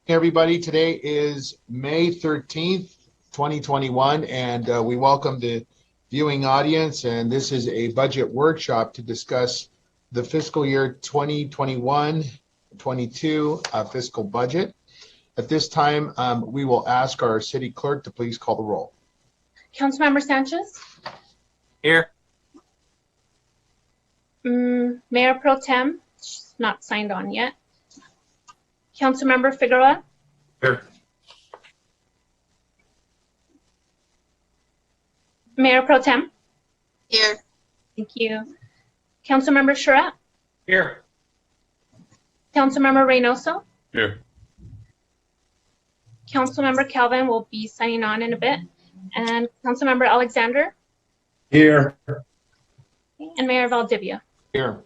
Hey everybody, today is May 13th, 2021, and we welcome the viewing audience, and this is a budget workshop to discuss the fiscal year 2021-22 fiscal budget. At this time, we will ask our city clerk to please call the roll. Councilmember Sanchez? Here. Mayor Pro Tem, she's not signed on yet. Councilmember Figueroa? Here. Mayor Pro Tem? Here. Thank you. Councilmember Charette? Here. Councilmember Reynoso? Here. Councilmember Calvin will be signing on in a bit. And Councilmember Alexander? Here. And Mayor Valdivia? Here.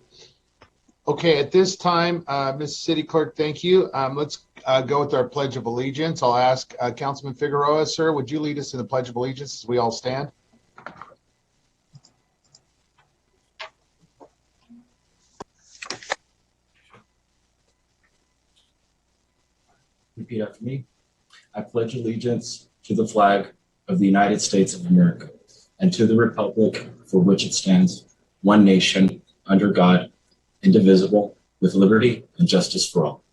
Okay, at this time, Ms. City Clerk, thank you. Let's go with our Pledge of Allegiance. I'll ask Councilman Figueroa, sir, would you lead us in the Pledge of Allegiance as we all stand? Repeat after me. I pledge allegiance to the flag of the United States of America and to the republic for which it stands, one nation, under God, indivisible, with liberty and justice for all.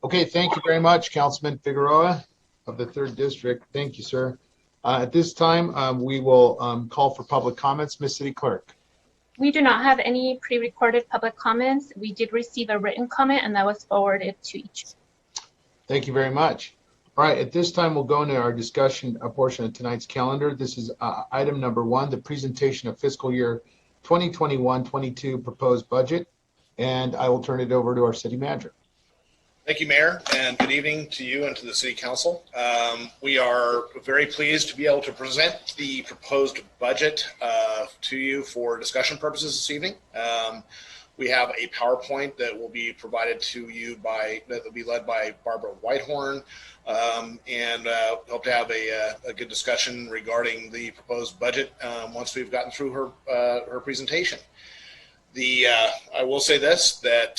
Okay, thank you very much, Councilman Figueroa of the 3rd District. Thank you, sir. At this time, we will call for public comments. Ms. City Clerk. We do not have any pre-recorded public comments. We did receive a written comment and that was forwarded to each. Thank you very much. All right, at this time, we'll go into our discussion portion of tonight's calendar. This is item number 1, the presentation of fiscal year 2021-22 proposed budget. And I will turn it over to our city manager. Thank you, Mayor, and good evening to you and to the City Council. We are very pleased to be able to present the proposed budget to you for discussion purposes this evening. We have a PowerPoint that will be provided to you that will be led by Barbara Whitehorn, and hope to have a good discussion regarding the proposed budget once we've gotten through her presentation. I will say this, that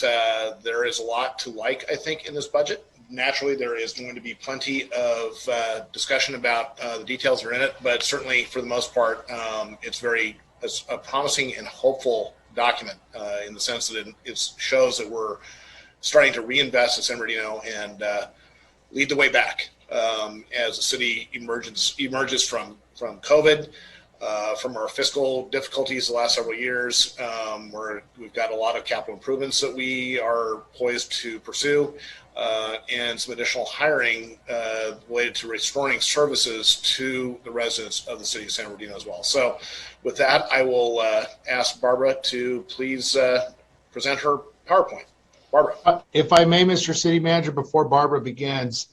there is a lot to like, I think, in this budget. Naturally, there is going to be plenty of discussion about the details that are in it, but certainly for the most part, it's a promising and hopeful document in the sense that it shows that we're starting to reinvest in San Bernardino and lead the way back as the city emerges from COVID. From our fiscal difficulties the last several years, we've got a lot of capital improvements that we are poised to pursue, and some additional hiring related to restoring services to the residents of the city of San Bernardino as well. So with that, I will ask Barbara to please present her PowerPoint. Barbara. If I may, Mr. City Manager, before Barbara begins,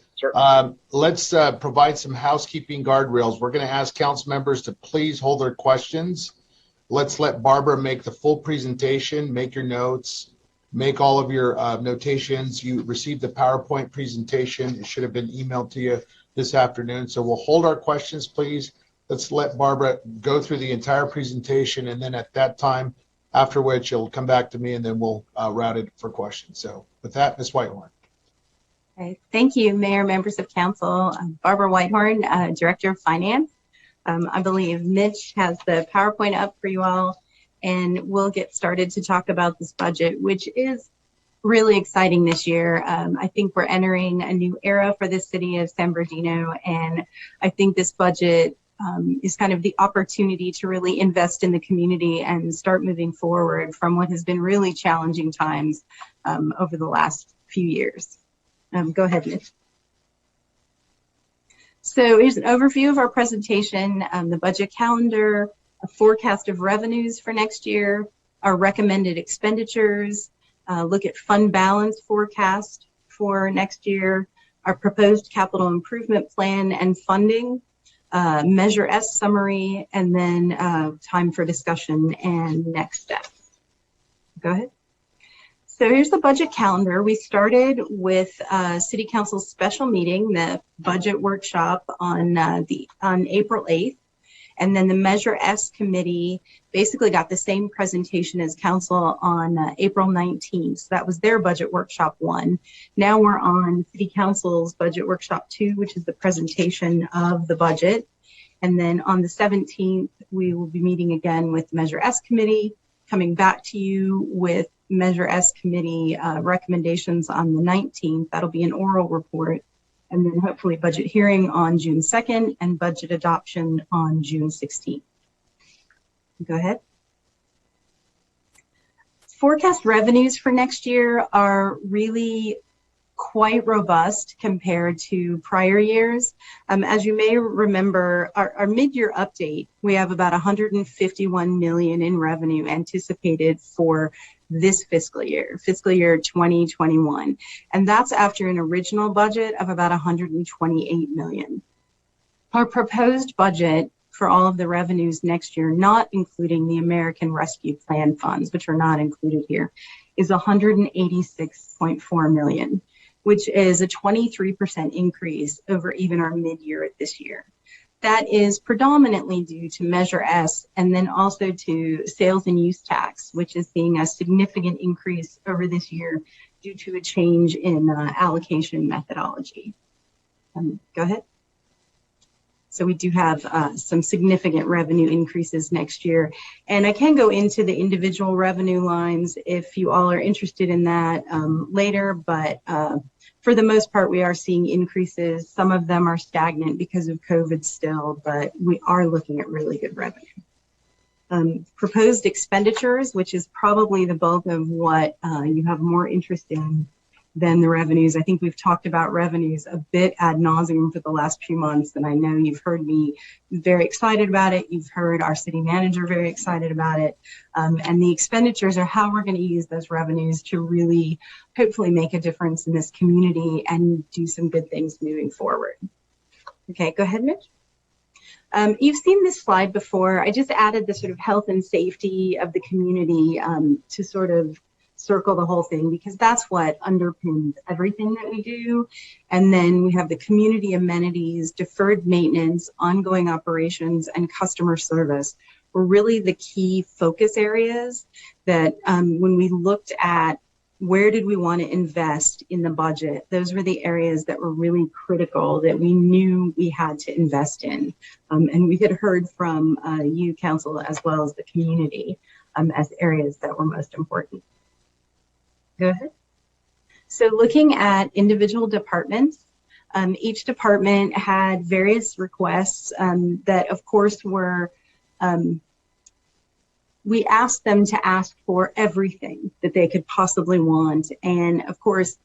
let's provide some housekeeping guardrails. We're going to ask council members to please hold their questions. Let's let Barbara make the full presentation, make your notes, make all of your notations. You received the PowerPoint presentation. It should have been emailed to you this afternoon. So we'll hold our questions, please. Let's let Barbara go through the entire presentation, and then at that time, after which it'll come back to me, and then we'll route it for questions. So with that, Ms. Whitehorn. Okay. Thank you, Mayor, members of council. I'm Barbara Whitehorn, Director of Finance. I believe Mitch has the PowerPoint up for you all, and we'll get started to talk about this budget, which is really exciting this year. I think we're entering a new era for the city of San Bernardino, and I think this budget is kind of the opportunity to really invest in the community and start moving forward from what has been really challenging times over the last few years. Go ahead, Mitch. So here's an overview of our presentation, the budget calendar, a forecast of revenues for next year, our recommended expenditures, look at fund balance forecast for next year, our proposed capital improvement plan and funding, Measure S summary, and then time for discussion and next steps. Go ahead. So here's the budget calendar. We started with City Council's special meeting, the budget workshop on April 8th. And then the Measure S committee basically got the same presentation as council on April 19th. So that was their budget workshop 1. Now we're on City Council's budget workshop 2, which is the presentation of the budget. And then on the 17th, we will be meeting again with Measure S committee, coming back to you with Measure S committee recommendations on the 19th. That'll be an oral report. And then hopefully budget hearing on June 2nd and budget adoption on June 16th. Go ahead. Forecast revenues for next year are really quite robust compared to prior years. As you may remember, our mid-year update, we have about $151 million in revenue anticipated for this fiscal year 2021. And that's after an original budget of about $128 million. Our proposed budget for all of the revenues next year, not including the American Rescue Plan funds, which are not included here, is $186.4 million, which is a 23% increase over even our mid-year this year. That is predominantly due to Measure S and then also to sales and use tax, which is seeing a significant increase over this year due to a change in allocation methodology. Go ahead. So we do have some significant revenue increases next year. And I can go into the individual revenue lines if you all are interested in that later, but for the most part, we are seeing increases. Some of them are stagnant because of COVID still, but we are looking at really good revenue. Proposed expenditures, which is probably the bulk of what you have more interest in than the revenues. I think we've talked about revenues a bit ad nauseum for the last few months, and I know you've heard me very excited about it. You've heard our city manager very excited about it. And the expenditures are how we're going to use those revenues to really hopefully make a difference in this community and do some good things moving forward. Okay, go ahead, Mitch. You've seen this slide before. I just added the sort of health and safety of the community to sort of circle the whole thing, because that's what underpins everything that we do. And then we have the community amenities, deferred maintenance, ongoing operations, and customer service were really the key focus areas that when we looked at where did we want to invest in the budget, those were the areas that were really critical that we knew we had to invest in. And we had heard from you, council, as well as the community as areas that were most important. Go ahead. So looking at individual departments, each department had various requests that, of course, were, we asked them to ask for everything that they could possibly want. And of course,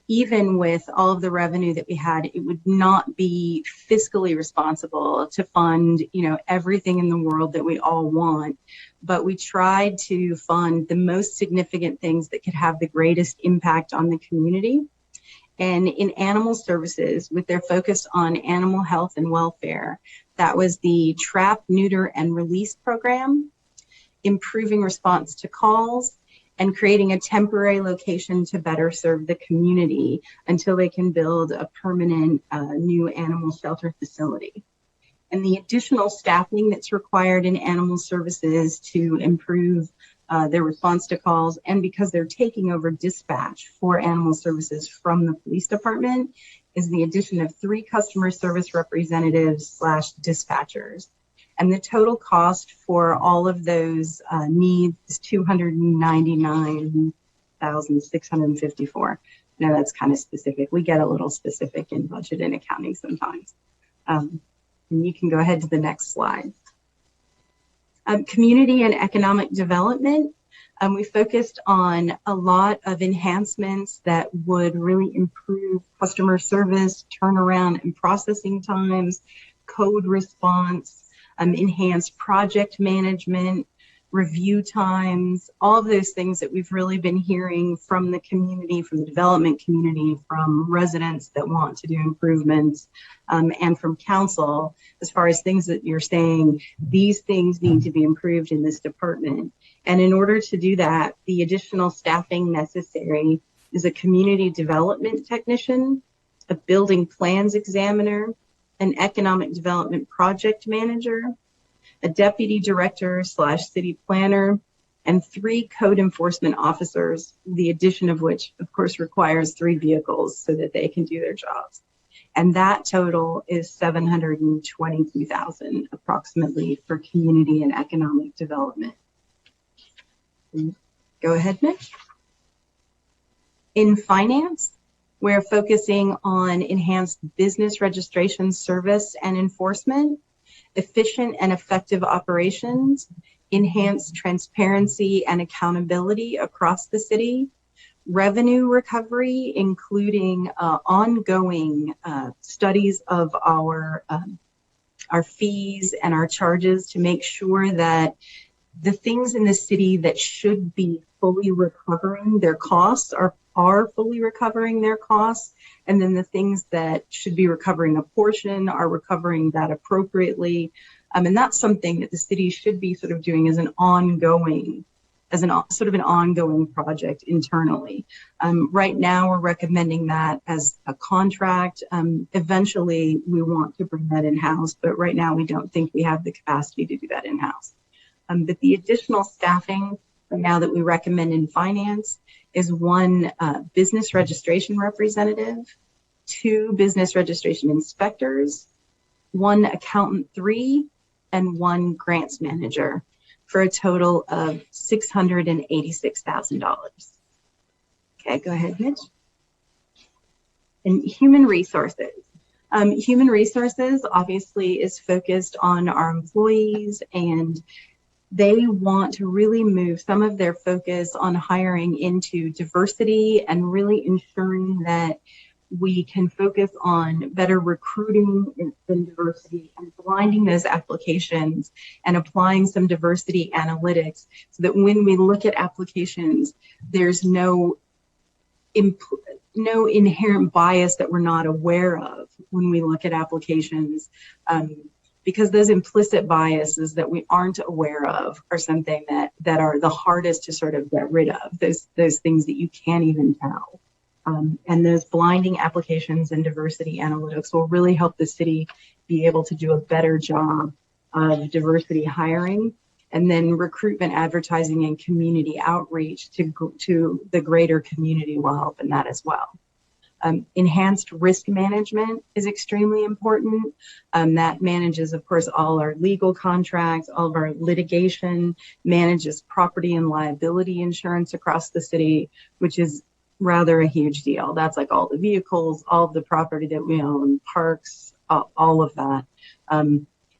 even with all of the revenue that we had, it would not be fiscally responsible to fund, everything in the world that we all want. But we tried to fund the most significant things that could have the greatest impact on the community. And in animal services, with their focus on animal health and welfare, that was the trap, neuter, and release program, improving response to calls, and creating a temporary location to better serve the community until they can build a permanent new animal shelter facility. And the additional staffing that's required in animal services to improve their response to calls, and because they're taking over dispatch for animal services from the police department, is the addition of 3 customer service representatives / dispatchers. And the total cost for all of those needs is $299,654. Now that's kind of specific. We get a little specific in budget and accounting sometimes. And you can go ahead to the next slide. Community and economic development. We focused on a lot of enhancements that would really improve customer service, turnaround and processing times, code response, enhanced project management, review times, all of those things that we've really been hearing from the community, from the development community, from residents that want to do improvements, and from council, as far as things that you're saying, these things need to be improved in this department. And in order to do that, the additional staffing necessary is a community development technician, a building plans examiner, an economic development project manager, a deputy director / city planner, and 3 code enforcement officers, the addition of which, of course, requires 3 vehicles so that they can do their jobs. And that total is $722,000 approximately for community and economic development. Go ahead, Mitch. In finance, we're focusing on enhanced business registration service and enforcement, efficient and effective operations, enhanced transparency and accountability across the city, revenue recovery, including ongoing studies of our fees and our charges to make sure that the things in the city that should be fully recovering their costs are fully recovering their costs, and then the things that should be recovering a portion are recovering that appropriately. And that's something that the city should be sort of doing as an ongoing project internally. Right now, we're recommending that as a contract. Eventually, we want to bring that in-house, but right now we don't think we have the capacity to do that in-house. But the additional staffing right now that we recommend in finance is 1 business registration representative, 2 business registration inspectors, 1 accountant 3, and 1 grants manager, for a total of $686,000. Okay, go ahead, Mitch. And human resources. Human resources obviously is focused on our employees, and they want to really move some of their focus on hiring into diversity and really ensuring that we can focus on better recruiting in diversity and blinding those applications and applying some diversity analytics so that when we look at applications, there's no inherent bias that we're not aware of when we look at applications. Because those implicit biases that we aren't aware of are something that are the hardest to sort of get rid of, those things that you can't even tell. And those blinding applications and diversity analytics will really help the city be able to do a better job of diversity hiring, and then recruitment, advertising, and community outreach to the greater community will help in that as well. Enhanced risk management is extremely important. That manages, of course, all our legal contracts, all of our litigation, manages property and liability insurance across the city, which is rather a huge deal. That's like all the vehicles, all of the property that we own, parks, all of that.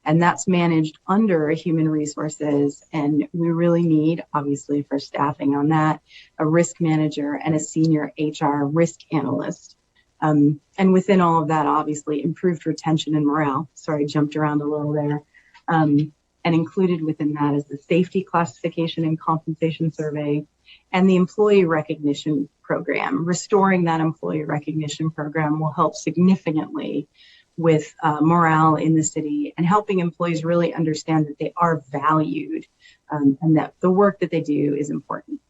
And that's managed under human resources. And we really need, obviously, for staffing on that, a risk manager and a senior HR risk analyst. And within all of that, obviously, improved retention and morale. Sorry, I jumped around a little there. And included within that is the safety classification and compensation survey and the employee recognition program. Restoring that employee recognition program will help significantly with morale in the city and helping employees really understand that they are valued and that the work that they do is important.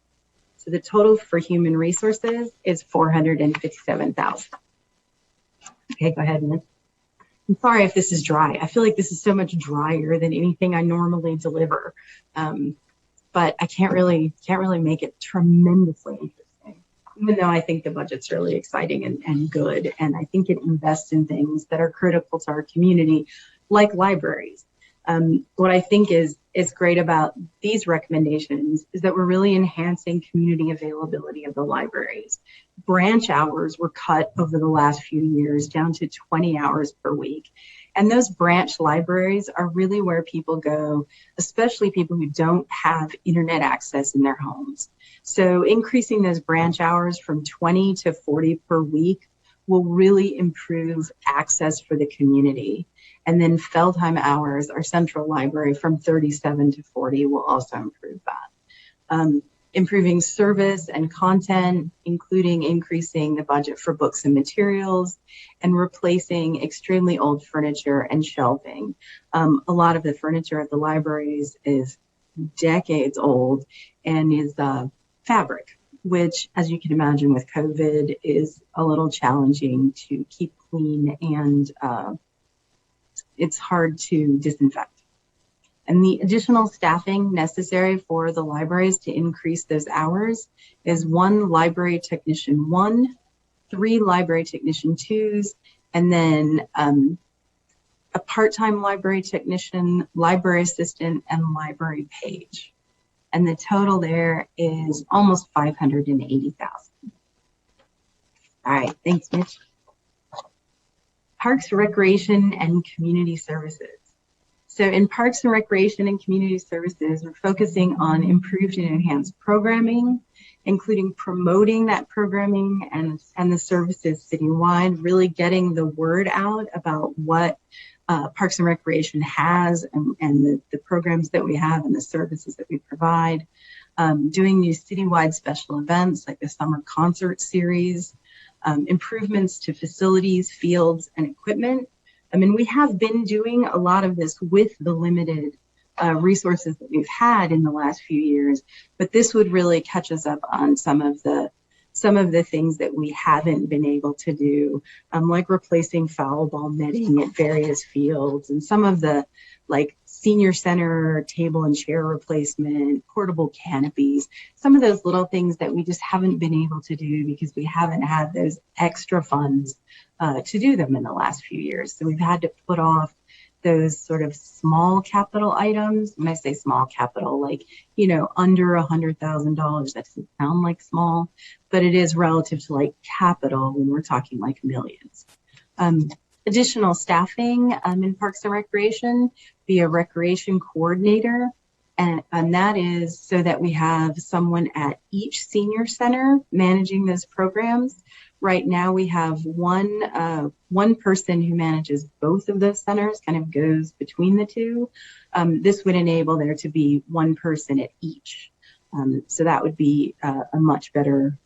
So the total for human resources is $457,000. Okay, go ahead, Mitch. I'm sorry if this is dry. I feel like this is so much drier than anything I normally deliver, but I can't really make it tremendously interesting, even though I think the budget's really exciting and good, and I think it invests in things that are critical to our community, like libraries. What I think is great about these recommendations is that we're really enhancing community availability of the libraries. Branch hours were cut over the last few years down to 20 hours per week. And those branch libraries are really where people go, especially people who don't have internet access in their homes. So increasing those branch hours from 20 to 40 per week will really improve access for the community. And then Feldheim hours, our central library, from 37 to 40 will also improve that. Improving service and content, including increasing the budget for books and materials and replacing extremely old furniture and shelving. A lot of the furniture at the libraries is decades old and is fabric, which, as you can imagine with COVID, is a little challenging to keep clean and it's hard to disinfect. And the additional staffing necessary for the libraries to increase those hours is 1 library technician 1, 3 library technician 2s, and then a part-time library technician, library assistant, and library page. And the total there is almost 580,000. All right, thanks, Mitch. Parks, Recreation, and Community Services. So in Parks and Recreation and Community Services, we're focusing on improved and enhanced programming, including promoting that programming and the services citywide, really getting the word out about what Parks and Recreation has and the programs that we have and the services that we provide. Doing these citywide special events like the summer concert series, improvements to facilities, fields, and equipment. I mean, we have been doing a lot of this with the limited resources that we've had in the last few years, but this would really catch us up on some of the things that we haven't been able to do, like replacing foul ball netting at various fields, and some of the like senior center table and chair replacement, portable canopies, some of those little things that we just haven't been able to do because we haven't had those extra funds to do them in the last few years. So we've had to put off those sort of small capital items. When I say small capital, like, you know, under $100,000, that doesn't sound like small, but it is relative to like capital when we're talking like millions. Additional staffing in Parks and Recreation, be a recreation coordinator. And that is so that we have someone at each senior center managing those programs. Right now we have one person who manages both of those centers, kind of goes between the two. This would enable there to be one person at each. So that would be a much better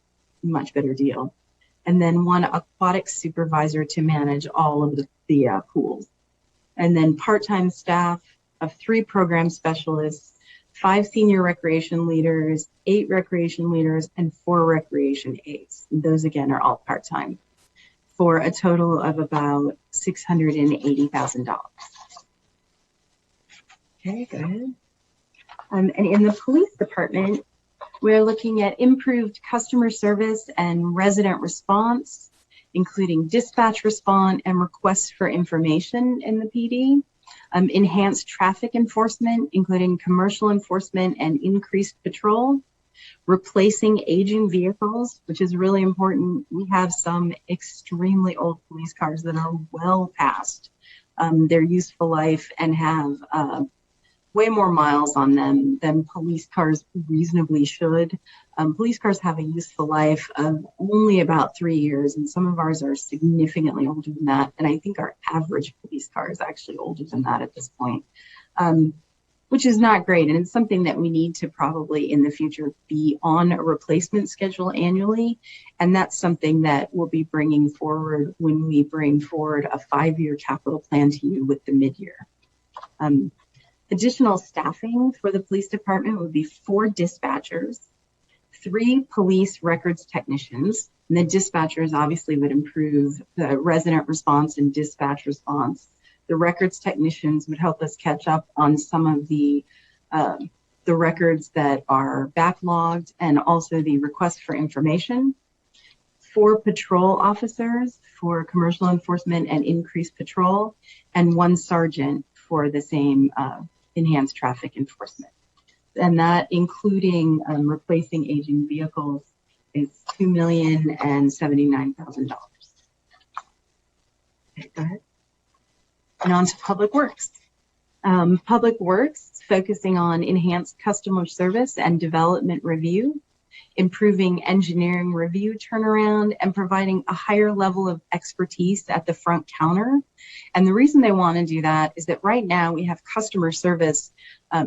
deal. And then one aquatic supervisor to manage all of the pools. And then part-time staff of 3 program specialists, 5 senior recreation leaders, 8 recreation leaders, and 4 recreation aides. And those again are all part-time for a total of about $680,000. Okay, go ahead. And in the police department, we're looking at improved customer service and resident response, including dispatch response and requests for information in the PD. Enhanced traffic enforcement, including commercial enforcement and increased patrol. Replacing aging vehicles, which is really important. We have some extremely old police cars that are well past their useful life and have way more miles on them than police cars reasonably should. Police cars have a useful life of only about 3 years, and some of ours are significantly older than that. And I think our average police car is actually older than that at this point, which is not great. And it's something that we need to probably in the future be on a replacement schedule annually. And that's something that we'll be bringing forward when we bring forward a 5-year capital plan to you with the mid-year. Additional staffing for the police department would be 4 dispatchers, 3 police records technicians, and the dispatchers obviously would improve the resident response and dispatch response. The records technicians would help us catch up on some of the records that are backlogged and also the request for information. 4 patrol officers for commercial enforcement and increased patrol, and 1 sergeant for the same enhanced traffic enforcement. And that, including replacing aging vehicles, is $2,079,000. Okay, go ahead. And on to Public Works. Public Works, focusing on enhanced customer service and development review, improving engineering review turnaround, and providing a higher level of expertise at the front counter. And the reason they want to do that is that right now we have customer service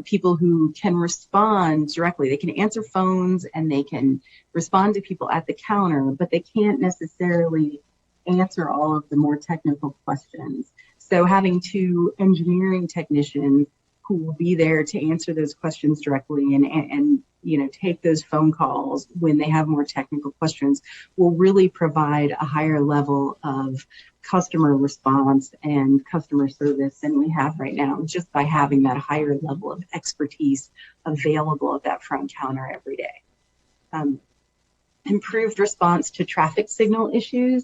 people who can respond directly. They can answer phones and they can respond to people at the counter, but they can't necessarily answer all of the more technical questions. So having 2 engineering technicians who will be there to answer those questions directly and take those phone calls when they have more technical questions will really provide a higher level of customer response and customer service than we have right now, just by having that higher level of expertise available at that front counter every day. Improved response to traffic signal issues,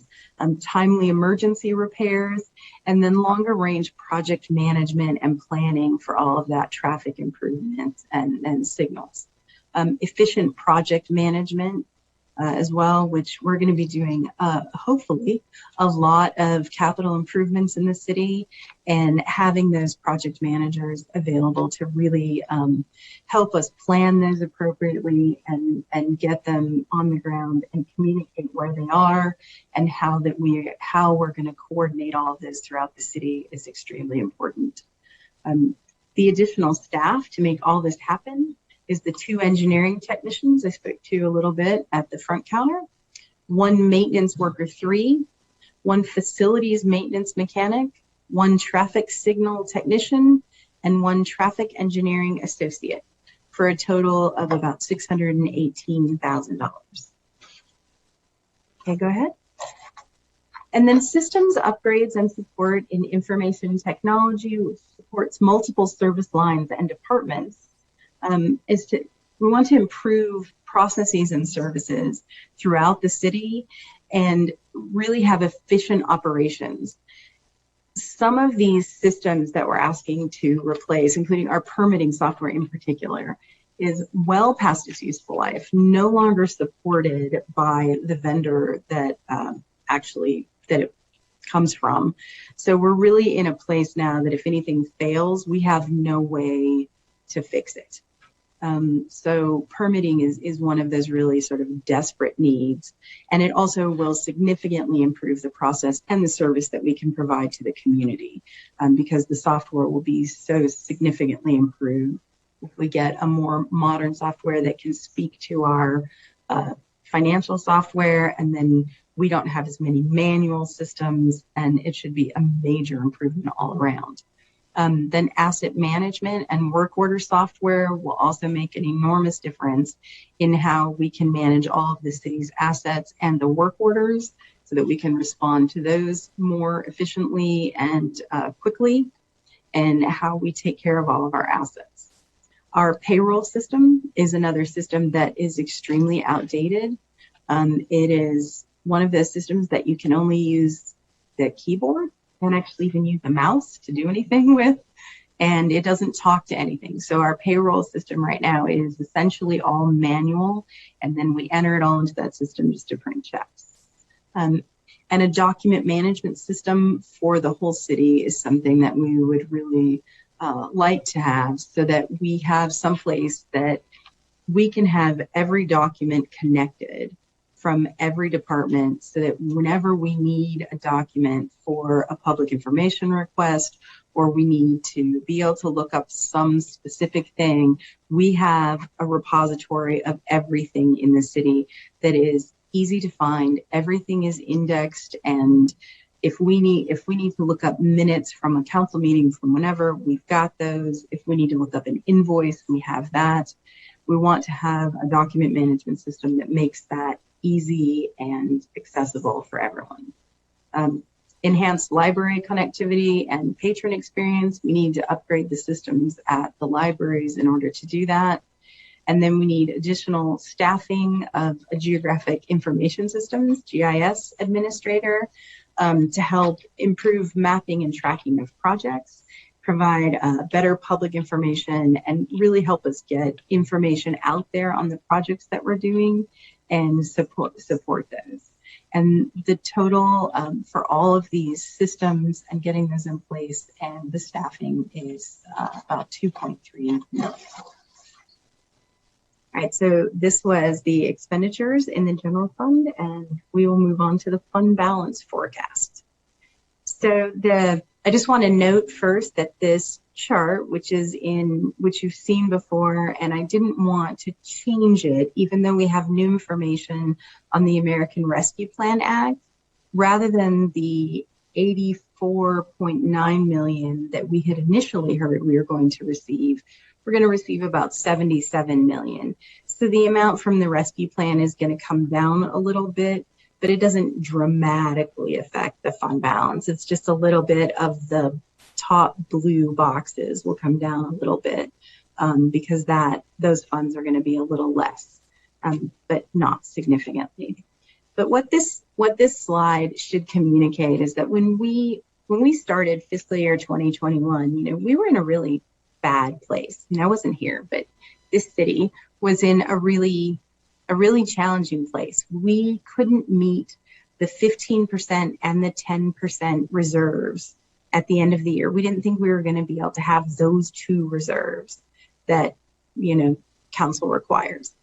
timely emergency repairs, and then longer range project management and planning for all of that traffic improvements and signals. Efficient project management as well, which we're going to be doing, hopefully, a lot of capital improvements in the city, and having those project managers available to really help us plan those appropriately and get them on the ground and communicate where they are and how we're going to coordinate all of this throughout the city is extremely important. The additional staff to make all this happen is the 2 engineering technicians I spoke to a little bit at the front counter, 1 maintenance worker 3, 1 facilities maintenance mechanic, 1 traffic signal technician, and 1 traffic engineering associate, for a total of about $618,000. Okay, go ahead. And then systems upgrades and support in information technology, which supports multiple service lines and departments. We want to improve processes and services throughout the city and really have efficient operations. Some of these systems that we're asking to replace, including our permitting software in particular, is well past its useful life, no longer supported by the vendor that it comes from. So we're really in a place now that if anything fails, we have no way to fix it. So permitting is one of those really sort of desperate needs, and it also will significantly improve the process and the service that we can provide to the community, because the software will be so significantly improved if we get a more modern software that can speak to our financial software, and then we don't have as many manual systems, and it should be a major improvement all around. Then asset management and work order software will also make an enormous difference in how we can manage all of the city's assets and the work orders so that we can respond to those more efficiently and quickly, and how we take care of all of our assets. Our payroll system is another system that is extremely outdated. It is one of those systems that you can only use the keyboard, don't actually even use the mouse to do anything with, and it doesn't talk to anything. So our payroll system right now is essentially all manual, and then we enter it all into that system just to print checks. And a document management system for the whole city is something that we would really like to have, so that we have someplace that we can have every document connected from every department, so that whenever we need a document for a public information request, or we need to be able to look up some specific thing, we have a repository of everything in the city that is easy to find. Everything is indexed, and if we need to look up minutes from a council meeting from whenever, we've got those. If we need to look up an invoice, we have that. We want to have a document management system that makes that easy and accessible for everyone. Enhanced library connectivity and patron experience. We need to upgrade the systems at the libraries in order to do that. And then we need additional staffing of a geographic information systems, GIS administrator, to help improve mapping and tracking of projects, provide better public information, and really help us get information out there on the projects that we're doing and support those. And the total for all of these systems and getting those in place and the staffing is about $2.3 million. All right, so this was the expenditures in the general fund, and we will move on to the fund balance forecast. So I just want to note first that this chart, which you've seen before, and I didn't want to change it, even though we have new information on the American Rescue Plan Act, rather than the 84.9 million that we had initially heard we were going to receive, we're going to receive about 77 million. So the amount from the rescue plan is going to come down a little bit, but it doesn't dramatically affect the fund balance. It's just a little bit of the top blue boxes will come down a little bit because those funds are going to be a little less, but not significantly. But what this slide should communicate is that when we started fiscal year 2021, we were in a really bad place. I wasn't here, but this city was in a really challenging place. We couldn't meet the 15% and the 10% reserves at the end of the year. We didn't think we were going to be able to have those two reserves that, council requires.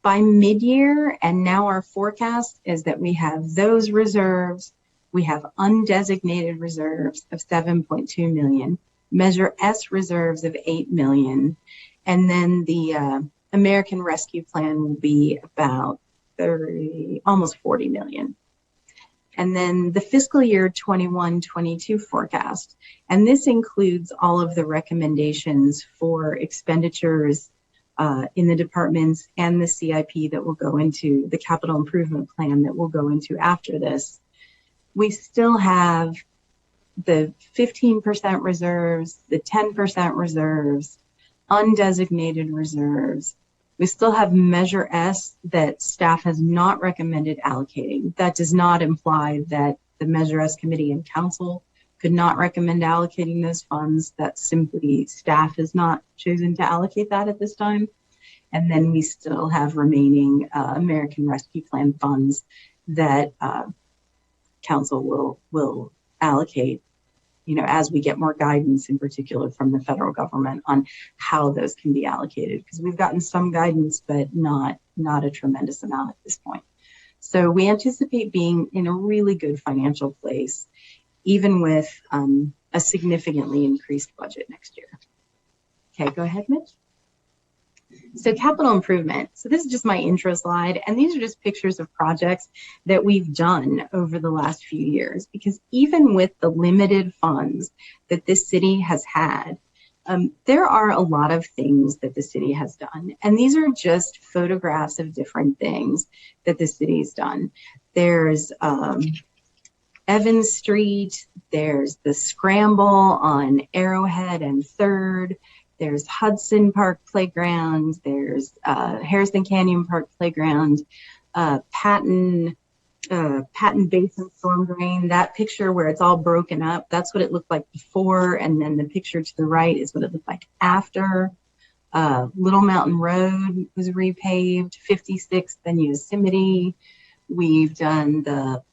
By mid-year, and now our forecast is that we have those reserves, we have undesignated reserves of 7.2 million, Measure S reserves of 8 million, and then the American Rescue Plan will be about almost 40 million. And then the fiscal year 21-22 forecast, and this includes all of the recommendations for expenditures in the departments and the CIP that will go into the capital improvement plan that we'll go into after this. We still have the 15% reserves, the 10% reserves, undesignated reserves. We still have Measure S that staff has not recommended allocating. That does not imply that the Measure S committee and council could not recommend allocating those funds. That simply staff has not chosen to allocate that at this time. And then we still have remaining American Rescue Plan funds that council will allocate, as we get more guidance, in particular from the federal government, on how those can be allocated. Because we've gotten some guidance, but not a tremendous amount at this point. So we anticipate being in a really good financial place, even with a significantly increased budget next year. Okay, go ahead, Mitch. So capital improvement. So this is just my intro slide, and these are just pictures of projects that we've done over the last few years, because even with the limited funds that this city has had, there are a lot of things that the city has done. And these are just photographs of different things that the city's done. There's Evans Street, there's the Scramble on Arrowhead and 3rd, there's Hudson Park Playground, there's Harrison Canyon Park Playground, Patton Basin Storm Drain. That picture where it's all broken up, that's what it looked like before, and then the picture to the right is what it looked like after. Little Mountain Road was repaved, 56th and Yosemite. We've done the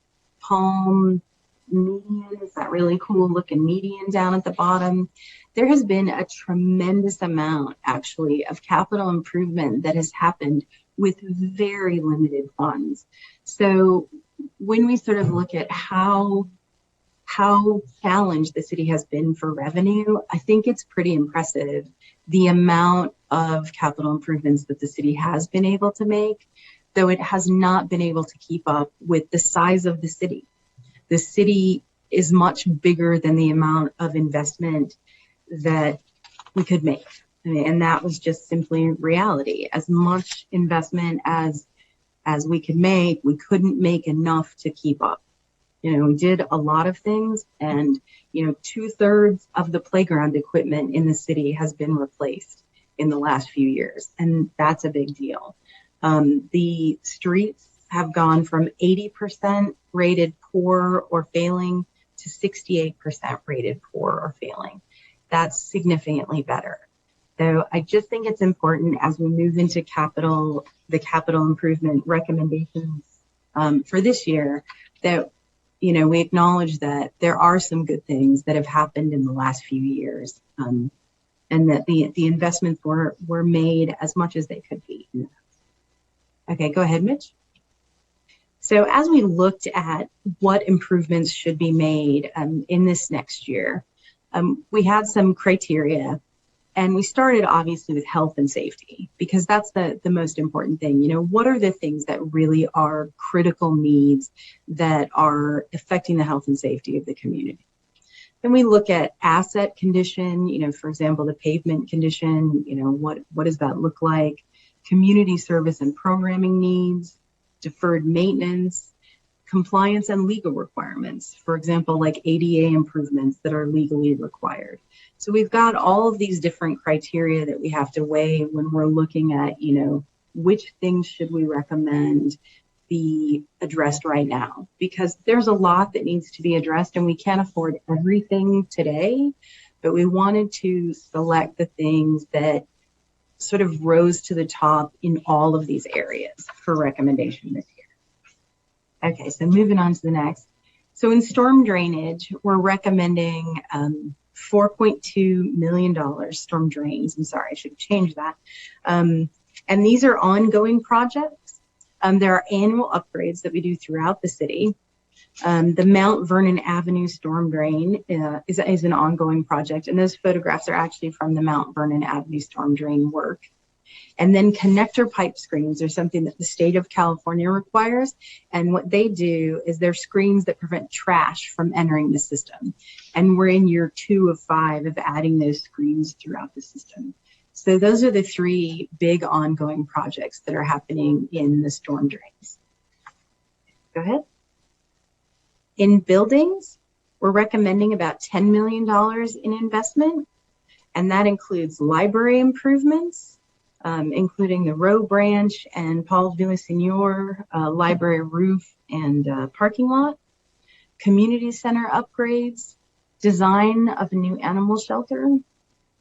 Palm median, is that really cool looking median down at the bottom. There has been a tremendous amount, actually, of capital improvement that has happened with very limited funds. So when we sort of look at how challenged the city has been for revenue, I think it's pretty impressive the amount of capital improvements that the city has been able to make, though it has not been able to keep up with the size of the city. The city is much bigger than the amount of investment that we could make. And that was just simply reality. As much investment as we could make, we couldn't make enough to keep up. We did a lot of things, and 2/3 of the playground equipment in the city has been replaced in the last few years, and that's a big deal. The streets have gone from 80% rated poor or failing to 68% rated poor or failing. That's significantly better. So I just think it's important as we move into the capital improvement recommendations for this year, that we acknowledge that there are some good things that have happened in the last few years, and that the investments were made as much as they could be. Okay, go ahead, Mitch. So as we looked at what improvements should be made in this next year, we had some criteria. And we started obviously with health and safety, because that's the most important thing. You know, what are the things that really are critical needs that are affecting the health and safety of the community? Then we look at asset condition, you know, for example, the pavement condition, you know, what does that look like? Community service and programming needs, deferred maintenance, compliance and legal requirements, for example, like ADA improvements that are legally required. So we've got all of these different criteria that we have to weigh when we're looking at, you know, which things should we recommend be addressed right now, because there's a lot that needs to be addressed and we can't afford everything today, but we wanted to select the things that sort of rose to the top in all of these areas for recommendation this year. Okay, so moving on to the next. So in storm drainage, we're recommending $4.2 million storm drains. I'm sorry, I should have changed that. And these are ongoing projects. There are annual upgrades that we do throughout the city. The Mount Vernon Avenue storm drain is an ongoing project, and those photographs are actually from the Mount Vernon Avenue storm drain work. And then connector pipe screens are something that the state of California requires, and what they do is they're screens that prevent trash from entering the system. And we're in year 2 of 5 of adding those screens throughout the system. So those are the 3 big ongoing projects that are happening in the storm drains. Go ahead. In buildings, we're recommending about $10 million in investment, and that includes library improvements, including the Roe Branch and Paul Villaseñor library roof and parking lot, community center upgrades, design of a new animal shelter,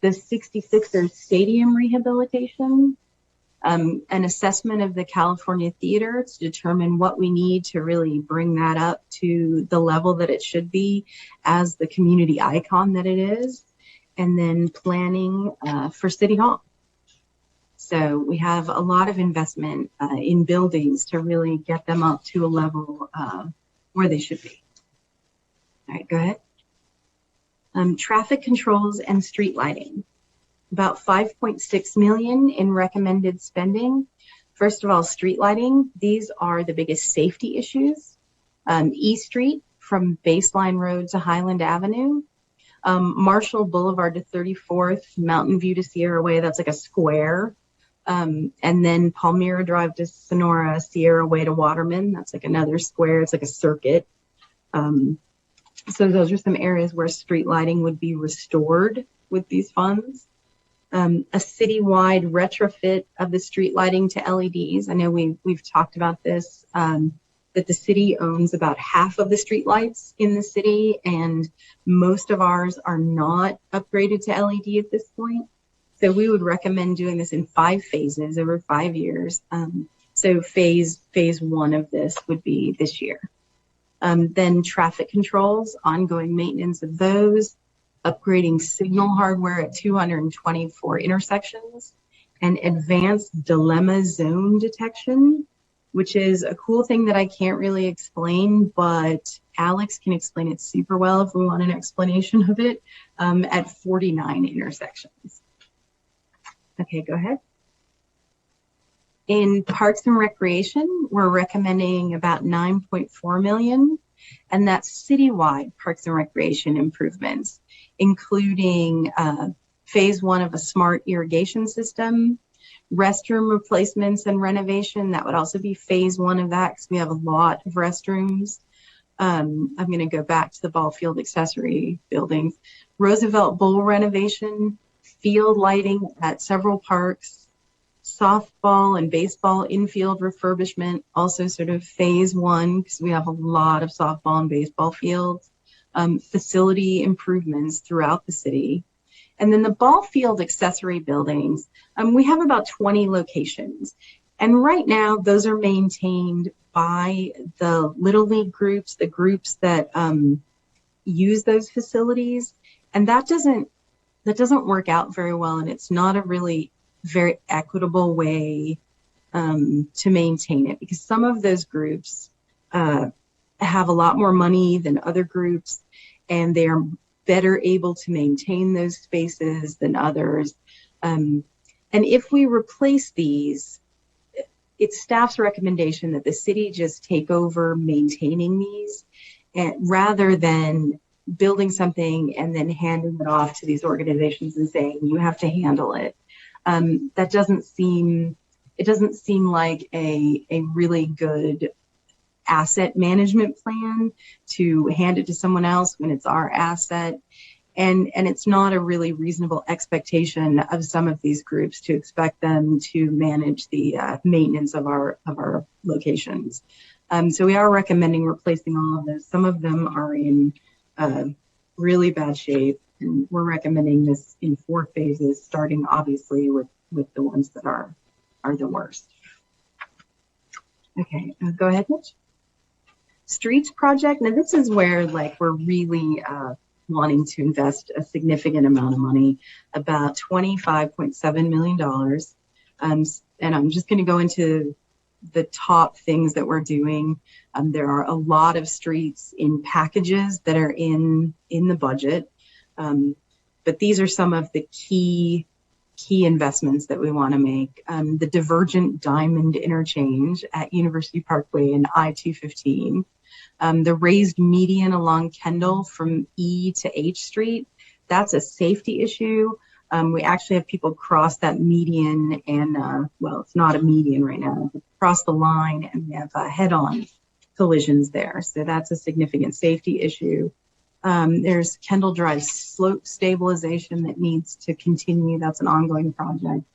the 66ers stadium rehabilitation, an assessment of the California Theater to determine what we need to really bring that up to the level that it should be as the community icon that it is, and then planning for City Hall. So we have a lot of investment in buildings to really get them up to a level where they should be. All right, go ahead. Traffic controls and street lighting, about $5.6 million in recommended spending. First of all, street lighting, these are the biggest safety issues. E Street from Baseline Road to Highland Avenue, Marshall Boulevard to 34th, Mountain View to Sierra Way, that's like a square. And then Palmyra Drive to Sonora, Sierra Way to Waterman, that's like another square, it's like a circuit. So those are some areas where street lighting would be restored with these funds. A citywide retrofit of the street lighting to LEDs. I know we've talked about this, that the city owns about half of the street lights in the city, and most of ours are not upgraded to LED at this point. So we would recommend doing this in 5 phases over 5 years. So phase 1 of this would be this year. Then traffic controls, ongoing maintenance of those, upgrading signal hardware at 224 intersections, and advanced dilemma zone detection, which is a cool thing that I can't really explain, but Alex can explain it super well if we want an explanation of it, at 49 intersections. Okay, go ahead. In Parks and Recreation, we're recommending about $9.4 million, and that's citywide Parks and Recreation improvements, including phase 1 of a smart irrigation system, restroom replacements and renovation. That would also be phase 1 of that, because we have a lot of restrooms. I'm going to go back to the ball field accessory buildings. Roosevelt Bowl renovation, field lighting at several parks, softball and baseball infield refurbishment, also sort of phase 1, because we have a lot of softball and baseball fields, facility improvements throughout the city. And then the ball field accessory buildings, we have about 20 locations. And right now, those are maintained by the Little League groups, the groups that use those facilities. And that doesn't work out very well, and it's not a really very equitable way to maintain it, because some of those groups have a lot more money than other groups, and they're better able to maintain those spaces than others. And if we replace these, it's staff's recommendation that the city just take over maintaining these, and rather than building something and then handing it off to these organizations and saying, you have to handle it. That doesn't seem like a really good asset management plan to hand it to someone else when it's our asset. And it's not a really reasonable expectation of some of these groups to expect them to manage the maintenance of our locations. So we are recommending replacing all of those. Some of them are in really bad shape, and we're recommending this in 4 phases, starting obviously with the ones that are the worst. Okay, go ahead, Mitch. Streets project. Now this is where we're really wanting to invest a significant amount of money, about $25.7 million. And I'm just going to go into the top things that we're doing. There are a lot of streets in packages that are in the budget. But these are some of the key investments that we want to make. The Divergent Diamond Interchange at University Parkway and I-215. The raised median along Kendall from E to H Street. That's a safety issue. We actually have people cross that median and, well, it's not a median right now, but cross the line and we have head-on collisions there. So that's a significant safety issue. There's Kendall Drive slope stabilization that needs to continue. That's an ongoing project.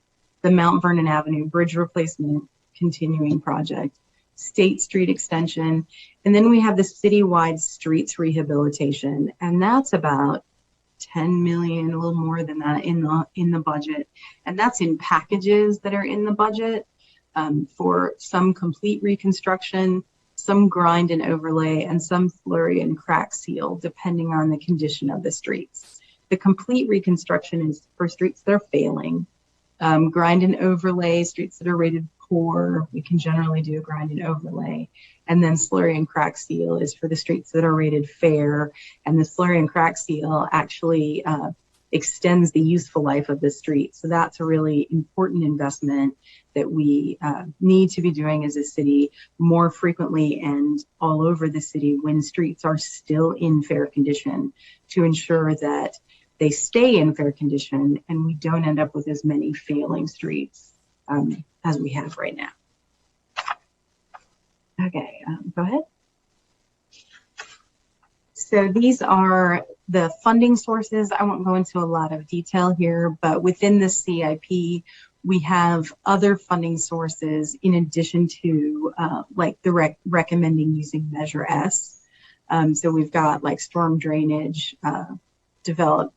The Mount Vernon Avenue Bridge replacement, continuing project. State Street extension. And then we have the citywide streets rehabilitation. And that's about 10 million, a little more than that in the budget. And that's in packages that are in the budget for some complete reconstruction, some grind and overlay, and some slurry and crack seal, depending on the condition of the streets. The complete reconstruction is for streets that are failing. Grind and overlay, streets that are rated poor, we can generally do a grind and overlay. And then slurry and crack seal is for the streets that are rated fair. And the slurry and crack seal actually extends the useful life of the street. So that's a really important investment that we need to be doing as a city more frequently and all over the city when streets are still in fair condition, to ensure that they stay in fair condition and we don't end up with as many failing streets as we have right now. Okay, go ahead. So these are the funding sources. I won't go into a lot of detail here, but within the CIP, we have other funding sources in addition to like the recommending using Measure S. So we've got like storm drainage, development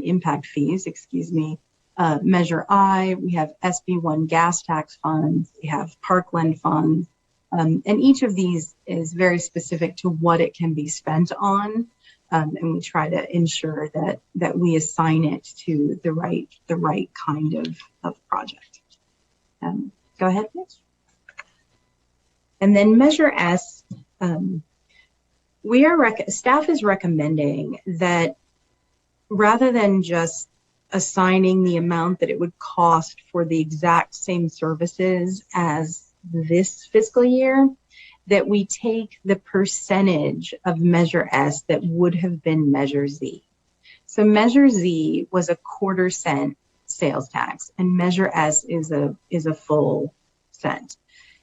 impact fees, Measure I, we have SB1 gas tax funds, we have parkland funds, and each of these is very specific to what it can be spent on, and we try to ensure that we assign it to the right kind of project. Go ahead, Mitch. And then Measure S, staff is recommending that rather than just assigning the amount that it would cost for the exact same services as this fiscal year, that we take the percentage of Measure S that would have been Measure Z. So Measure Z was a 1/4 cent sales tax, and Measure S is a full cent.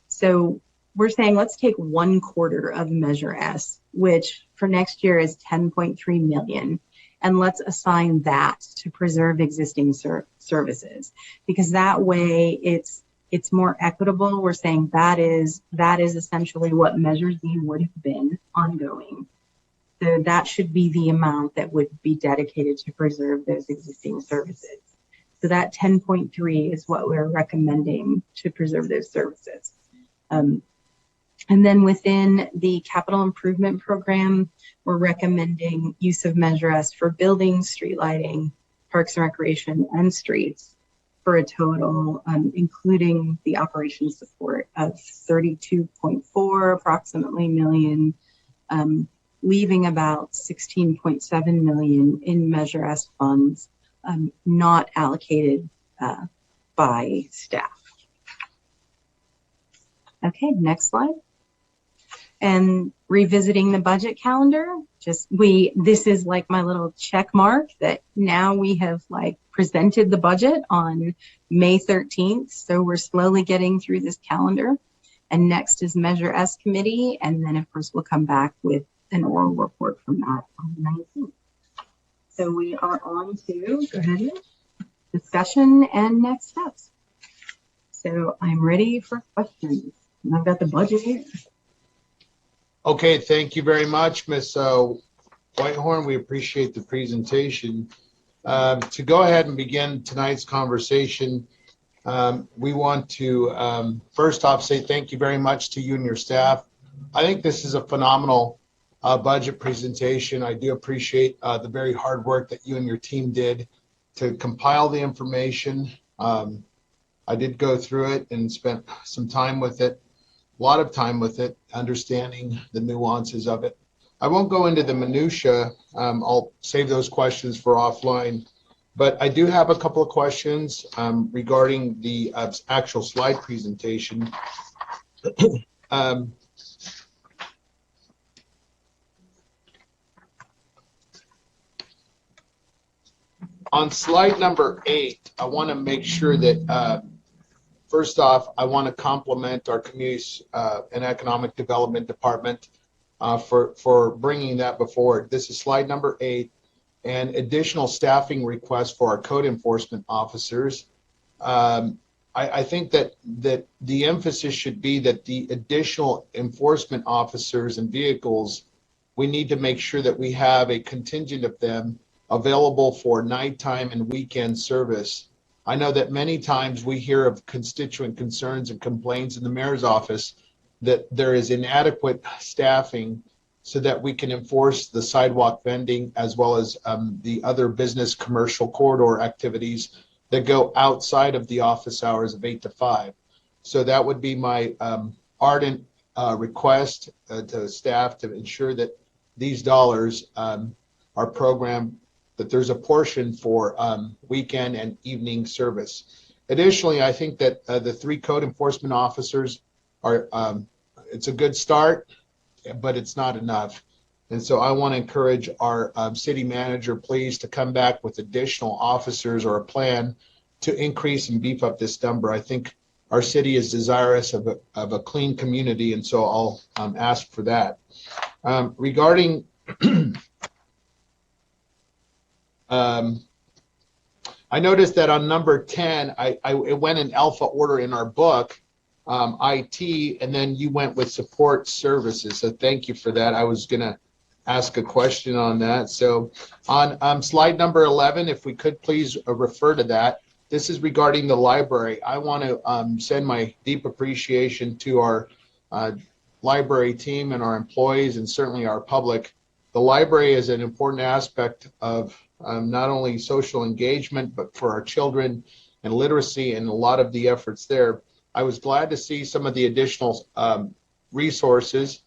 So we're saying let's take 1/4 of Measure S, which for next year is 10.3 million. And let's assign that to preserve existing services, because that way it's more equitable. We're saying that is essentially what Measure Z would have been ongoing. So that should be the amount that would be dedicated to preserve those existing services. So that 10.3 is what we're recommending to preserve those services. And then within the capital improvement program, we're recommending use of Measure S for buildings, street lighting, parks and recreation, and streets for a total, including the operation support, of 32.4 approximately million. leaving about 16.7 million in Measure S funds not allocated by staff. Okay, next slide. And revisiting the budget calendar, this is like my little check mark that now we have like presented the budget on May 13th. So we're slowly getting through this calendar. And next is Measure S committee. And then of course we'll come back with an oral report from that on the 19th. So we are on to, go ahead, discussion and next steps. So I'm ready for questions. And I've got the budget here. Okay, thank you very much, Ms. Whitehorn. We appreciate the presentation. To go ahead and begin tonight's conversation, we want to first off say thank you very much to you and your staff. I think this is a phenomenal budget presentation. I do appreciate the very hard work that you and your team did to compile the information. I did go through it and spent some time with it. A lot of time with it, understanding the nuances of it. I won't go into the minutia. I'll save those questions for offline. But I do have a couple of questions regarding the actual slide presentation. On slide number 8, I want to make sure that first off, I want to compliment our Community and Economic Development Department for bringing that before. This is slide number 8, and additional staffing requests for our code enforcement officers. I think that the emphasis should be that the additional enforcement officers and vehicles, we need to make sure that we have a contingent of them available for nighttime and weekend service. I know that many times we hear of constituent concerns and complaints in the mayor's office that there is inadequate staffing so that we can enforce the sidewalk vending as well as the other business commercial corridor activities that go outside of the office hours of 8 to 5. So that would be my ardent request to staff to ensure that these dollars are programmed, that there's a portion for weekend and evening service. Additionally, I think that the 3 code enforcement officers are, it's a good start, but it's not enough. And so I want to encourage our city manager, please, to come back with additional officers or a plan to increase and beef up this number. I think our city is desirous of a clean community, and so I'll ask for that. Regarding I noticed that on number 10, it went in alpha order in our book, IT, and then you went with support services. So thank you for that. I was going to ask a question on that. So on slide number 11, if we could please refer to that. This is regarding the library. I want to send my deep appreciation to our library team and our employees and certainly our public. The library is an important aspect of not only social engagement, but for our children and literacy and a lot of the efforts there. I was glad to see some of the additional resources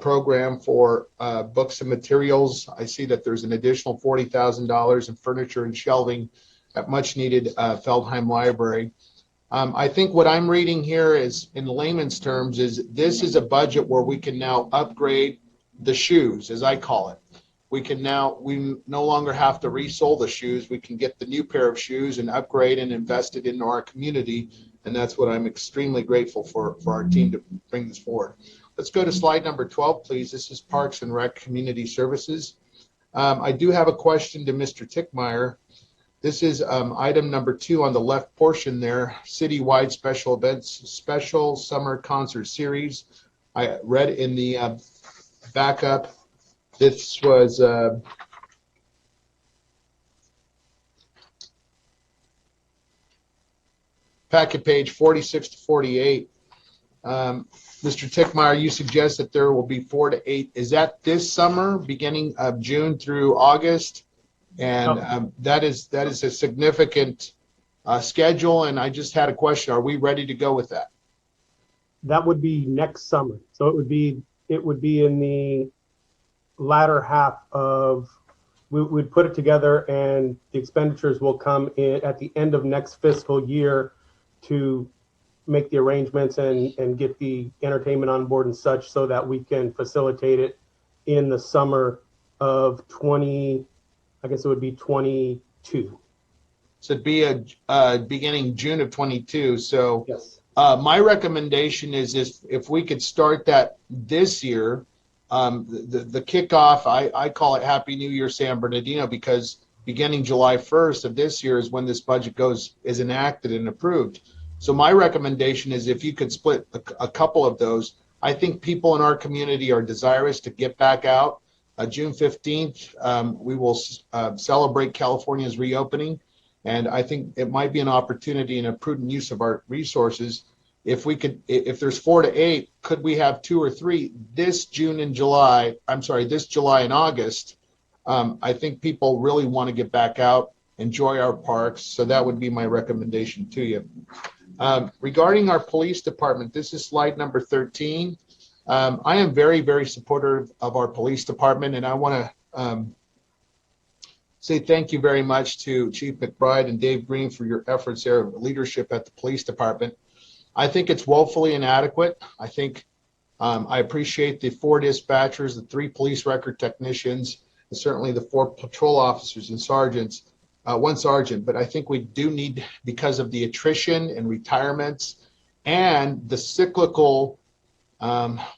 program for books and materials. I see that there's an additional $40,000 in furniture and shelving at much needed Feldheim Library. I think what I'm reading here is, in layman's terms, is this is a budget where we can now upgrade the shoes, as I call it. We no longer have to resole the shoes. We can get the new pair of shoes and upgrade and invest it into our community. And that's what I'm extremely grateful for our team to bring this forward. Let's go to slide number 12, please. This is Parks and Rec Community Services. I do have a question to Mr. Tickmeyer. This is item number 2 on the left portion there, citywide special events, special summer concert series. I read in the backup. This was packet page 46 to 48. Mr. Tickmeyer, you suggest that there will be 4 to 8. Is that this summer, beginning of June through August? And that is a significant schedule. And I just had a question. Are we ready to go with that? That would be next summer. So it would be in the latter half of, we'd put it together, and the expenditures will come in at the end of next fiscal year to make the arrangements and get the entertainment on board and such, so that we can facilitate it in the summer of I guess it would be 22. So it'd be beginning June of 22. So Yes. my recommendation is if we could start that this year, the kickoff, I call it Happy New Year San Bernardino, because beginning July 1st of this year is when this budget is enacted and approved. So my recommendation is if you could split a couple of those. I think people in our community are desirous to get back out. June 15th, we will celebrate California's reopening. And I think it might be an opportunity and a prudent use of our resources. If there's 4 to 8, could we have 2 or 3 this July and August? I think people really want to get back out, enjoy our parks. So that would be my recommendation to you. Regarding our police department, this is slide number 13. I am very, very supportive of our police department, and I want to say thank you very much to Chief McBride and Dave Green for your efforts there of leadership at the police department. I think it's woefully inadequate. I think I appreciate the 4 dispatchers, the 3 police record technicians, and certainly the 4 patrol officers and sergeants, 1 sergeant. But I think we do need, because of the attrition and retirements and the cyclical,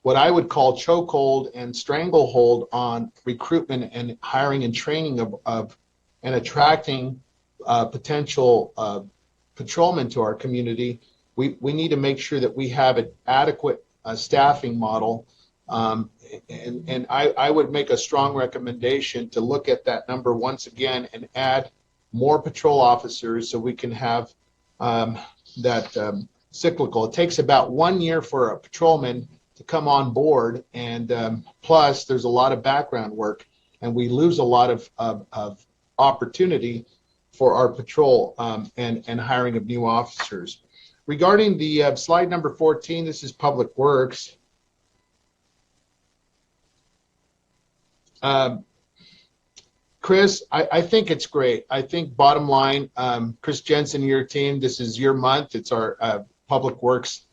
what I would call chokehold and stranglehold on recruitment and hiring and training of and attracting potential patrolmen to our community. We need to make sure that we have an adequate staffing model. And I would make a strong recommendation to look at that number once again and add more patrol officers so we can have that cyclical. It takes about 1 year for a patrolman to come on board, and plus there's a lot of background work, and we lose a lot of opportunity for our patrol and hiring of new officers. Regarding the slide number 14, this is Public Works. Chris, I think it's great. I think bottom line, Chris Jensen, your team, this is your month. It's our Public Works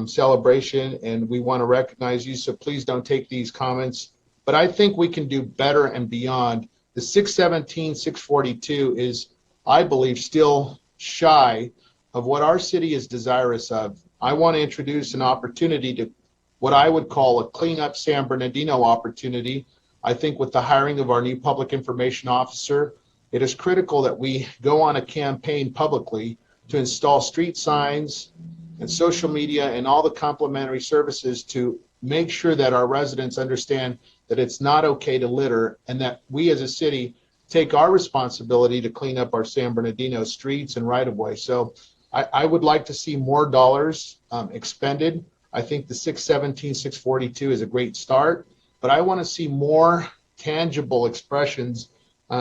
celebration, and we want to recognize you. So please don't take these comments. But I think we can do better and beyond. The 617, 642 is, I believe, still shy of what our city is desirous of. I want to introduce an opportunity to what I would call a clean up San Bernardino opportunity. I think with the hiring of our new public information officer, it is critical that we go on a campaign publicly to install street signs and social media and all the complementary services to make sure that our residents understand that it's not okay to litter, and that we as a city take our responsibility to clean up our San Bernardino streets and right-of-way. So I would like to see more dollars expended. I think the 617, 642 is a great start, but I want to see more tangible expressions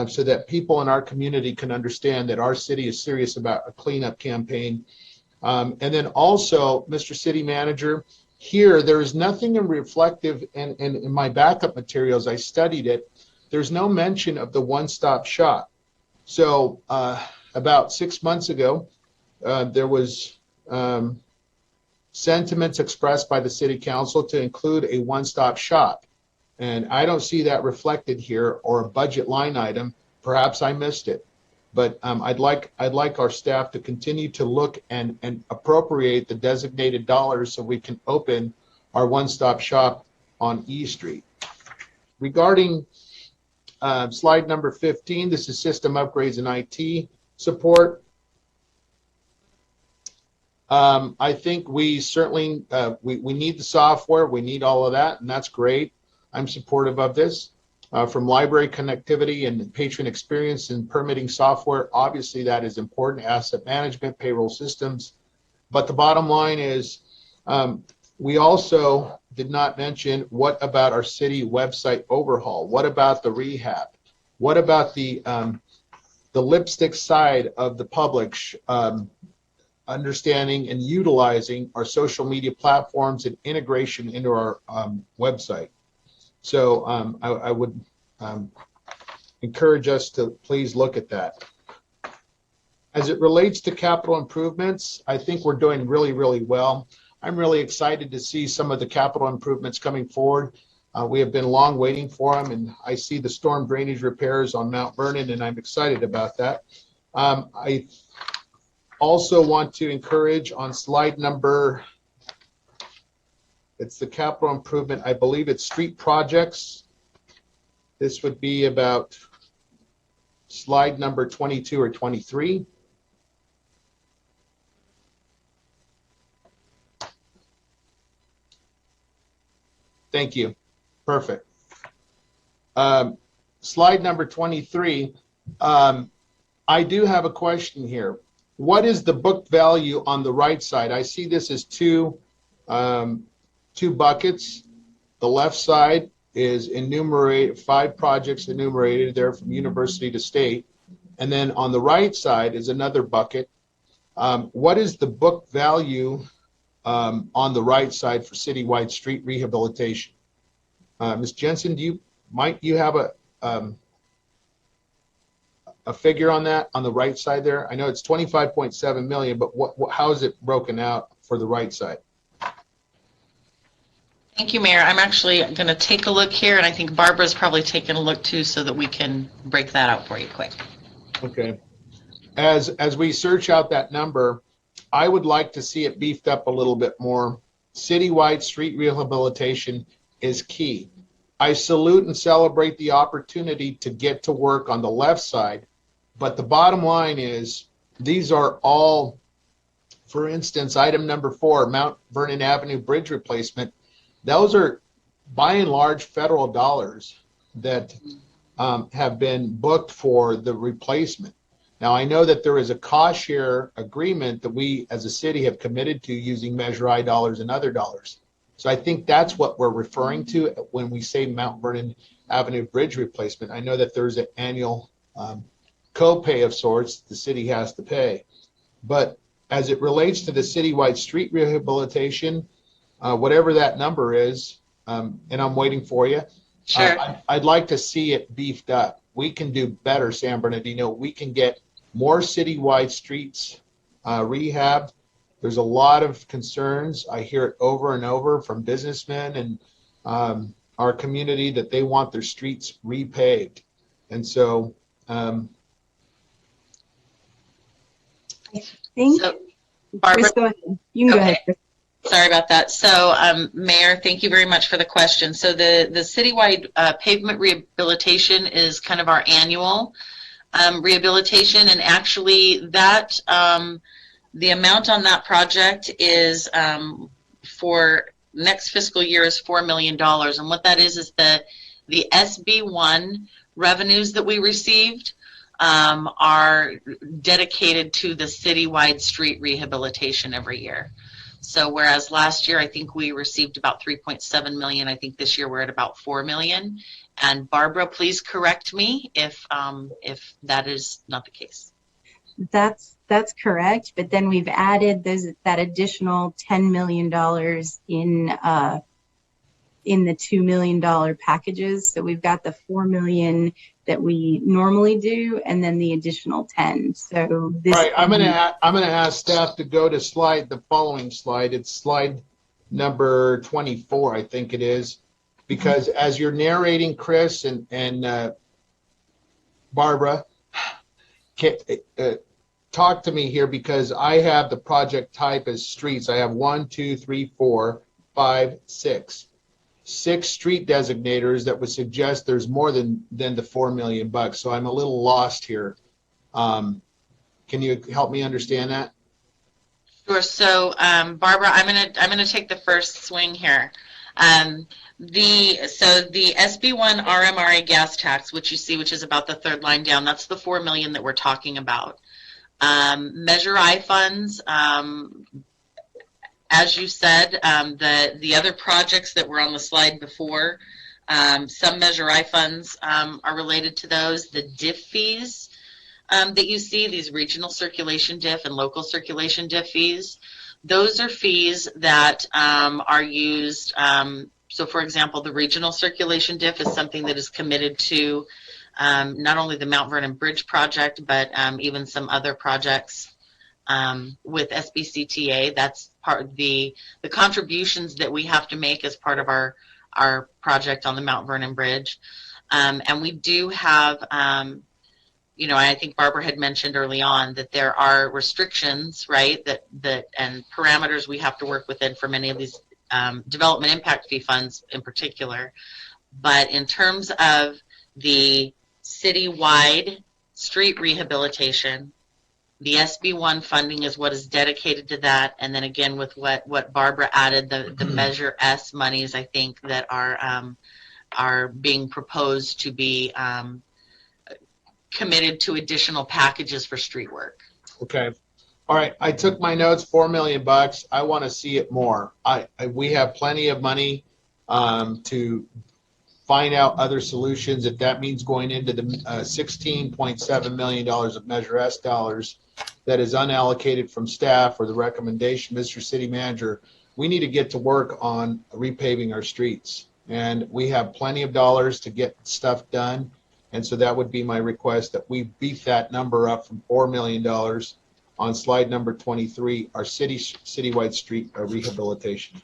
so that people in our community can understand that our city is serious about a cleanup campaign. And then also, Mr. City Manager, here there is nothing reflective, and in my backup materials, I studied it, there's no mention of the one-stop shop. So about 6 months ago, there was sentiments expressed by the City Council to include a one-stop shop. And I don't see that reflected here, or a budget line item. Perhaps I missed it. But I'd like our staff to continue to look and appropriate the designated dollars so we can open our one-stop shop on E Street. Regarding slide number 15, this is system upgrades and IT support. I think we certainly, we need the software, we need all of that, and that's great. I'm supportive of this. From library connectivity and patron experience and permitting software, obviously that is important, asset management, payroll systems. But the bottom line is, we also did not mention, what about our city website overhaul? What about the rehab? What about the lipstick side of the public understanding and utilizing our social media platforms and integration into our website? So I would encourage us to please look at that. As it relates to capital improvements, I think we're doing really, really well. I'm really excited to see some of the capital improvements coming forward. We have been long waiting for them, and I see the storm drainage repairs on Mount Vernon, and I'm excited about that. I also want to encourage on slide number, it's the capital improvement, I believe it's street projects. This would be about slide number 22 or 23. Thank you. Perfect. Slide number 23. I do have a question here. What is the book value on the right side? I see this as two buckets. The left side is enumerate 5 projects enumerated there from university to state. And then on the right side is another bucket. What is the book value on the right side for citywide street rehabilitation? Ms. Jensen, might you have a figure on that on the right side there? I know it's 25.7 million, but how is it broken out for the right side? Thank you, Mayor. I'm actually going to take a look here, and I think Barbara's probably taking a look too, so that we can break that out for you quick. Okay. As we search out that number, I would like to see it beefed up a little bit more. Citywide street rehabilitation is key. I salute and celebrate the opportunity to get to work on the left side, but the bottom line is these are all, for instance, item number 4, Mount Vernon Avenue Bridge replacement. Those are by and large federal dollars that have been booked for the replacement. Now, I know that there is a cost share agreement that we as a city have committed to using Measure I dollars and other dollars. So I think that's what we're referring to when we say Mount Vernon Avenue Bridge replacement. I know that there's an annual copay of sorts the city has to pay. But as it relates to the citywide street rehabilitation, whatever that number is, and I'm waiting for you, Sure. I'd like to see it beefed up. We can do better, San Bernardino. We can get more citywide streets rehabbed. There's a lot of concerns. I hear it over and over from businessmen and our community that they want their streets repaved. And so I think, Barbara, Chris, go ahead. You can go ahead, Chris. sorry about that. So, Mayor, thank you very much for the question. So the citywide pavement rehabilitation is kind of our annual rehabilitation, and actually that the amount on that project is for next fiscal year is $4 million. And what that is the SB1 revenues that we received are dedicated to the citywide street rehabilitation every year. So whereas last year I think we received about 3.7 million, I think this year we're at about 4 million. And Barbara, please correct me if that is not the case. That's correct, but then we've added that additional $10 million in the $2 million packages. So we've got the 4 million that we normally do, and then the additional 10. So this. Right, I'm gonna ask staff to go to the following slide. It's slide number 24, I think it is, because as you're narrating, Chris and Barbara, talk to me here, because I have the project type as streets. I have 1, 2, 3, 4, 5, 6 street designators that would suggest there's more than the $4 million. So I'm a little lost here. Can you help me understand that? Sure. So, Barbara, I'm gonna take the first swing here. The SB1 RMRA gas tax, which you see, which is about the third line down, that's the 4 million that we're talking about. Measure I funds, as you said, the other projects that were on the slide before, some Measure I funds are related to those. The DIF fees that you see, these regional circulation DIF and local circulation DIF fees, those are fees that are used So for example, the regional circulation diff is something that is committed to not only the Mount Vernon Bridge project, but even some other projects with SBCTA. That's part of the contributions that we have to make as part of our project on the Mount Vernon Bridge. And we do have, I think Barbara had mentioned early on that there are restrictions, right, that and parameters we have to work within for many of these development impact fee funds in particular. But in terms of the citywide street rehabilitation, the SB1 funding is what is dedicated to that. And then again, with what Barbara added, the Measure S monies, I think, that are being proposed to be committed to additional packages for street work. Okay. All right. I took my notes, $4 million. I want to see it more. We have plenty of money to find out other solutions. If that means going into the $16.7 million of Measure S dollars that is unallocated from staff or the recommendation, Mr. City Manager, we need to get to work on repaving our streets. And we have plenty of dollars to get stuff done. And so that would be my request, that we beef that number up from $4 million on slide number 23, our citywide street rehabilitation.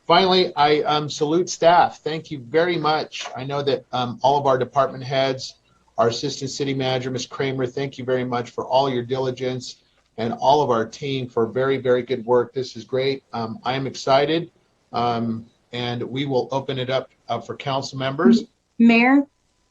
Finally, I salute staff. Thank you very much. I know that all of our department heads, our assistant city manager, Ms. Kramer, thank you very much for all your diligence, and all of our team for very, very good work. This is great. I am excited, and we will open it up for council members. Mayor,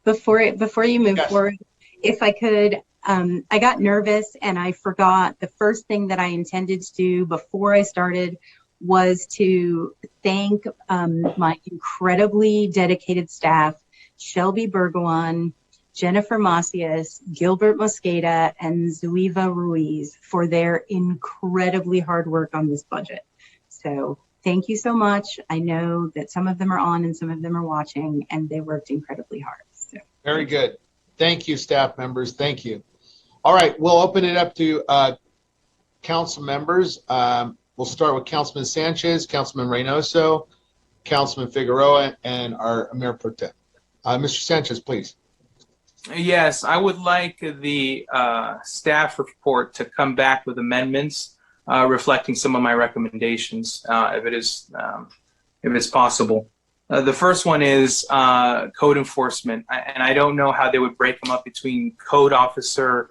before you move Yes. forward, if I could, I got nervous and I forgot the first thing that I intended to do before I started was to thank my incredibly dedicated staff, Shelby Bergwan, Jennifer Macias, Gilbert Mosqueda, and Zuiva Ruiz for their incredibly hard work on this budget. So thank you so much. I know that some of them are on and some of them are watching, and they worked incredibly hard. So. Very good. Thank you, staff members. Thank you. All right, we'll open it up to council members. We'll start with Councilman Sanchez, Councilman Reynoso, Councilman Figueroa, and our Mayor Pro Tem. Mr. Sanchez, please. Yes, I would like the staff report to come back with amendments reflecting some of my recommendations, if it's possible. The first one is code enforcement, and I don't know how they would break them up between code officer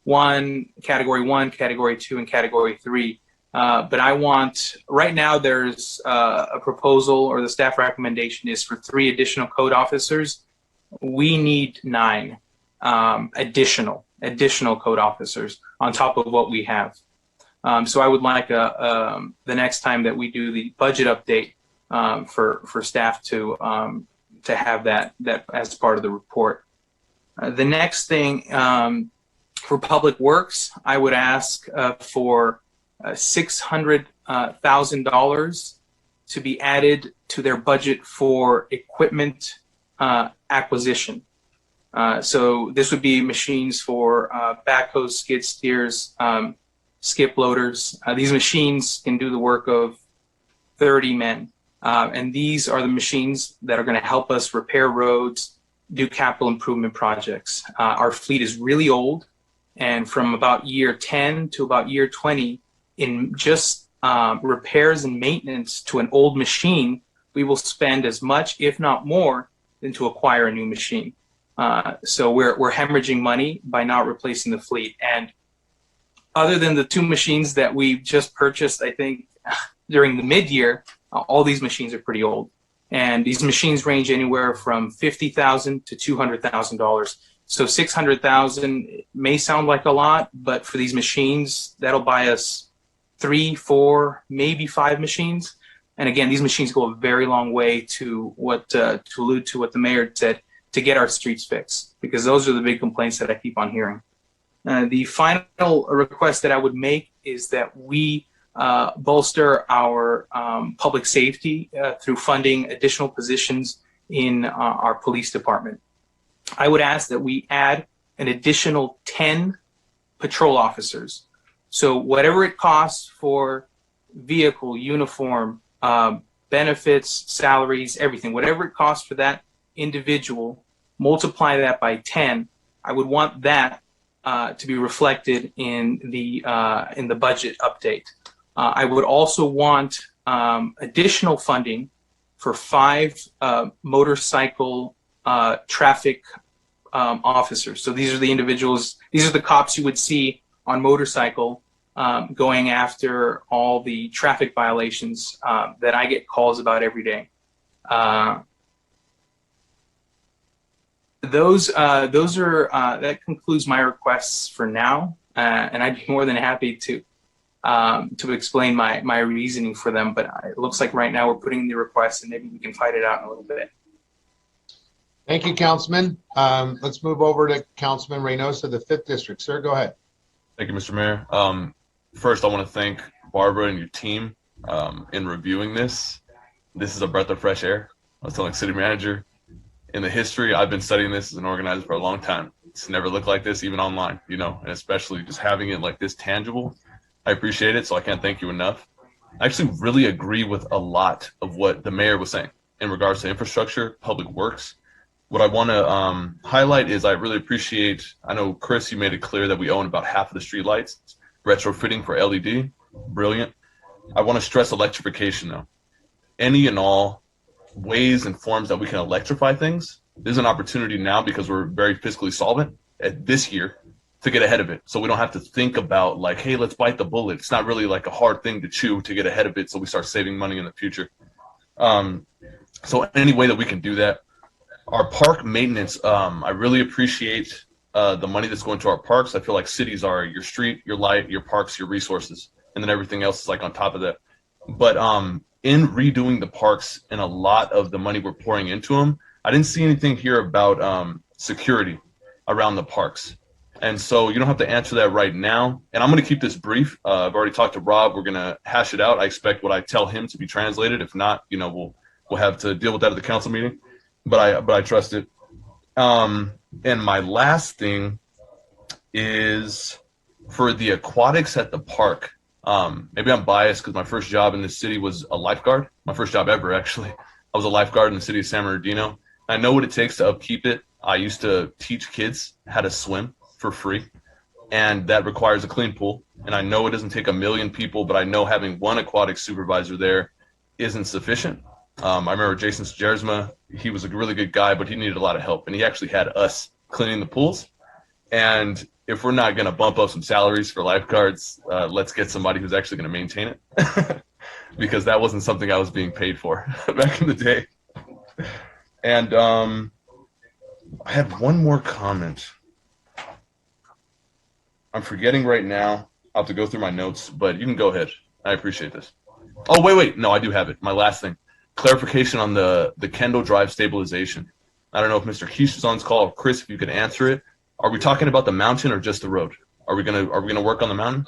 1, category 2, and category 3. But I want, right now there's a proposal, or the staff recommendation is for 3 additional code officers. We need 9 additional code officers on top of what we have. So I would like the next time that we do the budget update for staff to have that as part of the report. The next thing for Public Works, I would ask for $600,000 to be added to their budget for equipment acquisition. So this would be machines for backhoes, skid steers, skip loaders. These machines can do the work of 30 men. And these are the machines that are going to help us repair roads, do capital improvement projects. Our fleet is really old, and from about year 10 to about year 20, in just repairs and maintenance to an old machine, we will spend as much, if not more, than to acquire a new machine. So we're hemorrhaging money by not replacing the fleet. And other than the 2 machines that we just purchased, I think during the mid-year, all these machines are pretty old. And these machines range anywhere from $50,000 to $200,000. So $600,000 may sound like a lot, but for these machines, that'll buy us 3, 4, maybe 5 machines. And again, these machines go a very long way to allude to what the mayor said, to get our streets fixed, because those are the big complaints that I keep on hearing. The final request that I would make is that we bolster our public safety through funding additional positions in our police department. I would ask that we add an additional 10 patrol officers. So whatever it costs for vehicle, uniform, benefits, salaries, everything, whatever it costs for that individual, multiply that by 10. I would want that to be reflected in the budget update. I would also want additional funding for 5 motorcycle traffic officers. So these are the individuals, these are the cops you would see on motorcycle going after all the traffic violations that I get calls about every day. That concludes my requests for now, and I'd be more than happy to explain my reasoning for them. But it looks like right now we're putting in the request, and maybe we can fight it out in a little bit. Thank you, Councilman. Let's move over to Councilman Reynosa, the 5th District. Sir, go ahead. Thank you, Mr. Mayor. First, I want to thank Barbara and your team in reviewing this. This is a breath of fresh air. I was telling City Manager, in the history, I've been studying this as an organizer for a long time. It's never looked like this, even online, and especially just having it like this tangible. I appreciate it, so I can't thank you enough. I actually really agree with a lot of what the mayor was saying in regards to infrastructure, public works. What I want to highlight is I really appreciate, I know, Chris, you made it clear that we own about half of the streetlights, retrofitting for LED, brilliant. I want to stress electrification, though. Any and all ways and forms that we can electrify things, there's an opportunity now because we're very fiscally solvent at this year to get ahead of it. So we don't have to think about like, hey, let's bite the bullet. It's not really like a hard thing to chew to get ahead of it so we start saving money in the future. So any way that we can do that. Our park maintenance, I really appreciate the money that's going to our parks. I feel like cities are your street, your light, your parks, your resources, and then everything else is like on top of that. But in redoing the parks and a lot of the money we're pouring into them, I didn't see anything here about security around the parks. And so you don't have to answer that right now. And I'm going to keep this brief. I've already talked to Rob. We're going to hash it out. I expect what I tell him to be translated. If not, we'll have to deal with that at the council meeting. But I trust it. And my last thing is for the aquatics at the park. Maybe I'm biased because my first job in this city was a lifeguard. My first job ever, actually. I was a lifeguard in the city of San Bernardino. I know what it takes to upkeep it. I used to teach kids how to swim for free, and that requires a clean pool. And I know it doesn't take 1 million people, but I know having one aquatic supervisor there isn't sufficient. I remember Jason Sjersma. He was a really good guy, but he needed a lot of help, and he actually had us cleaning the pools. And if we're not going to bump up some salaries for lifeguards, let's get somebody who's actually going to maintain it, because that wasn't something I was being paid for back in the day. And I had one more comment. I'm forgetting right now. I'll have to go through my notes, but you can go ahead. I appreciate this. Oh, wait. No, I do have it. My last thing. Clarification on the Kendall Drive stabilization. I don't know if Mr. Keish is on this call, or Chris, if you could answer it. Are we talking about the mountain or just the road? Are we gonna work on the mountain?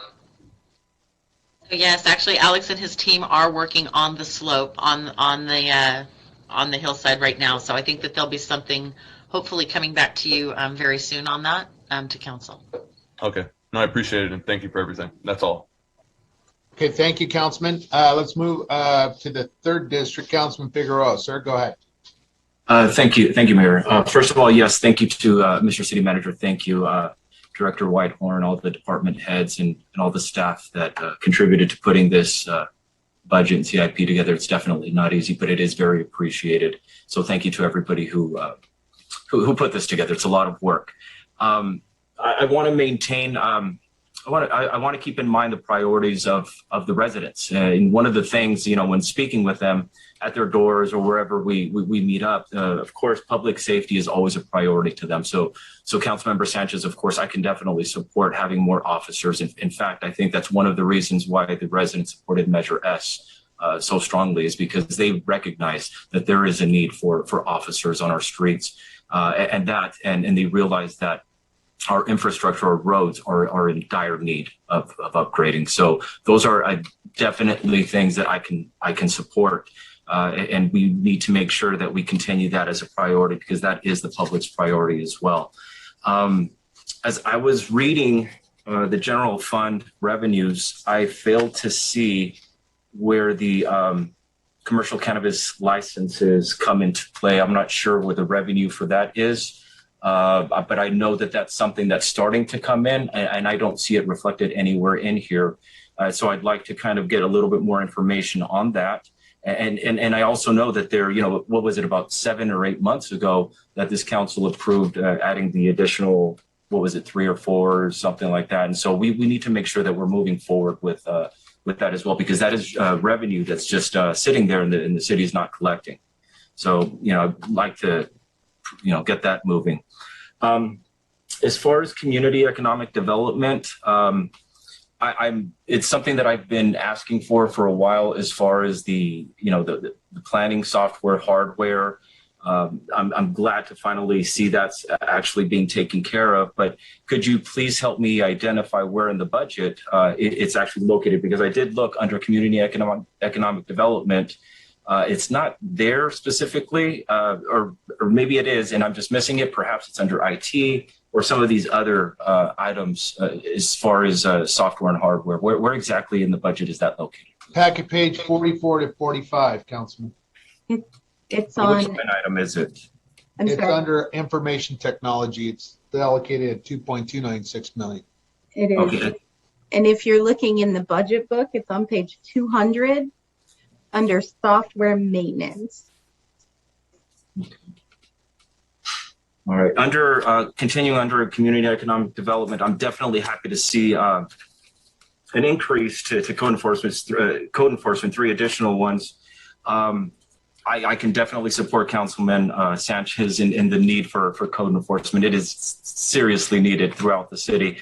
Yes, actually, Alex and his team are working on the slope on the hillside right now. So I think that there'll be something hopefully coming back to you very soon on that to council. Okay. No, I appreciate it, and thank you for everything. That's all. Okay, thank you, Councilman. Let's move to the 3rd District. Councilman Figueroa, sir, go ahead. Thank you, Mayor. First of all, yes, thank you to Mr. City Manager. Thank you, Director Whitehorn, all the department heads, and all the staff that contributed to putting this budget and CIP together. It's definitely not easy, but it is very appreciated. So thank you to everybody who put this together. It's a lot of work. I want to maintain. I want to keep in mind the priorities of the residents. And one of the things, when speaking with them at their doors or wherever we meet up, of course, public safety is always a priority to them. So Councilmember Sanchez, of course, I can definitely support having more officers. In fact, I think that's one of the reasons why the residents supported Measure S so strongly, is because they recognize that there is a need for officers on our streets, and they realize that our infrastructure, our roads are in dire need of upgrading. So those are definitely things that I can support. And we need to make sure that we continue that as a priority, because that is the public's priority as well. As I was reading the general fund revenues, I failed to see where the commercial cannabis licenses come into play. I'm not sure what the revenue for that is, but I know that that's something that's starting to come in, and I don't see it reflected anywhere in here. So I'd like to kind of get a little bit more information on that. And I also know that there, what was it, about 7 or 8 months ago that this council approved adding the additional, 3 or 4 or something like that. And so we need to make sure that we're moving forward with that as well, because that is revenue that's just sitting there and the city is not collecting. So, I'd like to, get that moving. As far as community economic development, it's something that I've been asking for a while, as far as the planning software, hardware. I'm glad to finally see that's actually being taken care of, but could you please help me identify where in the budget it's actually located? Because I did look under community economic development. It's not there specifically, or maybe it is, and I'm just missing it. Perhaps it's under IT or some of these other items as far as software and hardware. Where exactly in the budget is that located? Packet page 44 to 45, Councilman. It's Which on, line item is it? I'm It's sorry, under information technology. It's allocated at 2.296 million. it is. Okay. And if you're looking in the budget book, it's on page 200 under software maintenance. All right. Continuing under community economic development, I'm definitely happy to see an increase to code enforcement, 3 additional ones. I can definitely support Councilman Sanchez in the need for code enforcement. It is seriously needed throughout the city.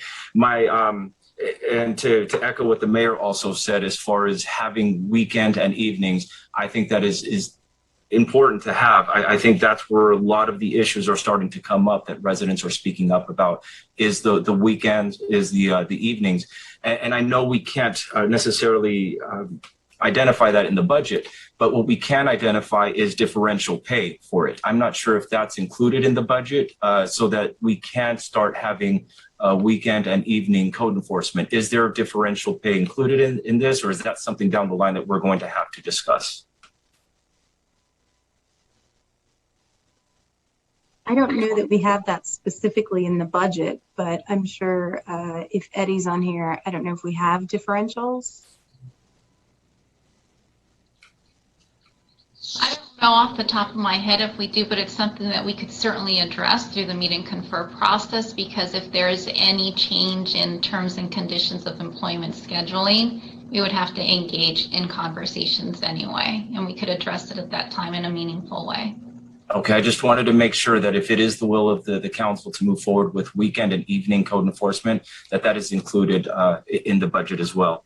And to echo what the mayor also said, as far as having weekend and evenings, I think that is important to have. I think that's where a lot of the issues are starting to come up that residents are speaking up about, is the weekends, is the evenings. And I know we can't necessarily identify that in the budget, but what we can identify is differential pay for it. I'm not sure if that's included in the budget, so that we can start having weekend and evening code enforcement. Is there differential pay included in this, or is that something down the line that we're going to have to discuss? I don't know that we have that specifically in the budget, but I'm sure if Eddie's on here, I don't know if we have differentials. I don't know off the top of my head if we do, but it's something that we could certainly address through the meet and confer process, because if there is any change in terms and conditions of employment scheduling, we would have to engage in conversations anyway, and we could address it at that time in a meaningful way. Okay, I just wanted to make sure that if it is the will of the council to move forward with weekend and evening code enforcement, that is included in the budget as well.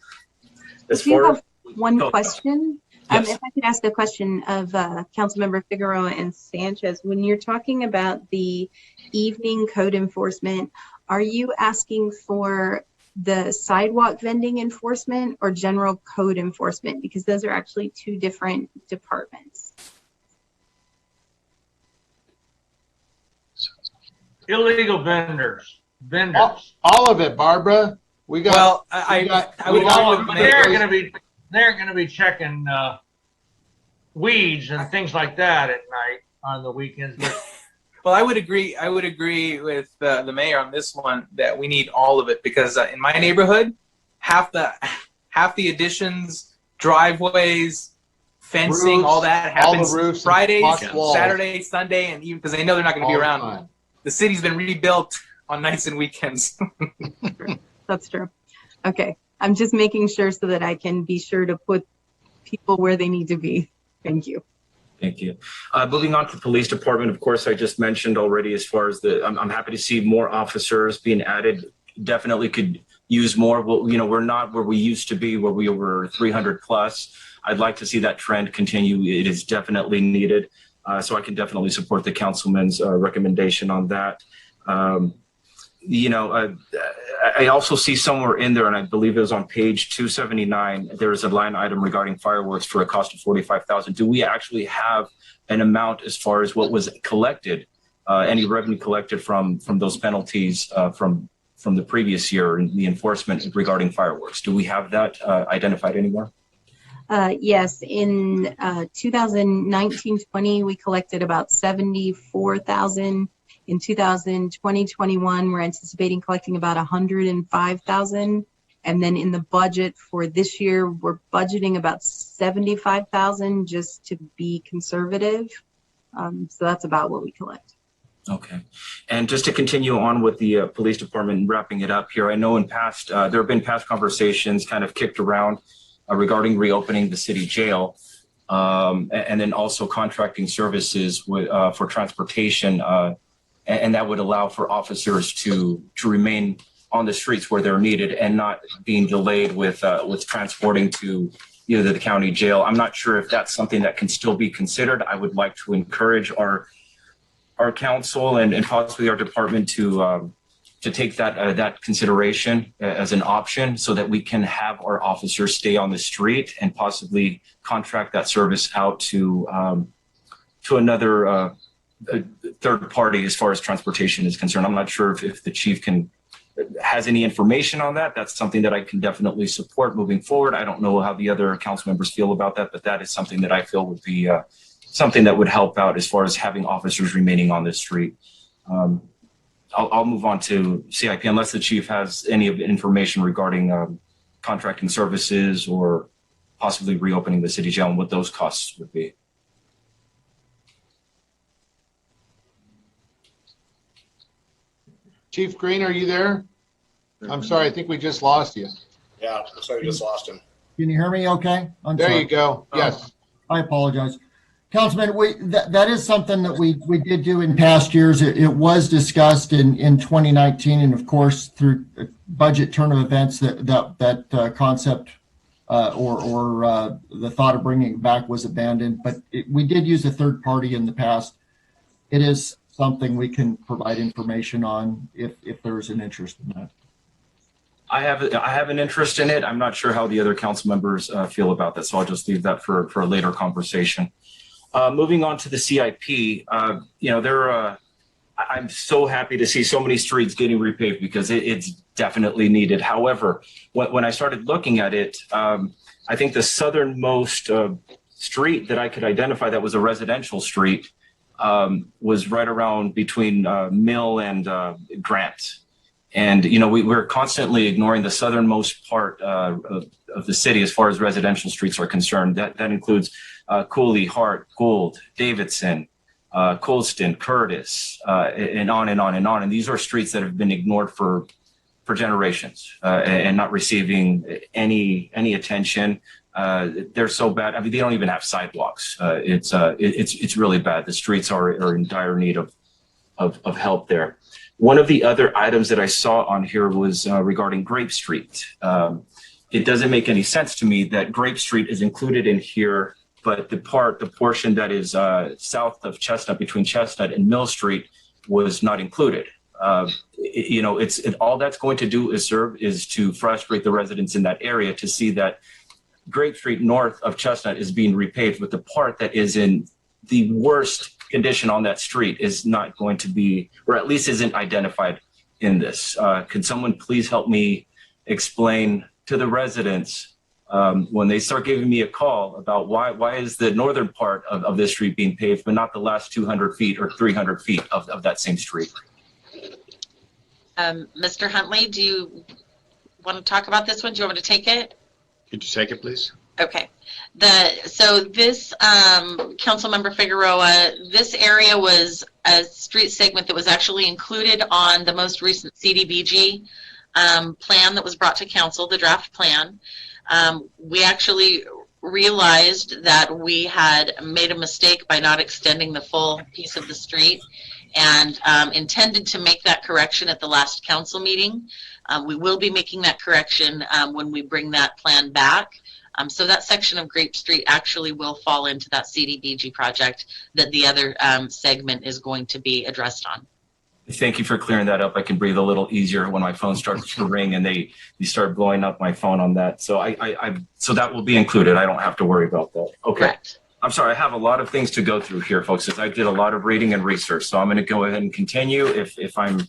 I do have one question. Yes. If I could ask a question of Councilmember Figueroa and Sanchez, when you're talking about the evening code enforcement, are you asking for the sidewalk vending enforcement or general code enforcement? Because those are actually 2 different departments. Illegal vendors. All of it, Barbara. We got. Well, I would Well, argue they're going to be checking weeds and things like that at night on the weekends. But Well, I would agree with the mayor on this one, that we need all of it, because in my neighborhood, half the additions, driveways, fencing, Roofs, all that all the happens roofs and Fridays, blocked walls. Saturday, Sunday, and even because they know they're not going to be All the around. time. The city's been rebuilt on nights and weekends. That's true. Okay. I'm just making sure so that I can be sure to put people where they need to be. Thank you. Thank you. Moving on to the police department, of course, I just mentioned already, as far as I'm happy to see more officers being added. Definitely could use more. Well, we're not where we used to be, where we were 300 plus. I'd like to see that trend continue. It is definitely needed. So I can definitely support the councilman's recommendation on that. I also see somewhere in there, and I believe it was on page 279, there is a line item regarding fireworks for a cost of $45,000. Do we actually have an amount as far as what was collected, any revenue collected from those penalties from the previous year and the enforcement regarding fireworks? Do we have that identified anywhere? Yes, in 2019-20, we collected about 74,000. In 2020-21, we're anticipating collecting about 105,000. And then in the budget for this year, we're budgeting about 75,000 just to be conservative. So that's about what we collect. Okay. And just to continue on with the police department and wrapping it up here, I know in past, there have been past conversations kind of kicked around regarding reopening the city jail, and then also contracting services with, for transportation, and that would allow for officers to remain on the streets where they're needed and not being delayed with transporting to either the county jail. I'm not sure if that's something that can still be considered. I would like to encourage our council and possibly our department to take that consideration as an option so that we can have our officers stay on the street and possibly contract that service out to another third party as far as transportation is concerned. I'm not sure if the chief has any information on that. That's something that I can definitely support moving forward. I don't know how the other council members feel about that, but that is something that I feel would be something that would help out as far as having officers remaining on the street. I'll move on to CIP unless the chief has any information regarding contracting services or possibly reopening the city jail and what those costs would be. Chief Green, are you there? I'm sorry, I think we just lost you. Yeah, looks like we just lost him. Can you hear me okay? I'm There sorry. you go. Yes. I apologize. Councilman, that is something that we did do in past years. It was discussed in 2019, and of course through budget turn of events that concept or the thought of bringing it back was abandoned. But we did use a third party in the past. It is something we can provide information on if there's an interest in that. I have an interest in it. I'm not sure how the other council members feel about that, so I'll just leave that for a later conversation. Moving on to the CIP, I'm so happy to see so many streets getting repaved because it's definitely needed. However, when I started looking at it, I think the southernmost street that I could identify that was a residential street was right around between Mill and Grant. And, we're constantly ignoring the southernmost part of the city as far as residential streets are concerned. That includes Cooley, Hart, Gould, Davidson, Colston, Curtis, and on and on and on. And these are streets that have been ignored for generations and not receiving any attention. They're so bad. I mean, they don't even have sidewalks. It's really bad. The streets are in dire need of help there. One of the other items that I saw on here was regarding Grape Street. It doesn't make any sense to me that Grape Street is included in here, but the portion that is south of Chestnut, between Chestnut and Mill Street, was not included. All that's going to do is to frustrate the residents in that area to see that Grape Street north of Chestnut is being repaved, but the part that is in the worst condition on that street is not going to be, or at least isn't identified in this. Could someone please help me explain to the residents when they start giving me a call about why is the northern part of this street being paved, but not the last 200 feet or 300 feet of that same street? Mr. Huntley, do you want to talk about this one? Do you want me to take it? Could you take it, please? Okay. So this, Councilmember Figueroa, this area was a street segment that was actually included on the most recent CDBG plan that was brought to council, the draft plan. We actually realized that we had made a mistake by not extending the full piece of the street and intended to make that correction at the last council meeting. We will be making that correction when we bring that plan back. So that section of Grape Street actually will fall into that CDBG project that the other segment is going to be addressed on. Thank you for clearing that up. I can breathe a little easier when my phone starts to ring and you start blowing up my phone on that. So so that will be included. I don't have to worry about that. Okay. Correct. I'm sorry. I have a lot of things to go through here, folks, as I did a lot of reading and research. So I'm going to go ahead and continue. If I'm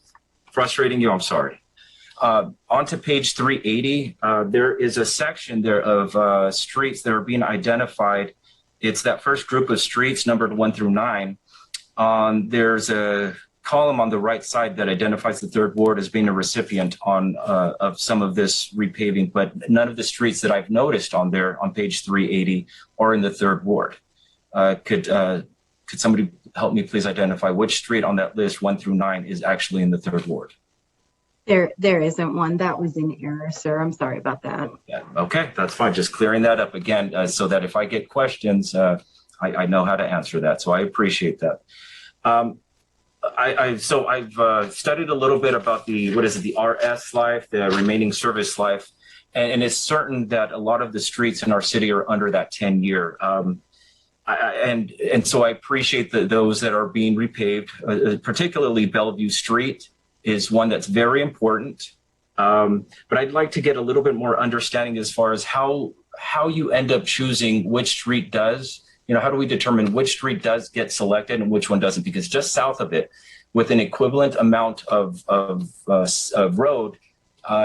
frustrating you, I'm sorry. Onto page 380, there is a section there of streets that are being identified. It's that first group of streets numbered 1 through 9. There's a column on the right side that identifies the third ward as being a recipient of some of this repaving, but none of the streets that I've noticed on there on page 380 are in the third ward. Could somebody help me please identify which street on that list 1 through 9 is actually in the third ward? There isn't one. That was in error, sir. I'm sorry about that. Yeah, okay, that's fine. Just clearing that up again, so that if I get questions, I know how to answer that. So I appreciate that. I've studied a little bit about the RS life, the remaining service life, and it's certain that a lot of the streets in our city are under that 10-year. And so I appreciate those that are being repaved, particularly Bellevue Street is one that's very important. But I'd like to get a little bit more understanding as far as how you end up choosing which street does. How do we determine which street does get selected and which one doesn't? Because just south of it, with an equivalent amount of road,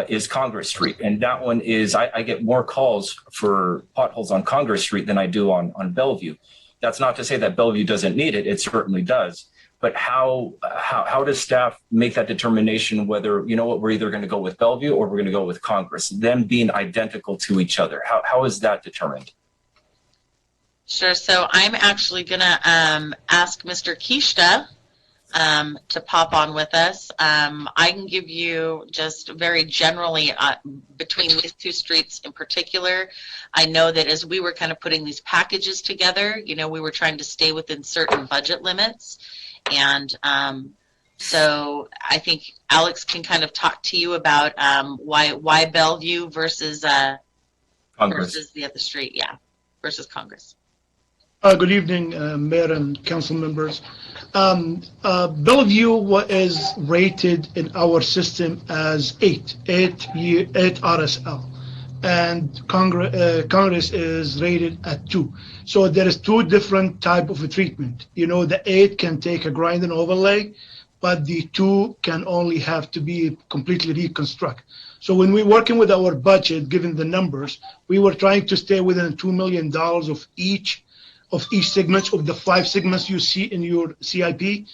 is Congress Street. And that one is, I get more calls for potholes on Congress Street than I do on Bellevue. That's not to say that Bellevue doesn't need it. It certainly does. But how does staff make that determination whether, we're either going to go with Bellevue or we're going to go with Congress, them being identical to each other? How is that determined? Sure. So I'm actually going to ask Mr. Kishta to pop on with us. I can give you just very generally between these two streets in particular. I know that as we were kind of putting these packages together, we were trying to stay within certain budget limits. And so I think Alex can kind of talk to you about why Bellevue versus the other street, versus Congress. Good evening, Mayor and council members. Bellevue is rated in our system as 8 RSL, and Congress is rated at 2. So there is 2 different type of a treatment. The 8 can take a grind and overlay, but the 2 can only have to be completely reconstruct. So when we're working with our budget, given the numbers, we were trying to stay within $2 million of each segment of the 5 segments you see in your CIP.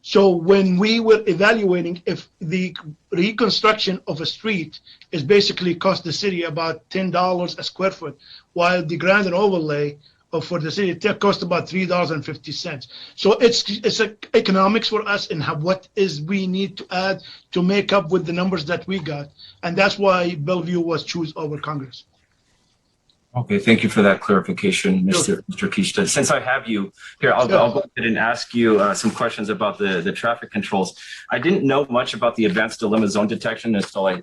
So when we were evaluating if the reconstruction of a street is basically cost the city about $10 a square foot, while the grind and overlay for the city it cost about $3.50. So it's economics for us and what we need to add to make up with the numbers that we got, and that's why Bellevue was chosen over Congress. Okay, thank you for that clarification, Mr. Kishta. Since I have you here, I'll go ahead and ask you some questions about the traffic controls. I didn't know much about the advanced dilemma zone detection until I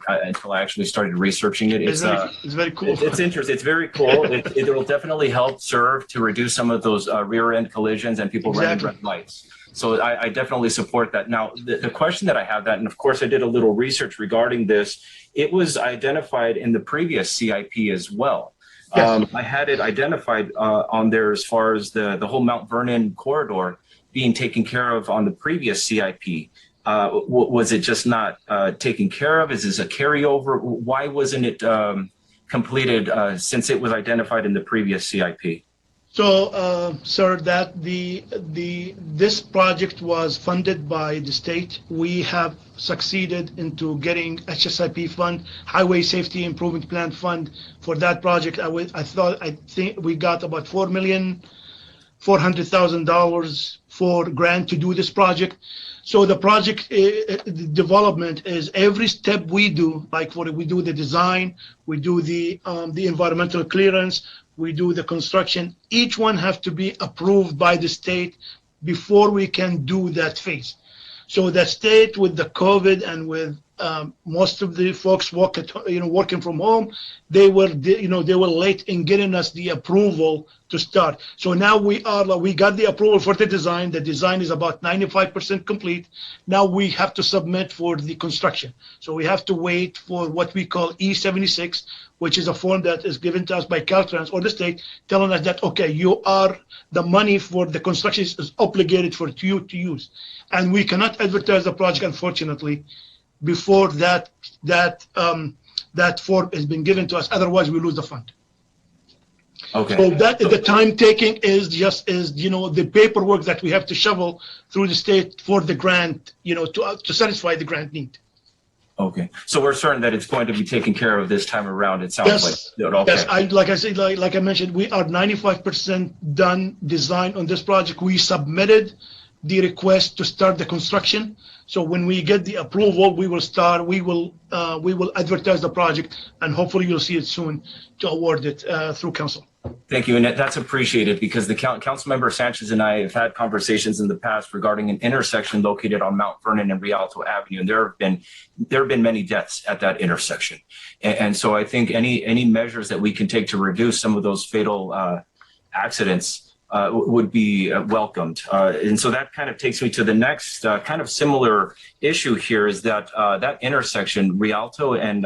actually started researching it. It's very cool. It's interesting. It's very cool. It will definitely help serve to reduce some of those rear end collisions and people running red lights. So I definitely support that. Now, the question that I have and of course I did a little research regarding this, it was identified in the previous CIP as well. Yes. I had it identified on there as far as the whole Mount Vernon corridor being taken care of on the previous CIP. Was it just not taken care of? Is this a carryover? Why wasn't it completed since it was identified in the previous CIP? So, sir, this project was funded by the state. We have succeeded into getting HSIP fund, Highway Safety Improvement Plan fund for that project. I think we got about $4,400,000 for grant to do this project. So the project development is every step we do, like we do the design, we do the environmental clearance, we do the construction. Each one have to be approved by the state before we can do that phase. So the state, with the COVID and with most of the folks working from home, they were late in getting us the approval to start. So now we got the approval for the design. The design is about 95% complete. Now we have to submit for the construction. So we have to wait for what we call E76, which is a form that is given to us by Caltrans or the state, telling us that, okay, the money for the construction is obligated for you to use. And we cannot advertise the project, unfortunately, before that form has been given to us. Otherwise, we lose the fund. Okay. So that the time taking is the paperwork that we have to shovel through the state for the grant, to satisfy the grant need. Okay. So we're certain that it's going to be taken care of this time around. It sounds like. Okay. Yes. Like I mentioned, we are 95% done design on this project. We submitted the request to start the construction. So when we get the approval, we will start. We will advertise the project, and hopefully you'll see it soon to award it through council. Thank you, and that's appreciated because the Councilmember Sanchez and I have had conversations in the past regarding an intersection located on Mount Vernon and Rialto Avenue, and there have been many deaths at that intersection, and so I think any measures that we can take to reduce some of those fatal accidents would be welcomed, and so that kind of takes me to the next kind of similar issue here is that that intersection Rialto and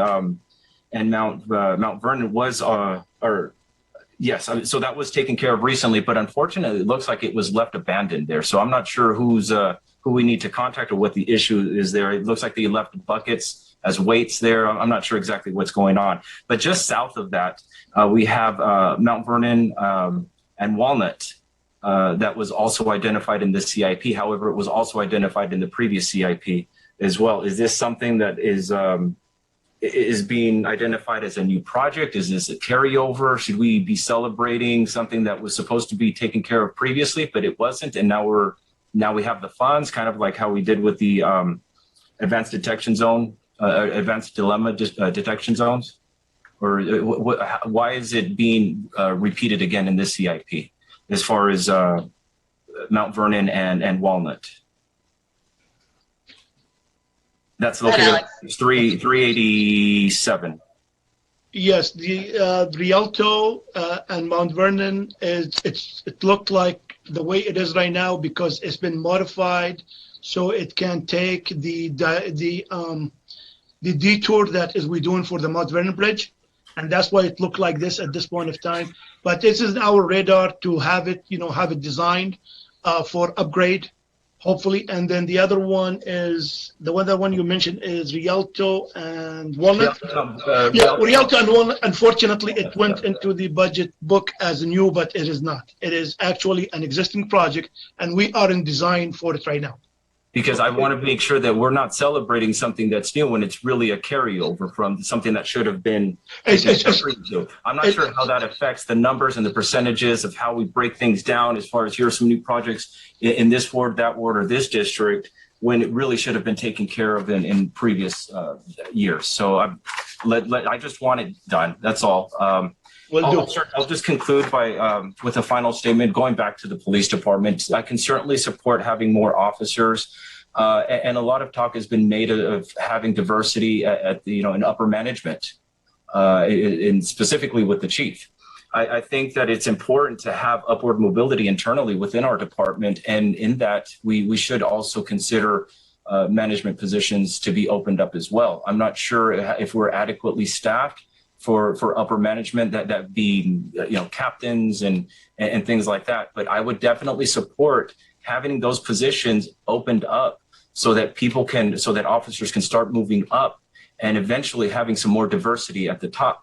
Mount Vernon was yes, so that was taken care of recently, but unfortunately, it looks like it was left abandoned there. So I'm not sure who we need to contact or what the issue is there. It looks like they left buckets as weights there. I'm not sure exactly what's going on. But just south of that, we have Mount Vernon and Walnut that was also identified in the CIP. However, it was also identified in the previous CIP as well. Is this something that is being identified as a new project? Is this a carryover? Should we be celebrating something that was supposed to be taken care of previously, but it wasn't, and now we have the funds, kind of like how we did with the advanced detection zone, advanced dilemma detection zones? Or why is it being repeated again in this CIP as far as Mount Vernon and Walnut? That's located at 387. Yes, the Rialto and Mount Vernon it looked like the way it is right now because it's been modified so it can take the detour that is we doing for the Mount Vernon Bridge, and that's why it looked like this at this point of time. But this is our radar to have it designed for upgrade. Hopefully, and then the other one is the one you mentioned is Rialto and Walnut. Rialto and Walnut. Unfortunately, it went into the budget book as new, but it is not. It is actually an existing project, and we are in design for it right now. Because I want to make sure that we're not celebrating something that's new when it's really a carryover from something that should have been. I'm not sure how that affects the numbers and the percentages of how we break things down as far as here are some new projects in this ward, that ward, or this district when it really should have been taken care of in previous years. So I just want it done. That's all. I'll just conclude by with a final statement. Going back to the police department, I can certainly support having more officers, and a lot of talk has been made of having diversity at the in upper management, and specifically with the chief. I think that it's important to have upward mobility internally within our department, and in that we should also consider management positions to be opened up as well. I'm not sure if we're adequately staffed for upper management, that be captains and things like that. But I would definitely support having those positions opened up so that officers can start moving up and eventually having some more diversity at the top.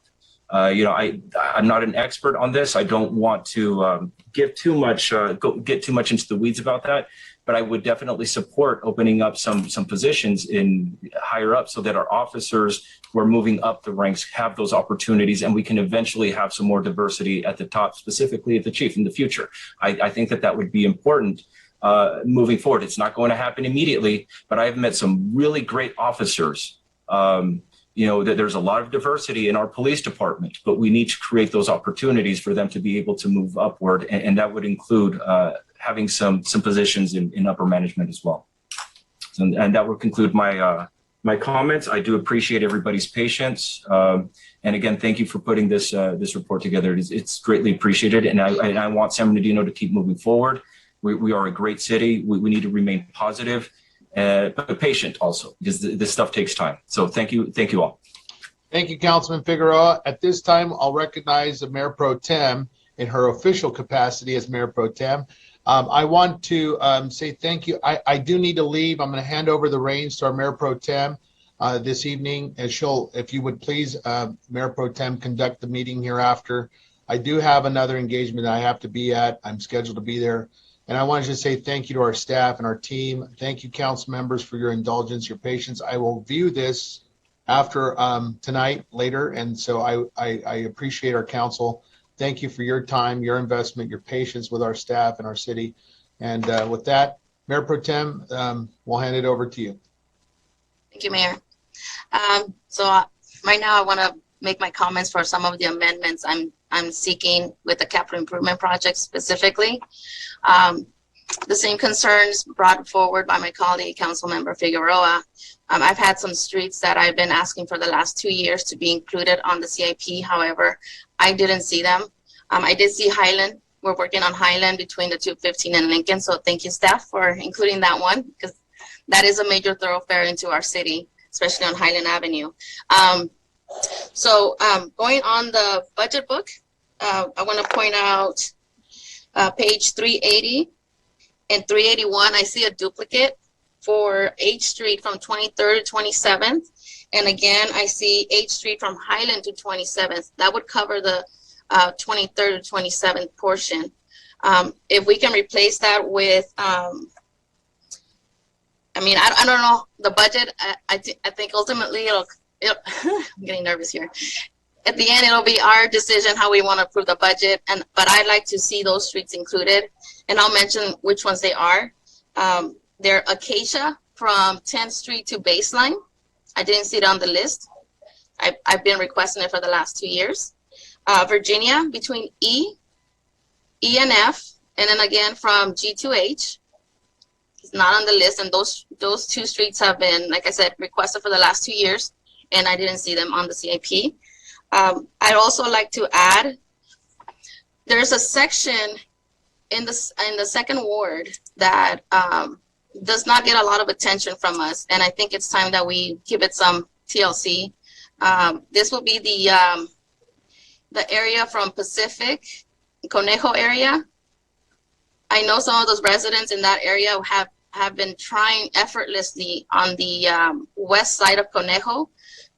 I'm not an expert on this. I don't want to get too much into the weeds about that. But I would definitely support opening up some positions in higher up so that our officers who are moving up the ranks have those opportunities, and we can eventually have some more diversity at the top, specifically at the chief in the future. I think that would be important moving forward. It's not going to happen immediately, but I've met some really great officers. That there's a lot of diversity in our police department, but we need to create those opportunities for them to be able to move upward, and that would include having some positions in upper management as well. And that will conclude my comments. I do appreciate everybody's patience, and again, thank you for putting this report together. It's greatly appreciated, and I want San Bernardino to keep moving forward. We are a great city. We need to remain positive. But patient also, because this stuff takes time. So thank you all. Thank you, Councilman Figueroa. At this time, I'll recognize the Mayor Pro Tem in her official capacity as Mayor Pro Tem. I want to say thank you. I do need to leave. I'm going to hand over the reins to our Mayor Pro Tem. this evening. And if you would please, Mayor Pro Tem, conduct the meeting hereafter. I do have another engagement that I have to be at. I'm scheduled to be there. And I want to just say thank you to our staff and our team. Thank you, council members, for your indulgence, your patience. I will view this after tonight, later. And so I appreciate our council. Thank you for your time, your investment, your patience with our staff and our city. And with that, Mayor Pro Tem, we'll hand it over to you. Thank you, Mayor. Right now I want to make my comments for some of the amendments I'm seeking with the capital improvement project specifically. The same concerns brought forward by my colleague, Councilmember Figueroa. I've had some streets that I've been asking for the last 2 years to be included on the CIP. However, I didn't see them. I did see Highland. We're working on Highland between the 215 and Lincoln. So thank you, staff, for including that one, because that is a major thoroughfare into our city, especially on Highland Avenue. Going on the budget book, I want to point out page 380 and 381. I see a duplicate for H Street from 23rd to 27th. And again, I see H Street from Highland to 27th. That would cover the 23rd to 27th portion. If we can replace that with, I don't know the budget. I think ultimately I'm getting nervous here. At the end, it'll be our decision how we want to approve the budget. But I'd like to see those streets included, and I'll mention which ones they are. They're Acacia from 10th Street to Baseline. I didn't see it on the list. I've been requesting it for the last 2 years. Virginia between E and F, and then again from G to H. It's not on the list, and those two streets have been, like I said, requested for the last 2 years, and I didn't see them on the CIP. I'd also like to add, there's a section in the second ward that does not get a lot of attention from us, and I think it's time that we give it some TLC. This will be the area from Pacific, Conejo area. I know some of those residents in that area have been trying effortlessly on the west side of Conejo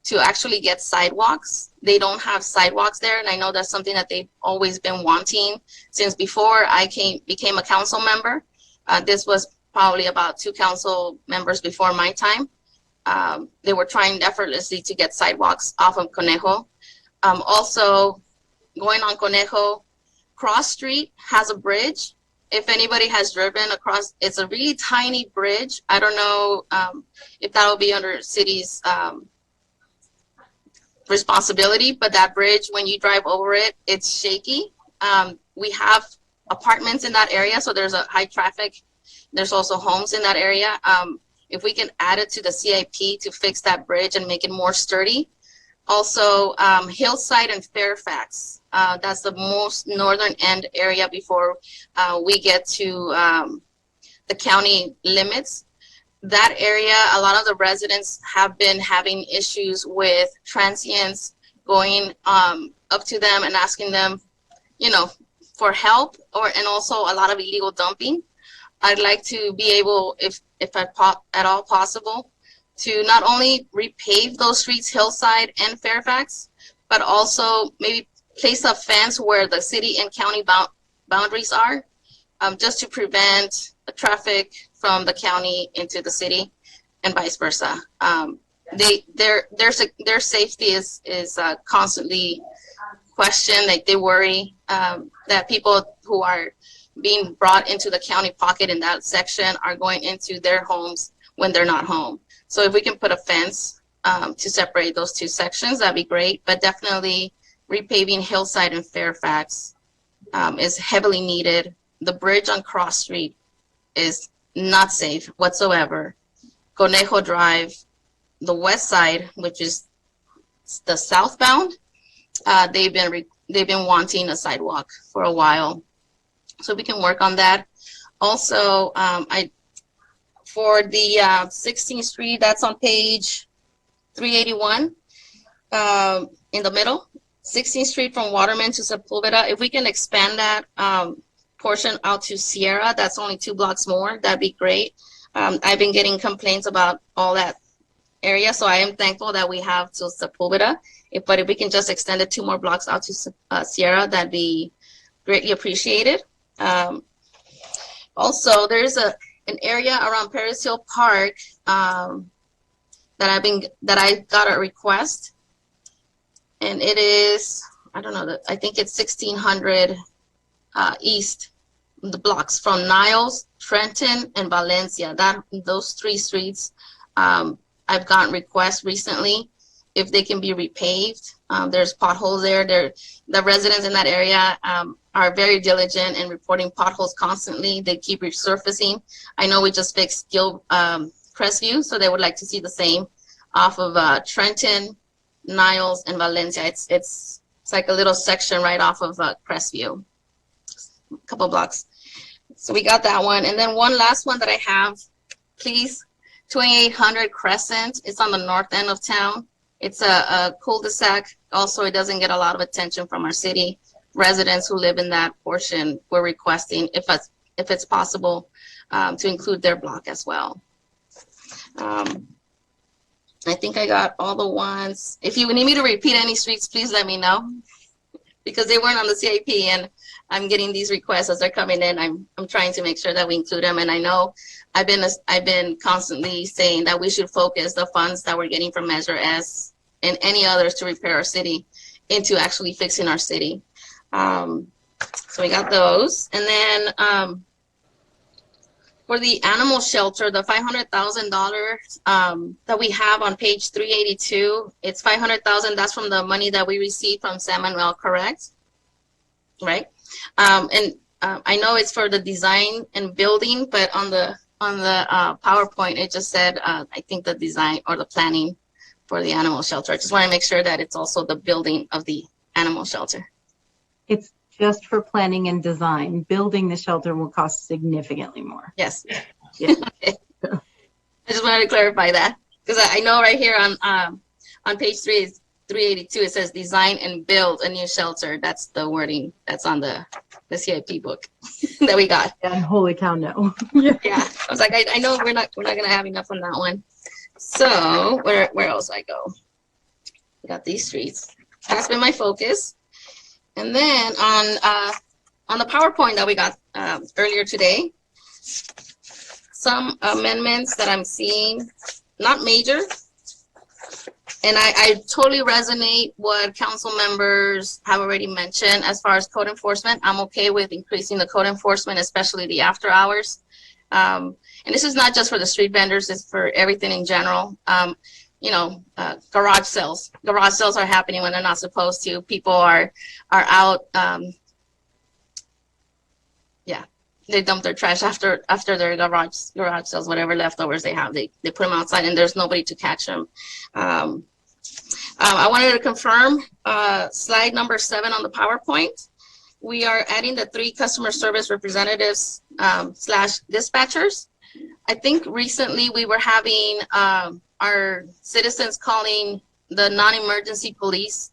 to actually get sidewalks. They don't have sidewalks there, and I know that's something that they've always been wanting since before I became a council member. This was probably about 2 council members before my time. They were trying effortlessly to get sidewalks off of Conejo. Also, going on Conejo, Cross Street has a bridge. If anybody has driven across, it's a really tiny bridge. I don't know if that will be under city's responsibility, but that bridge, when you drive over it, it's shaky. We have apartments in that area, so there's a high traffic. There's also homes in that area. If we can add it to the CIP to fix that bridge and make it more sturdy. Also, Hillside and Fairfax. That's the most northern end area before we get to the county limits. That area, a lot of the residents have been having issues with transients going up to them and asking them, for help, and also a lot of illegal dumping. I'd like to be able, if at all possible, to not only repave those streets, Hillside and Fairfax, but also maybe place a fence where the city and county boundaries are, just to prevent traffic from the county into the city and vice versa. Their safety is constantly questioned. Like, they worry that people who are being brought into the county pocket in that section are going into their homes when they're not home. So if we can put a fence to separate those two sections, that'd be great. But definitely repaving Hillside and Fairfax is heavily needed. The bridge on Cross Street is not safe whatsoever. Conejo Drive, the west side, which is the southbound, they've been wanting a sidewalk for a while. So we can work on that. Also, for the 16th Street, that's on page 381 in the middle. 16th Street from Waterman to Sepulveda. If we can expand that portion out to Sierra, that's only 2 blocks more. That'd be great. I've been getting complaints about all that area. So I am thankful that we have to Sepulveda. But if we can just extend it 2 more blocks out to Sierra, that'd be greatly appreciated. Also, there's an area around Paris Hill Park that I got a request, and it is, I don't know, I think it's 1600 East, the blocks from Niles, Trenton, and Valencia. Those 3 streets, I've gotten requests recently if they can be repaved. There's potholes there. The residents in that area are very diligent in reporting potholes constantly. They keep resurfacing. I know we just fixed Gil Crestview, so they would like to see the same off of Trenton, Niles, and Valencia. It's like a little section right off of Crestview, a couple blocks. So we got that one. And then one last one that I have, please, 2800 Crescent. It's on the north end of town. It's a cul-de-sac. Also, it doesn't get a lot of attention from our city residents who live in that portion. We're requesting, if it's possible, to include their block as well. I think I got all the ones. If you need me to repeat any streets, please let me know, because they weren't on the CIP, and I'm getting these requests as they're coming in. I'm trying to make sure that we include them, and I know I've been constantly saying that we should focus the funds that we're getting from Measure S and any others to repair our city into actually fixing our city. So we got those, and then for the animal shelter, the $500,000 that we have on page 382, it's $500,000. That's from the money that we received from San Manuel, correct? Right. And I know it's for the design and building, but on the PowerPoint, it just said, I think the design or the planning for the animal shelter. I just want to make sure that it's also the building of the animal shelter. It's just for planning and design. Building the shelter will cost significantly more. Yes. Yeah. Okay. I just wanted to clarify that, because I know right here on page 382, it says design and build a new shelter. That's the wording that's on the CIP book that we got. And holy cow, no. Yeah. I was like, I know we're not gonna have enough on that one. So where else I go? We got these streets. That's been my focus. And then on the PowerPoint that we got earlier today, some amendments that I'm seeing, not major. And I totally resonate what council members have already mentioned as far as code enforcement. I'm okay with increasing the code enforcement, especially the after hours. And this is not just for the street vendors, it's for everything in general. Garage sales. Garage sales are happening when they're not supposed to. People are out. They dump their trash after their garage sales, whatever leftovers they have. They put them outside, and there's nobody to catch them. I wanted to confirm slide number 7 on the PowerPoint. We are adding the 3 customer service representatives / dispatchers. I think recently we were having our citizens calling the non-emergency police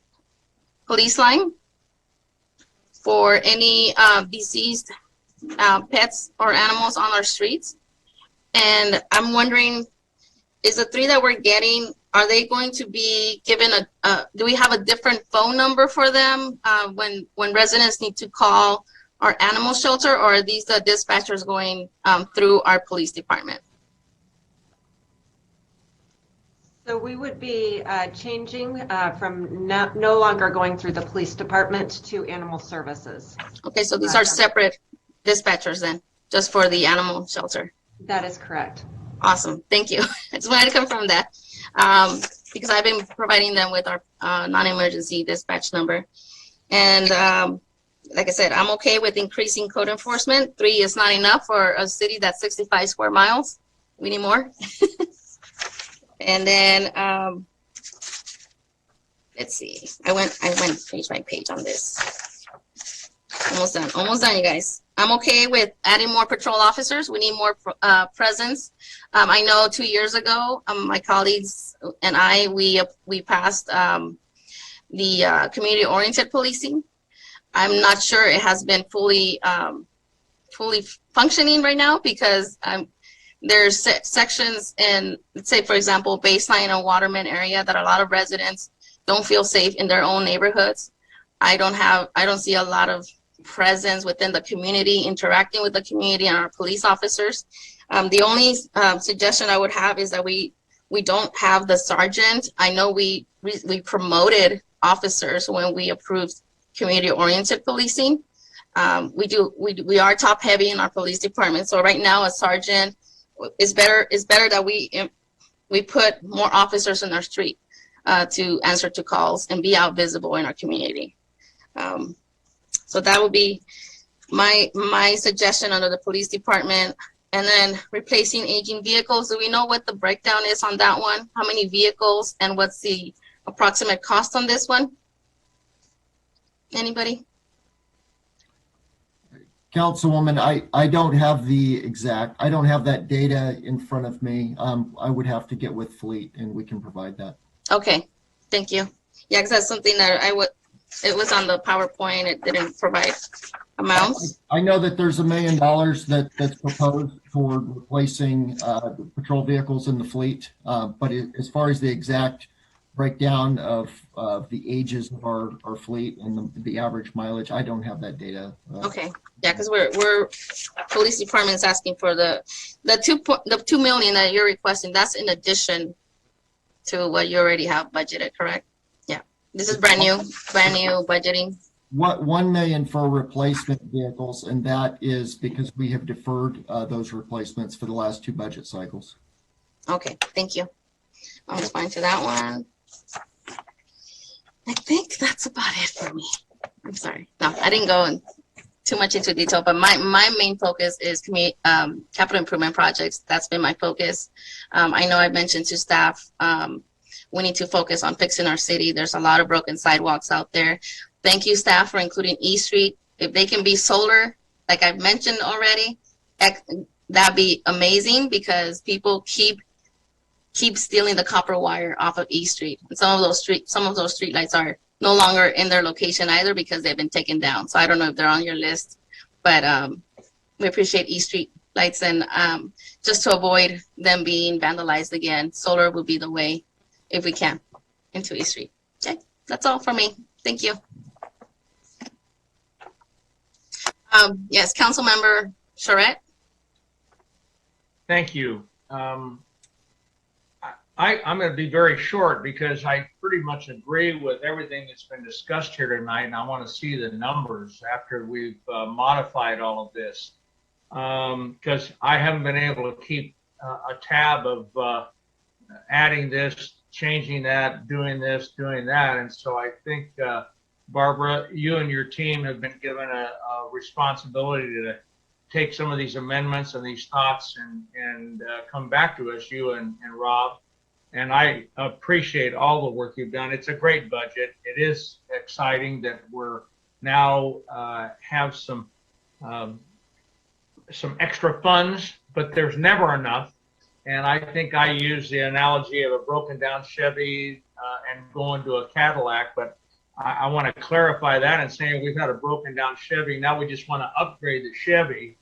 line for any deceased pets or animals on our streets. And I'm wondering, is the 3 that we're getting, are they going to be given do we have a different phone number for them when residents need to call our animal shelter, or are these the dispatchers going through our police department? So we would be changing from no longer going through the police department to animal services. Okay, so these are separate dispatchers then, just for the animal shelter. That is correct. Awesome, thank you. I just wanted to confirm that because I've been providing them with our non-emergency dispatch number. And like I said, I'm okay with increasing code enforcement. 3 is not enough for a city that's 65 square miles. We need more. And then let's see. I went page by page on this. Almost done, you guys. I'm okay with adding more patrol officers. We need more presence. I know 2 years ago, my colleagues and I, we passed the community-oriented policing. I'm not sure it has been fully functioning right now, because there's sections in, let's say, for example, Baseline and Waterman area that a lot of residents don't feel safe in their own neighborhoods. I don't see a lot of presence within the community, interacting with the community and our police officers. The only suggestion I would have is that we don't have the sergeant. I know we promoted officers when we approved community-oriented policing. We are top heavy in our police department. So right now, a sergeant is better that we put more officers in our street to answer to calls and be out visible in our community. So that would be my suggestion under the police department. And then replacing aging vehicles. Do we know what the breakdown is on that one? How many vehicles and what's the approximate cost on this one? Anybody? Councilwoman, I don't have that data in front of me. I would have to get with Fleet and we can provide that. Okay, thank you. Yeah, because that's something that it was on the PowerPoint. It didn't provide amounts. I know that there's $1 million that's proposed for replacing the patrol vehicles in the fleet. But as far as the exact breakdown of the ages of our fleet and the average mileage, I don't have that data. Okay, yeah, because we're police department's asking for the $2 million that you're requesting. That's in addition to what you already have budgeted, correct? Yeah, this is brand new budgeting. What $1 million for replacement vehicles, and that is because we have deferred those replacements for the last 2 budget cycles. Okay, thank you. I'll respond to that one. I think that's about it for me. I'm sorry. No, I didn't go too much into detail, but my main focus is capital improvement projects. That's been my focus. I know I've mentioned to staff, we need to focus on fixing our city. There's a lot of broken sidewalks out there. Thank you, staff, for including East Street. If they can be solar, like I've mentioned already, that'd be amazing because people keep stealing the copper wire off of East Street. And some of those street lights are no longer in their location either because they've been taken down. So I don't know if they're on your list, but we appreciate East Street lights, and just to avoid them being vandalized again, solar would be the way if we can into East Street. Okay, that's all for me. Thank you. Yes, Councilmember Charette. Thank you. I'm going to be very short because I pretty much agree with everything that's been discussed here tonight, and I want to see the numbers after we've modified all of this, because I haven't been able to keep a tab of adding this, changing that, doing this, doing that, and so I think Barbara, you and your team have been given a responsibility to take some of these amendments and these thoughts and come back to us, you and Rob. And I appreciate all the work you've done. It's a great budget. It is exciting that we're now have some extra funds, but there's never enough. And I think I use the analogy of a broken down Chevy and going to a Cadillac, but I want to clarify that and say we've had a broken down Chevy. Now we just want to upgrade the Chevy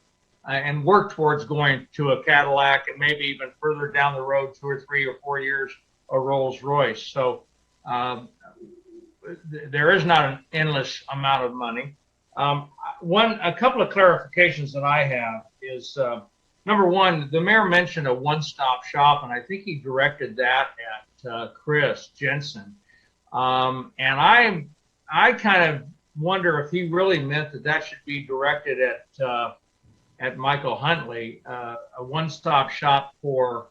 and work towards going to a Cadillac and maybe even further down the road, 2 or 3 or 4 years, a Rolls Royce. So there is not an endless amount of money. A couple of clarifications that I have is, number one, the mayor mentioned a one-stop shop, and I think he directed that at Chris Jensen. And I kind of wonder if he really meant that should be directed at Michael Huntley, a one-stop shop for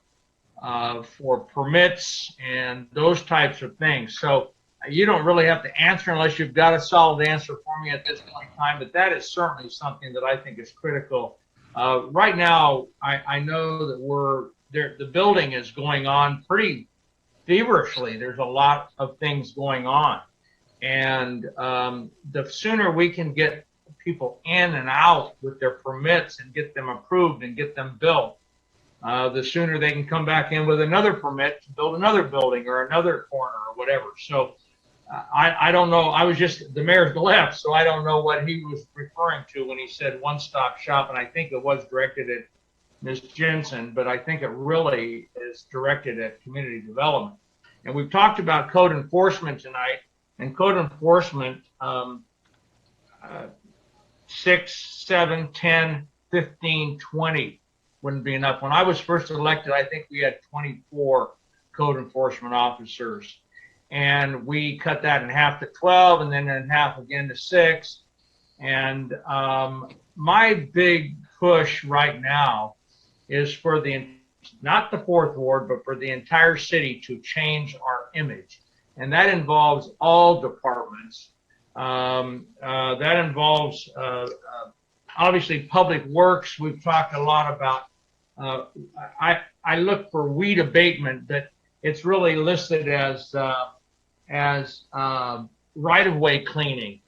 permits and those types of things. So you don't really have to answer unless you've got a solid answer for me at this point in time, but that is certainly something that I think is critical. Right now, I know that the building is going on pretty feverishly. There's a lot of things going on. And the sooner we can get people in and out with their permits and get them approved and get them built, the sooner they can come back in with another permit to build another building or another corner or whatever. So I don't know. The mayor's left, so I don't know what he was referring to when he said one-stop shop, and I think it was directed Ms. Jensen, but I think it really is directed at community development. And we've talked about code enforcement tonight, and code enforcement 6, 7, 10, 15, 20 wouldn't be enough. When I was first elected, I think we had 24 code enforcement officers. And we cut that in half to 12 and then in half again to 6. And my big push right now is for not the 4th Ward, but for the entire city to change our image. And that involves all departments. That involves obviously public works. We've talked a lot about, I look for weed abatement, but it's really listed as right-of-way cleaning.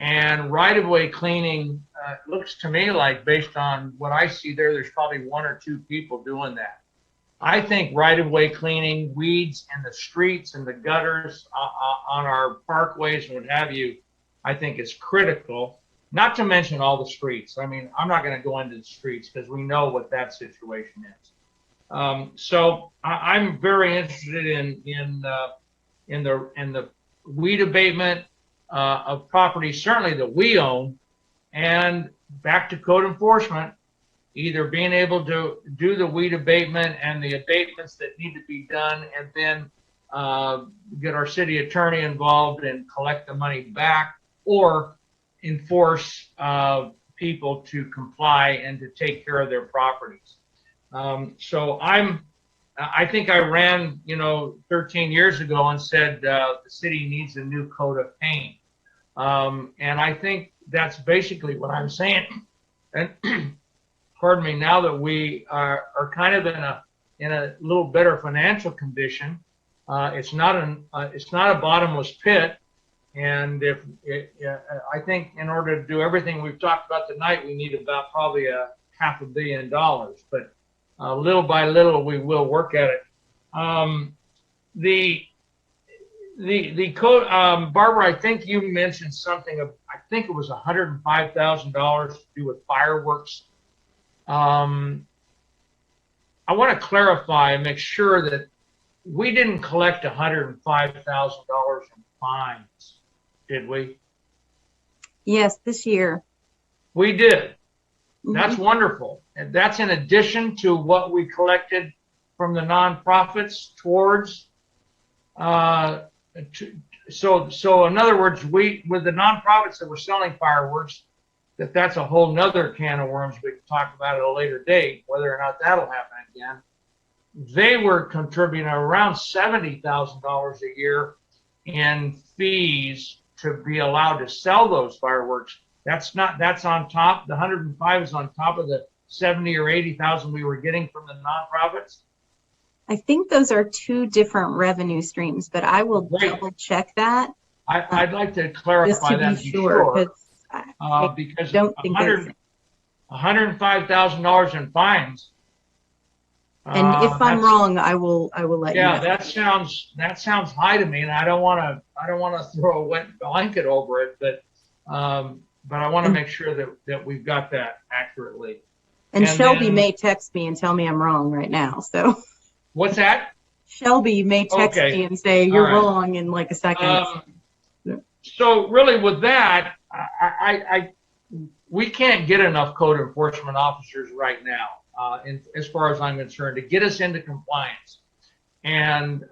And right-of-way cleaning looks to me like, based on what I see there's probably 1 or 2 people doing that. I think right-of-way cleaning, weeds in the streets and the gutters on our parkways and what have you, I think is critical, not to mention all the streets. I mean, I'm not going to go into the streets because we know what that situation is. So I'm very interested in the weed abatement of property, certainly that we own, and back to code enforcement, either being able to do the weed abatement and the abatements that need to be done, and then get our city attorney involved and collect the money back, or enforce people to comply and to take care of their properties. So I think I ran, 13 years ago and said the city needs a new coat of paint. And I think that's basically what I'm saying. And pardon me, now that we are kind of in a little better financial condition, it's not a bottomless pit. And I think in order to do everything we've talked about tonight, we need about probably $500 million. But little by little, we will work at it. The code, Barbara, I think you mentioned something of, I think it was $105,000 to do with fireworks. I want to clarify and make sure that we didn't collect $105,000 in fines, did we? Yes, this year. We did. That's wonderful. And that's in addition to what we collected from the nonprofits towards. So in other words, with the nonprofits that were selling fireworks, that's a whole nother can of worms we can talk about at a later date, whether or not that'll happen again. They were contributing around $70,000 a year in fees to be allowed to sell those fireworks. That's on top. The 105 is on top of the 70 or 80,000 we were getting from the nonprofits. I think those are 2 different revenue streams, but I will double check that. I'd like to clarify that to be sure. Because don't think $105,000 in fines. And if I'm wrong, I will let you know. Yeah, that sounds high to me, and I don't want to throw a wet blanket over it, but I want to make sure that we've got that accurately. And Shelby may text me and tell me I'm wrong right now. So what's that? Shelby may text me and say you're wrong in like a second. So really, with that, we can't get enough code enforcement officers right now. As far as I'm concerned, to get us into compliance. And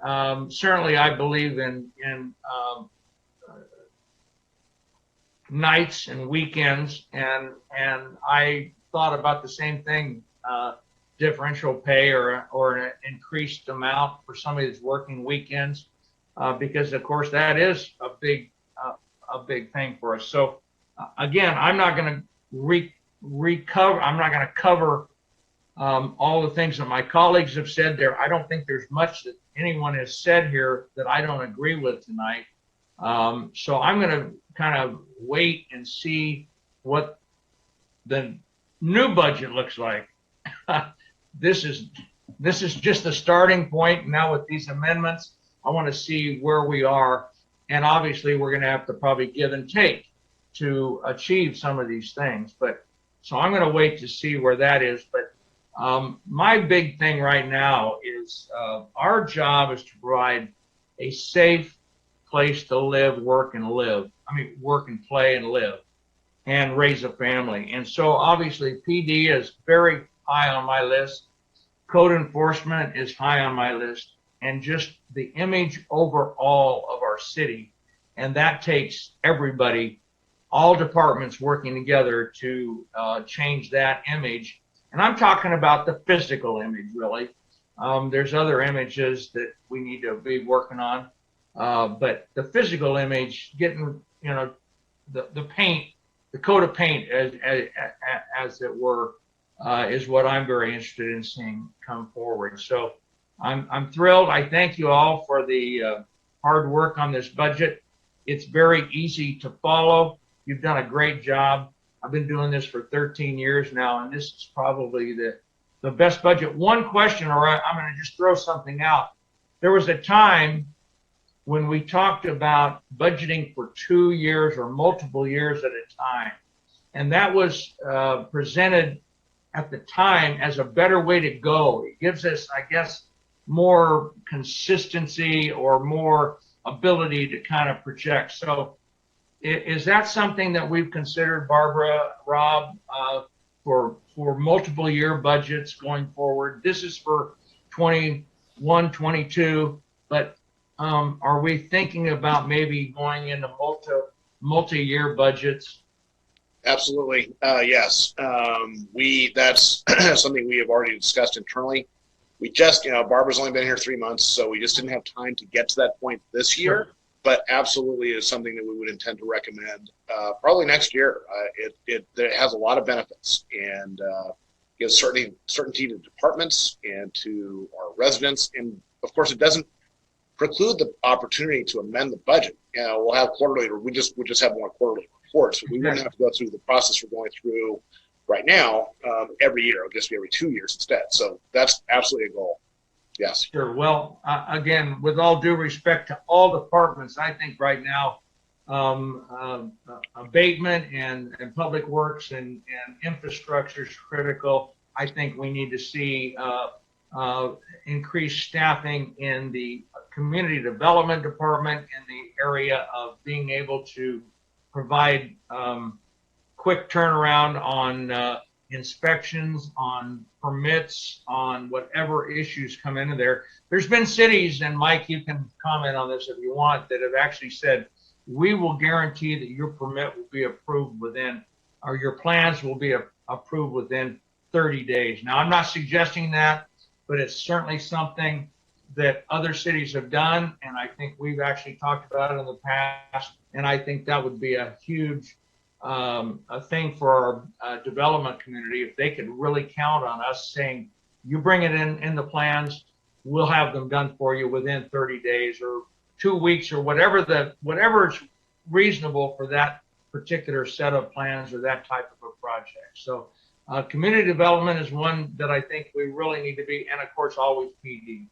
certainly I believe in nights and weekends, and I thought about the same thing, differential pay or an increased amount for somebody that's working weekends, because of course that is a big thing for us. So again, I'm not going to I'm not going to cover all the things that my colleagues have said there. I don't think there's much that anyone has said here that I don't agree with tonight. So I'm going to kind of wait and see what the new budget looks like. This is just the starting point. Now with these amendments, I want to see where we are. And obviously we're going to have to probably give and take to achieve some of these things. But so I'm going to wait to see where that is. But My big thing right now is our job is to provide a safe place to live, work, and live. I mean, work and play and live and raise a family. And so obviously PD is very high on my list. Code enforcement is high on my list, and just the image overall of our city. And that takes everybody, all departments working together to change that image. And I'm talking about the physical image, really. There's other images that we need to be working on. But the physical image, getting, the paint, the coat of paint, as it were, is what I'm very interested in seeing come forward. So I'm thrilled. I thank you all for the hard work on this budget. It's very easy to follow. You've done a great job. I've been doing this for 13 years now, and this is probably the best budget. One question, or I'm going to just throw something out. There was a time when we talked about budgeting for 2 years or multiple years at a time, and that was presented at the time as a better way to go. It gives us, I guess, more consistency or more ability to kind of project. So is that something that we've considered, Barbara, Rob, for multiple year budgets going forward? This is for 21, 22, but are we thinking about maybe going into multi-year budgets? Absolutely. Yes. That's something we have already discussed internally. We just, Barbara's only been here 3 months, so we just didn't have time to get to that point this year, but absolutely is something that we would intend to recommend probably next year. It has a lot of benefits and gives certainty to departments and to our residents. And of course, it doesn't preclude the opportunity to amend the budget. We'll have quarterly, or we just have more quarterly reports. We wouldn't have to go through the process we're going through right now every year. It'll just be every 2 years instead. So that's absolutely a goal. Yes. Sure. Well, again, with all due respect to all departments, I think right now abatement and public works and infrastructure is critical. I think we need to see increased staffing in the community development department in the area of being able to provide quick turnaround on inspections, on permits, on whatever issues come into there. There's been cities, and Mike, you can comment on this if you want, that have actually said, we will guarantee that your permit will be approved within, or your plans will be approved within 30 days. Now, I'm not suggesting that, but it's certainly something that other cities have done, and I think we've actually talked about it in the past, and I think that would be a huge a thing for our development community if they could really count on us saying, you bring it in the plans, we'll have them done for you within 30 days or 2 weeks or whatever is reasonable for that particular set of plans or that type of a project. So community development is one that I think we really need to be, and of course always PD,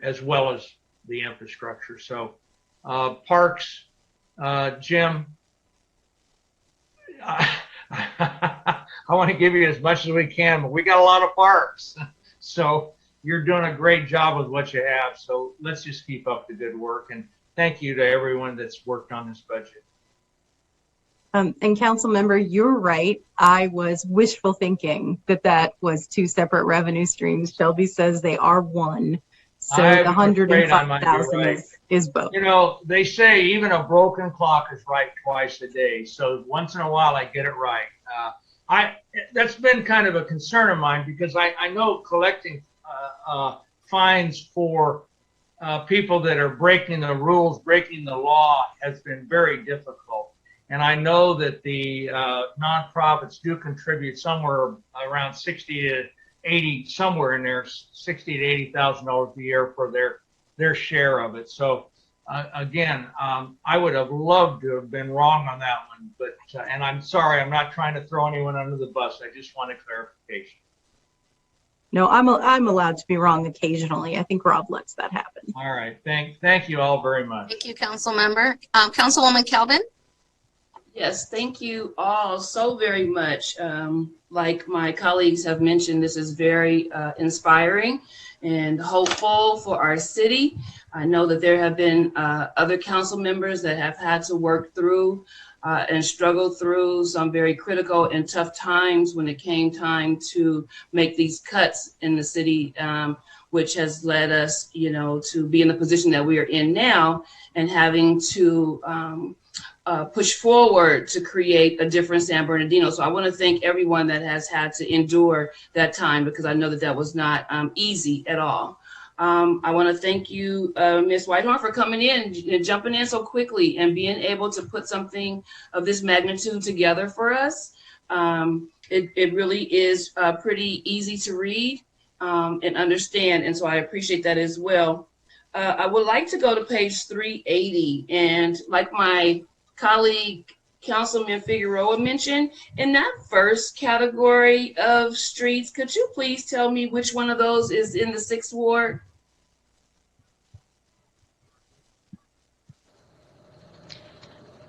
as well as the infrastructure. So parks, Jim, I want to give you as much as we can, but we got a lot of parks. So you're doing a great job with what you have. So let's just keep up the good work. And thank you to everyone that's worked on this budget. And council member, you're right. I was wishful thinking that was 2 separate revenue streams. Shelby says they are one. So the 105,000 is both. They say even a broken clock is right twice a day. So once in a while I get it right. That's been kind of a concern of mine because I know collecting fines for people that are breaking the rules, breaking the law has been very difficult. And I know that the nonprofits do contribute somewhere around 60 to 80, somewhere in there, $60,000 to $80,000 a year for their share of it. So again, I would have loved to have been wrong on that one, but and I'm sorry, I'm not trying to throw anyone under the bus. I just want a clarification. No, I'm allowed to be wrong occasionally. I think Rob lets that happen. All right, thank you all very much. Thank you, council member. Councilwoman Calvin. Yes, thank you all so very much. Like my colleagues have mentioned, this is very inspiring and hopeful for our city. I know that there have been other council members that have had to work through and struggle through some very critical and tough times when it came time to make these cuts in the city, which has led us, to be in the position that we are in now and having to push forward to create a different San Bernardino. So I want to thank everyone that has had to endure that time, because I know that that was not easy at all. I want to thank you, Ms. Whitehorn, for coming in and jumping in so quickly and being able to put something of this magnitude together for us. It really is pretty easy to read and understand, and so I appreciate that as well. I would like to go to page 380, and like my colleague Councilman Figueroa mentioned, in that first category of streets, could you please tell me which one of those is in the 6th Ward?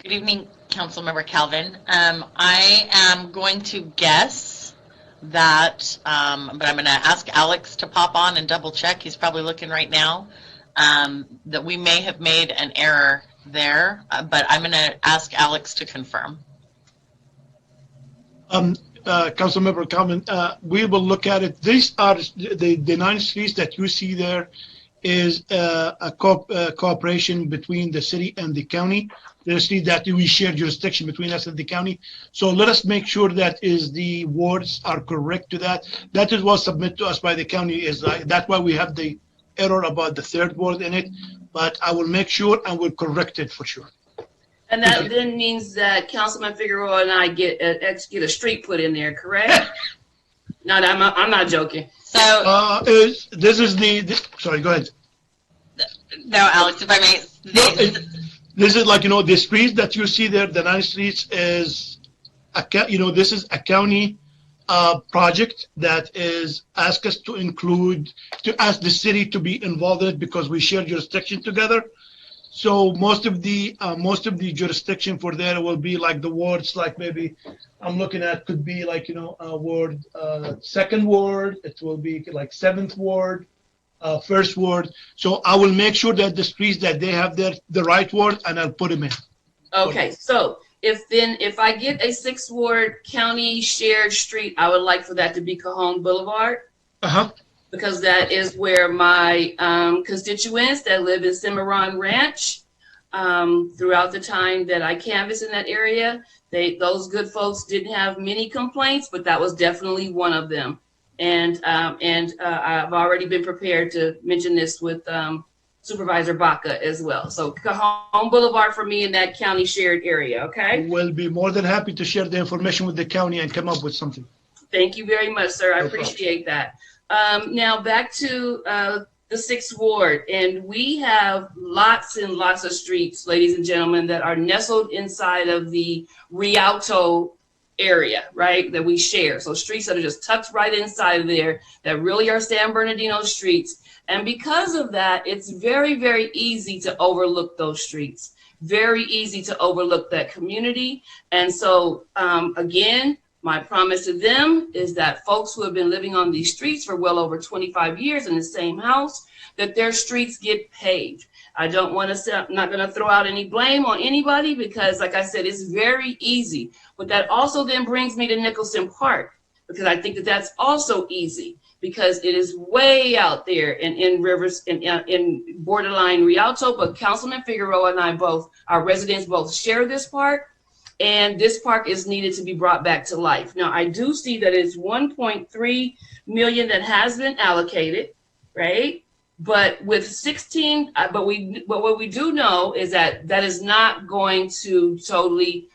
Good evening, Councilmember Calvin. I am going to guess that, but I'm going to ask Alex to pop on and double check. He's probably looking right now. That we may have made an error there, but I'm going to ask Alex to confirm. Councilmember Calvin, we will look at it. These are the 9 streets that you see there is a cooperation between the city and the county. The street that we share jurisdiction between us and the county. So let us make sure that is the wards are correct to that. That is what submitted to us by the county. Is that's why we have the error about the 3rd ward in it. But I will make sure and will correct it for sure. And that then means that Councilman Figueroa and I get a street put in there, correct? No, I'm not joking. So this is sorry, go ahead. No, Alex, if I may. This is like, the streets that you see there, the 9 streets is, this is a county project that is asked us to ask the city to be involved in it because we share jurisdiction together. So most of the jurisdiction for there will be like the wards, like maybe I'm looking at could be like, ward, 2nd ward, it will be like 7th ward, 1st ward. So I will make sure that the streets that they have there, the right ward, and I'll put them in. Okay, so if I get a 6th Ward county shared street, I would like for that to be Cajon Boulevard. Because that is where my constituents that live in Cimarron Ranch, throughout the time that I canvassed in that area, those good folks didn't have many complaints, but that was definitely one of them. And I've already been prepared to mention this with Supervisor Baca as well. So Cajon Boulevard for me in that county shared area, okay? We'll be more than happy to share the information with the county and come up with something. Thank you very much, sir. I appreciate that. Now back to the 6th Ward, and we have lots and lots of streets, ladies and gentlemen, that are nestled inside of the Rialto area, right, that we share. So streets that are just tucked right inside of there that really are San Bernardino streets. And because of that, it's very, very easy to overlook those streets, very easy to overlook that community. And so, again, my promise to them is that folks who have been living on these streets for well over 25 years in the same house, that their streets get paved. I don't want to, I'm not going to throw out any blame on anybody because, like I said, it's very easy. But that also then brings me to Nicholson Park, because I think that that's also easy because it is way out there in Rivers, in borderline Rialto. But Councilman Figueroa and I both, our residents both share this park. And this park is needed to be brought back to life. Now, I do see that it's 1.3 million that has been allocated, right? But with 16, but what we do know is that that is not going to totally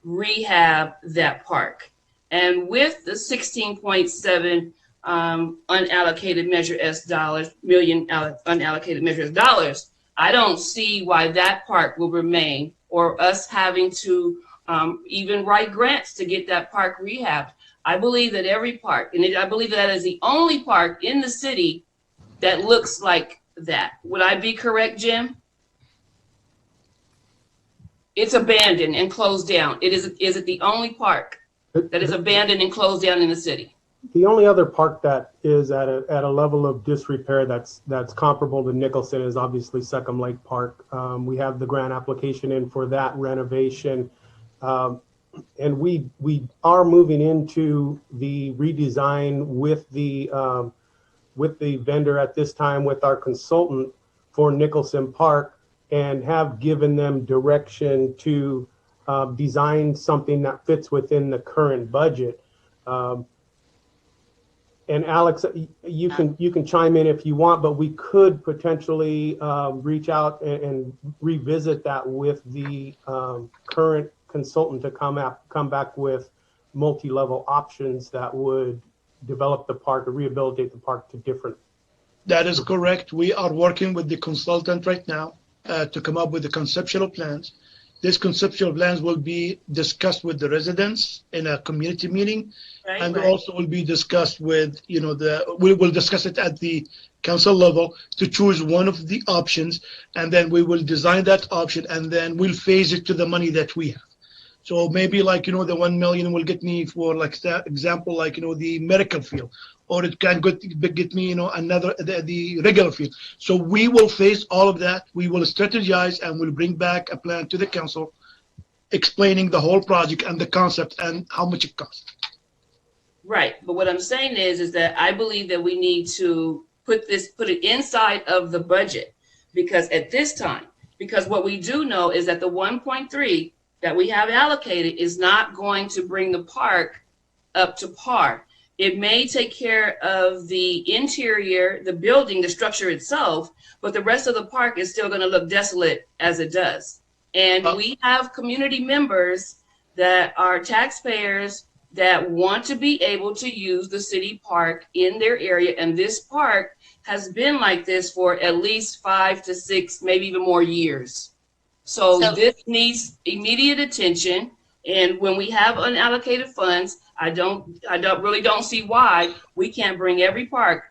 rehab that park. And with the 16.7 unallocated Measure S dollars, unallocated Measure S dollars, I don't see why that park will remain, or us having to even write grants to get that park rehabbed. I believe that every park, and I believe that is the only park in the city that looks like that. Would I be correct, Jim? It's abandoned and closed down. Is it the only park that is abandoned and closed down in the city? The only other park that is at a level of disrepair that's comparable to Nicholson is obviously Second Lake Park. We have the grant application in for that renovation. And we are moving into the redesign with the vendor at this time, with our consultant for Nicholson Park, and have given them direction to design something that fits within the current budget. And Alex, you can chime in if you want, but we could potentially reach out and revisit that with the current consultant to come back with multi-level options that would develop the park or rehabilitate the park to different. That is correct. We are working with the consultant right now to come up with the conceptual plans. These conceptual plans will be discussed with the residents in a community meeting, and also will be discussed with, we will discuss it at the council level to choose one of the options, and then we will design that option, and then we'll phase it to the money that we have. So maybe like, the 1 million will get me for, like, example, like, the medical field, or it can get me, another, the regular field. So we will face all of that. We will strategize, and we'll bring back a plan to the council explaining the whole project and the concept and how much it costs. Right. But what I'm saying is that I believe that we need to put it inside of the budget, because at this time, because what we do know is that the 1.3 that we have allocated is not going to bring the park up to par. It may take care of the interior, the building, the structure itself, but the rest of the park is still going to look desolate as it does. And we have community members that are taxpayers that want to be able to use the city park in their area. And this park has been like this for at least 5 to 6, maybe even more years. So this needs immediate attention. And when we have unallocated funds, I really don't see why we can't bring every park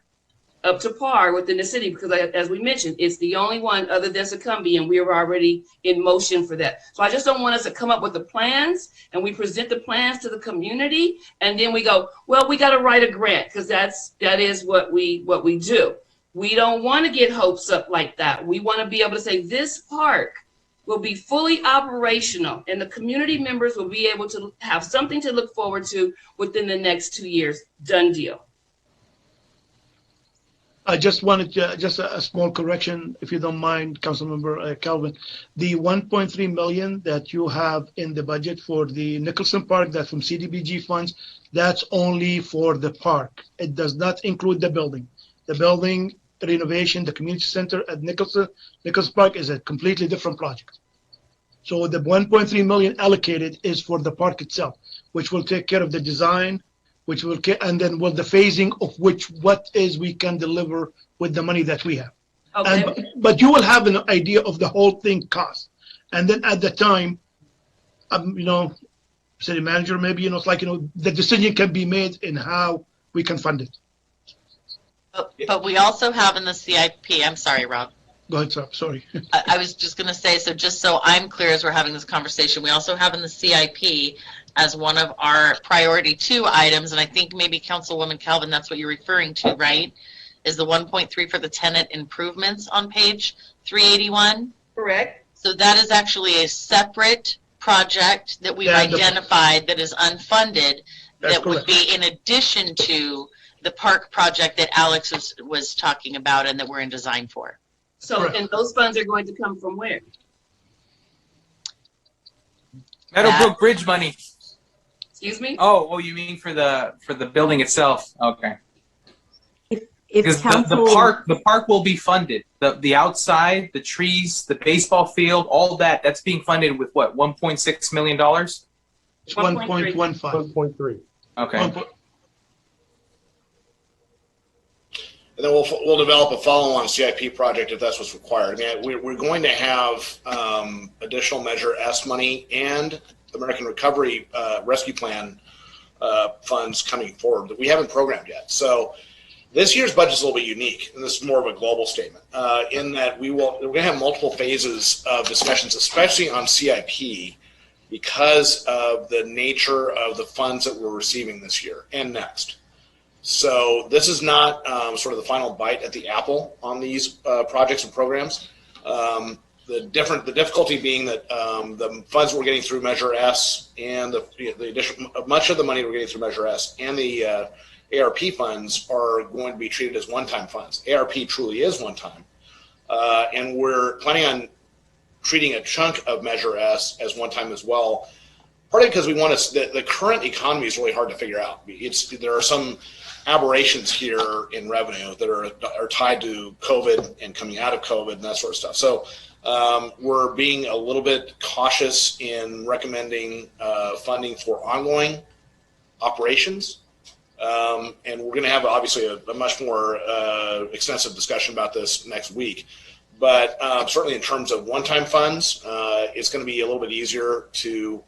up to par within the city, because as we mentioned, it's the only one other than Succumbia, and we are already in motion for that. So I just don't want us to come up with the plans and we present the plans to the community, and then we go, well, we got to write a grant, because that is what we do. We don't want to get hopes up like that. We want to be able to say this park will be fully operational, and the community members will be able to have something to look forward to within the next 2 years. Done deal. I just wanted just a small correction, if you don't mind, Councilmember Calvin. The 1.3 million that you have in the budget for the Nicholson Park, that's from CDBG funds, that's only for the park. It does not include the building. The building renovation, the community center at Nicholson Park is a completely different project. So the 1.3 million allocated is for the park itself, which will take care of the design, and then the phasing of what we can deliver with the money that we have. Okay. But you will have an idea of the whole thing cost. And then at the time, city manager, maybe, it's like, the decision can be made in how we can fund it. But we also have in the CIP, I'm sorry, Rob. Go ahead, sir. Sorry. I was just going to say, so just so I'm clear as we're having this conversation, we also have in the CIP as one of our priority 2 items, and I think maybe Councilwoman Calvin, that's what you're referring to, right? Is the 1.3 for the tenant improvements on page 381? Correct. So that is actually a separate project that we've identified that is unfunded. That would be in addition to the park project that Alex was talking about and that we're in design for. So, and those funds are going to come from where? Meadowbrook Bridge money. Excuse me? Oh, you mean for the building itself? Okay. Because the park will be funded. The outside, the trees, the baseball field, all that's being funded with what? $1.6 million? 1.15. 1.3. Okay. And then we'll develop a follow-on CIP project if that's what's required. I mean, we're going to have additional Measure S money and American Recovery Rescue Plan funds coming forward that we haven't programmed yet. So This year's budget is a little bit unique, and this is more of a global statement, in that we're going to have multiple phases of discussions, especially on CIP, because of the nature of the funds that we're receiving this year and next. So this is not sort of the final bite at the apple on these projects and programs. The difficulty being that the funds we're getting through Measure S and the addition, much of the money we're getting through Measure S and the ARP funds are going to be treated as one-time funds. ARP truly is one-time, and we're planning on treating a chunk of Measure S as one-time as well. Partly because we want to. The current economy is really hard to figure out. There are some aberrations here in revenue that are tied to COVID and coming out of COVID and that sort of stuff. So we're being a little bit cautious in recommending funding for ongoing operations. And we're going to have obviously a much more extensive discussion about this next week. But certainly in terms of one-time funds, it's going to be a little bit easier to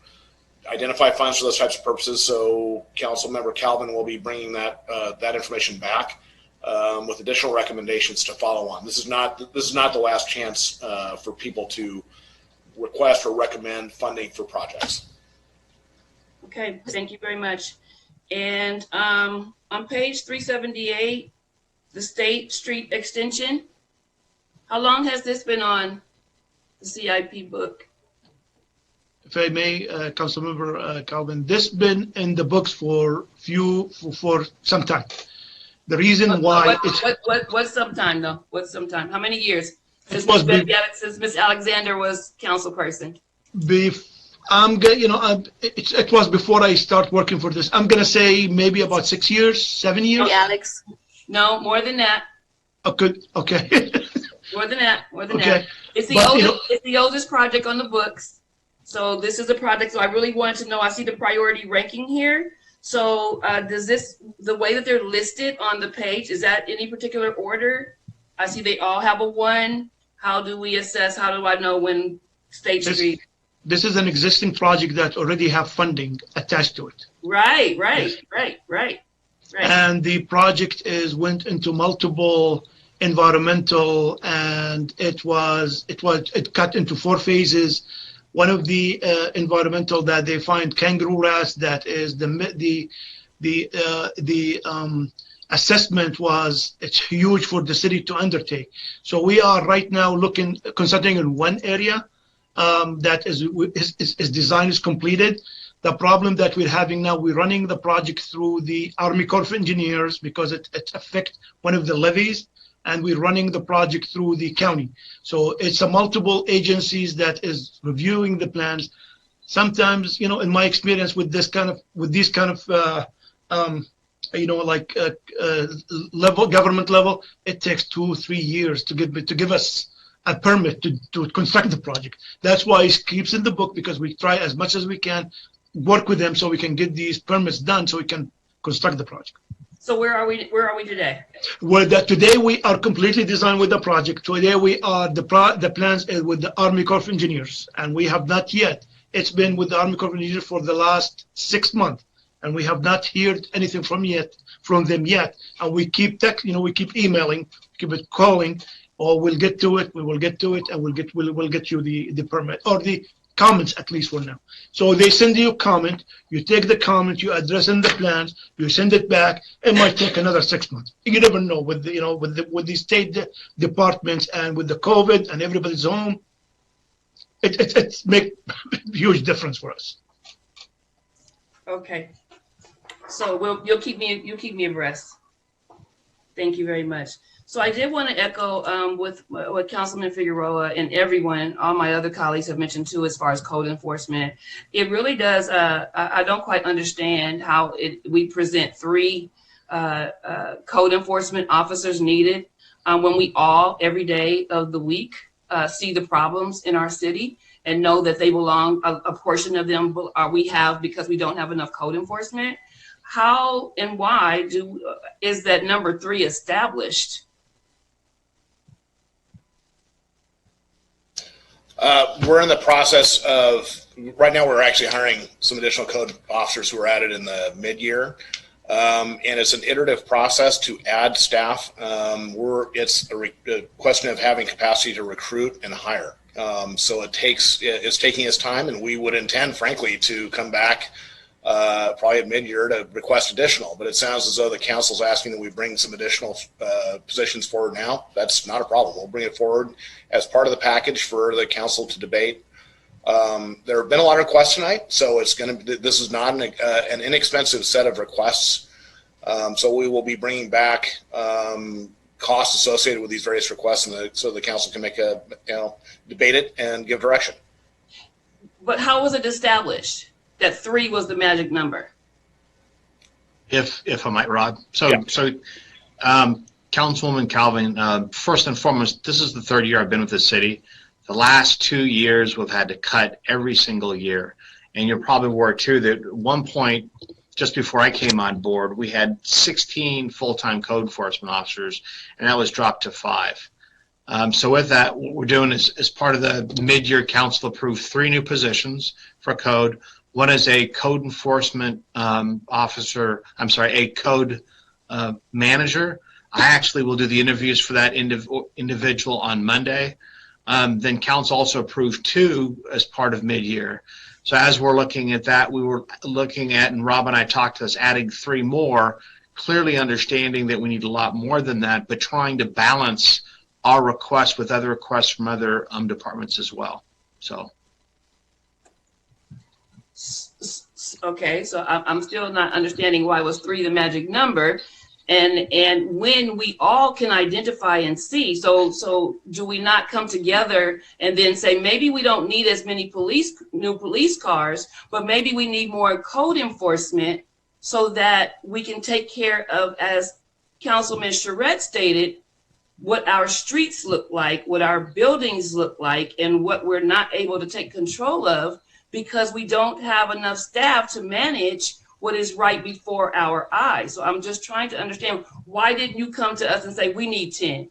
identify funds for those types of purposes. So Councilmember Calvin will be bringing that information back with additional recommendations to follow on. This is not the last chance for people to request or recommend funding for projects. Okay, thank you very much. And on page 378, the State Street Extension, how long has this been on the CIP book? If I may, Councilmember Calvin, this been in the books for some time. The reason why what's some time though? What's some time? How many years? Since Ms. Alexander was council person. It was before I start working for this. I'm gonna say maybe about 6 years, 7 years. Hey, Alex. No, more than that. Okay. More than that. Okay. It's the oldest project on the books. So this is a project. So I really wanted to know. I see the priority ranking here. So does the way that they're listed on the page, is that any particular order? I see they all have a 1. How do we assess? How do I know when State Street? This is an existing project that already have funding attached to it. Right. And the project went into multiple environmental, and it cut into 4 phases. One of the environmental that they find kangaroo rats, that is the assessment it's huge for the city to undertake. So we are right now concentrating in one area that is design is completed. The problem that we're having now, we're running the project through the Army Corps of Engineers because it affects one of the levees, and we're running the project through the county. So it's a multiple agencies that is reviewing the plans. Sometimes, in my experience with these kind of government level, it takes 2-3 years to give us a permit to construct the project. That's why it keeps in the book, because we try as much as we can work with them so we can get these permits done so we can construct the project. So where are we today? Well, today we are completely designed with the project. Today we are the plans is with the Army Corps of Engineers, and we have not yet. It's been with the Army Corps of Engineers for the last 6 months, and we have not heard anything from them yet. And we keep we keep emailing, keep calling. Or we'll get to it. We will get to it, and we'll get you the permit or the comments, at least for now. So they send you a comment. You take the comment, you address in the plans, you send it back. It might take another 6 months. You never know with the state departments and with the COVID and everybody's home. It make huge difference for us. Okay. So you'll keep me abreast. Thank you very much. So I did want to echo with what Councilman Figueroa and everyone, all my other colleagues have mentioned too, as far as code enforcement. It really does. I don't quite understand how we present 3 code enforcement officers needed when we all, every day of the week, see the problems in our city and know that they belong, a portion of them we have because we don't have enough code enforcement. How and why is that number 3 established? We're in the process of, right now we're actually hiring some additional code officers who were added in the mid-year. And it's an iterative process to add staff. It's a question of having capacity to recruit and hire. So it's taking its time, and we would intend, frankly, to come back probably at mid-year to request additional. But it sounds as though the council's asking that we bring some additional positions forward now. That's not a problem. We'll bring it forward as part of the package for the council to debate. There have been a lot of requests tonight, so this is not an inexpensive set of requests. So we will be bringing back costs associated with these various requests, so the council can make debate it and give direction. But how was it established that 3 was the magic number? If I might, Rod. Councilwoman Calvin, first and foremost, this is the 3rd year I've been with the city. The last 2 years, we've had to cut every single year. And you're probably aware, too, that at one point, just before I came on board, we had 16 full-time code enforcement officers, and that was dropped to 5. So with that, what we're doing is, as part of the mid-year council approved 3 new positions for code. One is a code enforcement officer, a code manager. I actually will do the interviews for that individual on Monday. Then council also approved 2 as part of mid-year. So as we're looking at that, we were looking at, and Rob and I talked to us, adding 3 more, clearly understanding that we need a lot more than that, but trying to balance our requests with other requests from other departments as well. So. Okay, so I'm still not understanding why was 3 the magic number, and when we all can identify and see. So do we not come together and then say maybe we don't need as many new police cars, but maybe we need more code enforcement so that we can take care of, as Councilman Charette stated, what our streets look like, what our buildings look like, and what we're not able to take control of, because we don't have enough staff to manage what is right before our eyes. So I'm just trying to understand, why didn't you come to us and say, we need 10?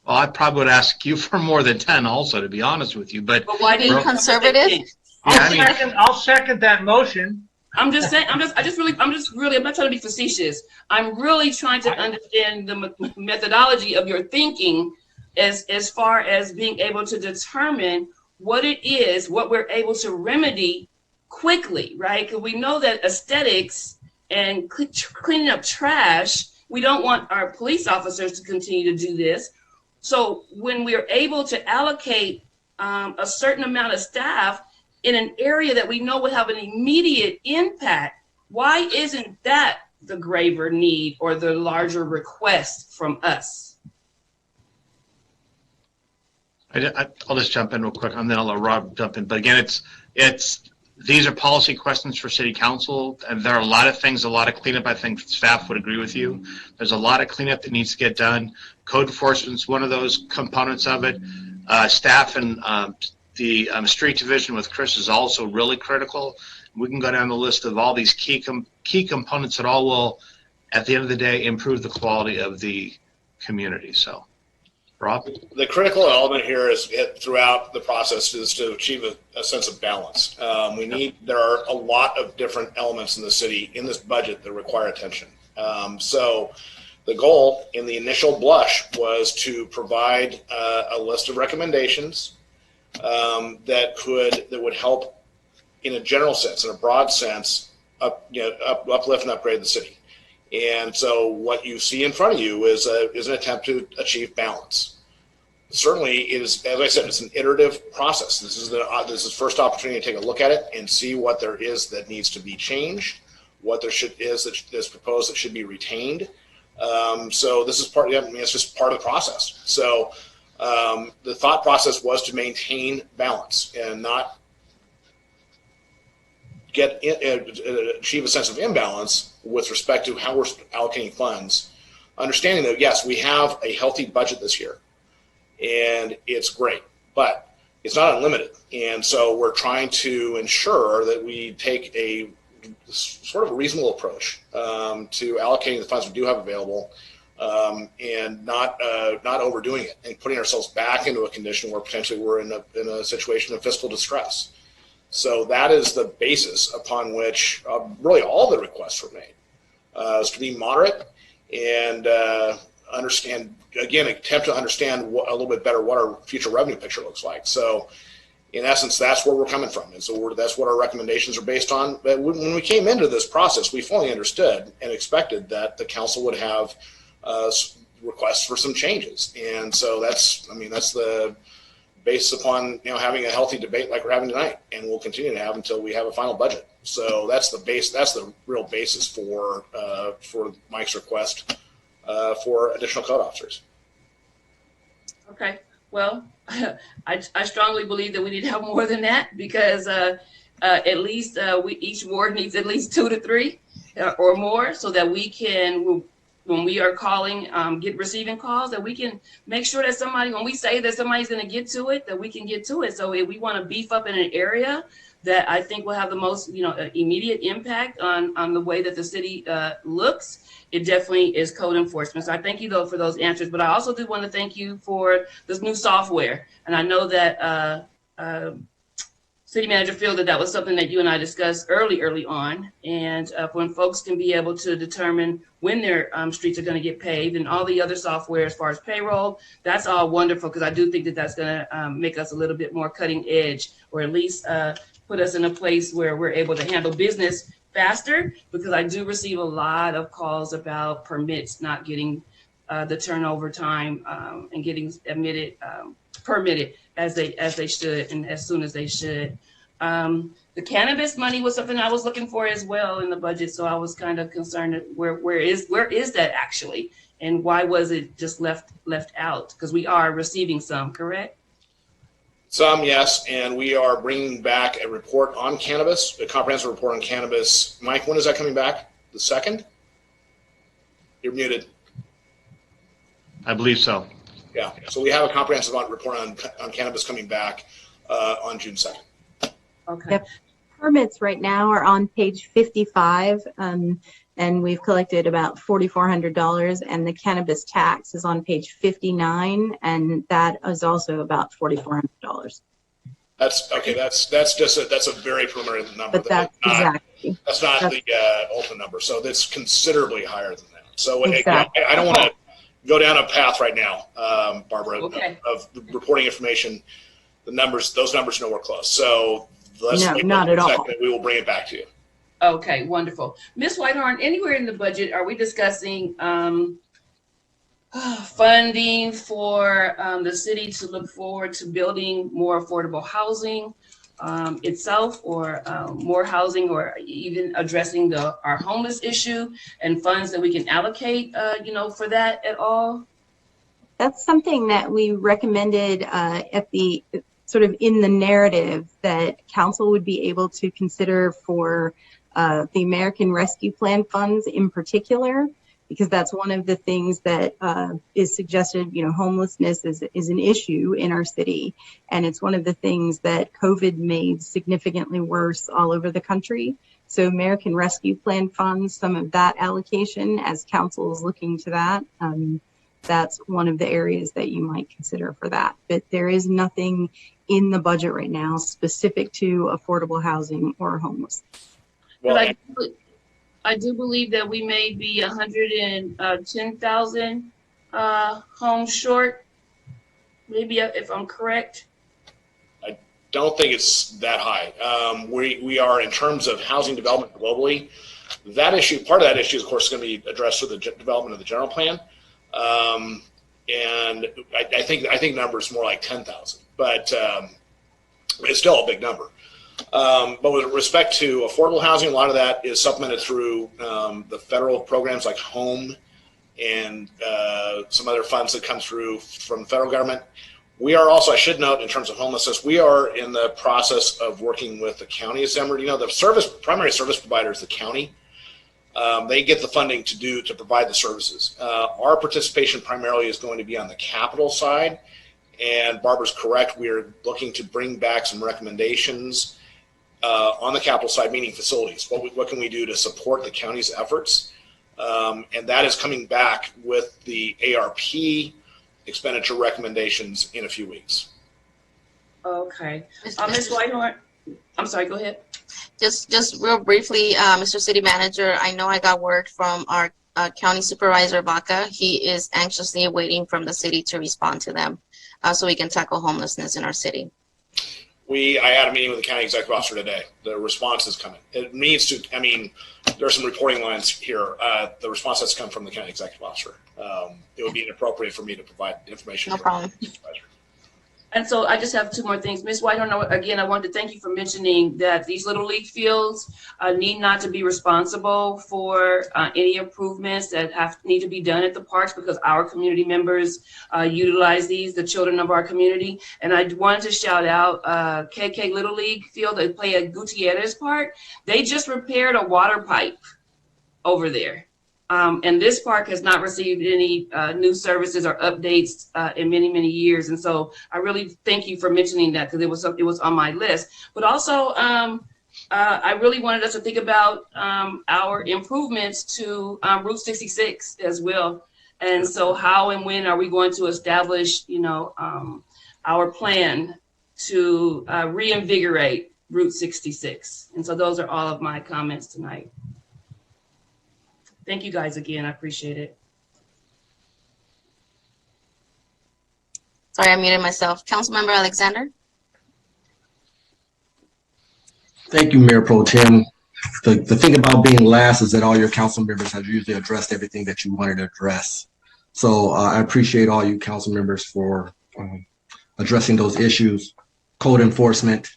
Well, I probably would ask you for more than 10 also, to be honest with you. But why didn't you conservative? I'll second that motion. I'm just saying, I'm not trying to be facetious. I'm really trying to understand the methodology of your thinking as far as being able to determine what it is, what we're able to remedy quickly, right? Because we know that aesthetics and cleaning up trash, we don't want our police officers to continue to do this. So when we're able to allocate a certain amount of staff in an area that we know will have an immediate impact, why isn't that the graver need or the larger request from us? I'll just jump in real quick, and then I'll let Rob jump in. But again, these are policy questions for City Council, and there are a lot of things, a lot of cleanup. I think staff would agree with you. There's a lot of cleanup that needs to get done. Code enforcement is one of those components of it. Staff and the street division with Chris is also really critical. We can go down the list of all these key components that all will, at the end of the day, improve the quality of the community. So. Rob? The critical element here is throughout the process is to achieve a sense of balance. There are a lot of different elements in the city in this budget that require attention. So the goal in the initial blush was to provide a list of recommendations that would help in a general sense, in a broad sense, uplift and upgrade the city. And so what you see in front of you is an attempt to achieve balance. Certainly, it is, as I said, it's an iterative process. This is the first opportunity to take a look at it and see what there is that needs to be changed, what there is proposed that should be retained. So this is it's just part of the process. So the thought process was to maintain balance and not achieve a sense of imbalance with respect to how we're allocating funds, understanding that, yes, we have a healthy budget this year, and it's great, but it's not unlimited. And so we're trying to ensure that we take a sort of a reasonable approach to allocating the funds we do have available, and not overdoing it and putting ourselves back into a condition where potentially we're in a situation of fiscal distress. So that is the basis upon which really all the requests were made, is to be moderate and understand, again, attempt to understand a little bit better what our future revenue picture looks like. So in essence, that's where we're coming from. And so that's what our recommendations are based on. But when we came into this process, we fully understood and expected that the council would have requests for some changes. And so that's the basis upon, having a healthy debate like we're having tonight, and we'll continue to have until we have a final budget. So that's the base. That's the real basis for Mike's request for additional code officers. Okay. Well, I strongly believe that we need to have more than that, because at least each ward needs at least 2 to 3 or more, so that we can, when we are calling, receiving calls, that we can make sure that somebody, when we say that somebody's going to get to it, that we can get to it. So if we want to beef up in an area that I think will have the most, immediate impact on the way that the city looks, it definitely is code enforcement. So I thank you, though, for those answers. But I also do want to thank you for this new software. And I know that City Manager feel that was something that you and I discussed early on. And when folks can be able to determine when their streets are going to get paved, and all the other software as far as payroll, that's all wonderful, because I do think that that's going to make us a little bit more cutting edge, or at least put us in a place where we're able to handle business faster, because I do receive a lot of calls about permits not getting the turnover time and getting permitted as they should, and as soon as they should. The cannabis money was something I was looking for as well in the budget, so I was kind of concerned where is that actually, and why was it just left out? Because we are receiving some, correct? Some, yes, and we are bringing back a report on cannabis, a comprehensive report on cannabis. Mike, when is that coming back? The 2nd? You're muted. I believe so. Yeah, so we have a comprehensive report on cannabis coming back on June 2nd. Okay. Yep. Permits right now are on page 55, and we've collected about $4,400, and the cannabis tax is on page 59, and that is also about $4,400. That's okay. That's a very preliminary number. But that's exactly. That's not the ultimate number. So that's considerably higher than that. So exactly. I don't want to go down a path right now, Barbara, okay, of reporting information. Those numbers are nowhere close. So let's no, not at all. We will bring it back to you. Okay, wonderful. Ms. Whitehorn, anywhere in the budget are we discussing funding for the city to look forward to building more affordable housing itself, or more housing, or even addressing our homeless issue, and funds that we can allocate, for that at all? That's something that we recommended at the sort of in the narrative that council would be able to consider for the American Rescue Plan funds in particular, because that's one of the things that is suggested. Homelessness is an issue in our city, and it's one of the things that COVID made significantly worse all over the country. So American Rescue Plan funds, some of that allocation, as council is looking to that, that's one of the areas that you might consider for that. But there is nothing in the budget right now specific to affordable housing or homeless. Well, I do believe that we may be 110,000 homes short, maybe, if I'm correct. I don't think it's that high. We are, in terms of housing development globally, part of that issue, of course, is going to be addressed through the development of the general plan. And I think the number is more like 10,000, but it's still a big number. But with respect to affordable housing, a lot of that is supplemented through the federal programs like HOME and some other funds that come through from the federal government. We are also, I should note, in terms of homelessness, we are in the process of working with the county assembly. The primary service provider is the county. They get the funding to provide the services. Our participation primarily is going to be on the capital side. And Barbara's correct. We are looking to bring back some recommendations on the capital side, meaning facilities. What can we do to support the county's efforts? And that is coming back with the ARP expenditure recommendations in a few weeks. Okay. Ms. Whitehorn, I'm sorry, go ahead. Just real briefly, Mr. City Manager, I know I got word from our County Supervisor Baca. He is anxiously waiting from the city to respond to them so we can tackle homelessness in our city. I had a meeting with the county executive officer today. The response is coming. It needs to, I mean, there are some reporting lines here. The response has come from the county executive officer. It would be inappropriate for me to provide information. No problem. And so I just have two more things. Ms. Whitehorn, again, I wanted to thank you for mentioning that these Little League fields need not to be responsible for any improvements that need to be done at the parks, because our community members utilize these, the children of our community. And I wanted to shout out KK Little League field. They play at Gutierrez Park. They just repaired a water pipe over there. And this park has not received any new services or updates in many, many years. And so I really thank you for mentioning that, because it was on my list. But also, I really wanted us to think about our improvements to Route 66 as well. And so how and when are we going to establish, our plan to reinvigorate Route 66? And so those are all of my comments tonight. Thank you guys again. I appreciate it. Sorry, I muted myself. Councilmember Alexander. Thank you, Mayor Pro Tem. The thing about being last is that all your council members have usually addressed everything that you wanted to address. So I appreciate all you council members for addressing those issues. Code enforcement.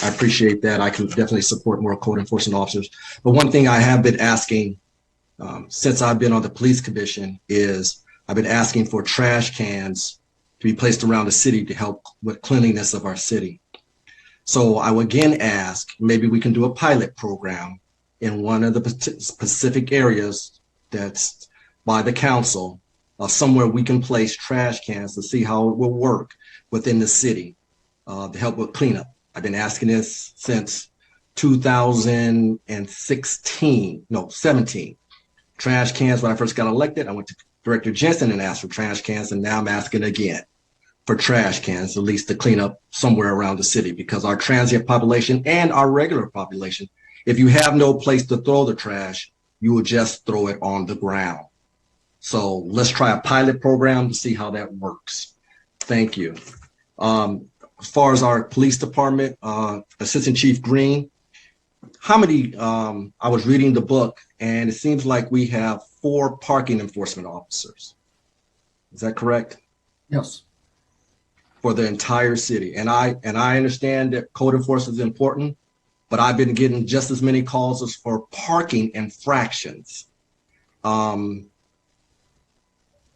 I appreciate that. I can definitely support more code enforcement officers. But one thing I have been asking since I've been on the police commission is I've been asking for trash cans to be placed around the city to help with cleanliness of our city. So I will again ask, maybe we can do a pilot program in one of the specific areas that's by the council, somewhere we can place trash cans to see how it will work within the city to help with cleanup. I've been asking this since 17. Trash cans, when I first got elected, I went to Director Jensen and asked for trash cans, and now I'm asking again for trash cans, at least to clean up somewhere around the city, because our transient population and our regular population, if you have no place to throw the trash, you will just throw it on the ground. So let's try a pilot program to see how that works. Thank you. As far as our police department, Assistant Chief Green, how many, I was reading the book and it seems like we have 4 parking enforcement officers. Is that correct? Yes. For the entire city. And I understand that code enforcement is important, but I've been getting just as many calls as for parking infractions.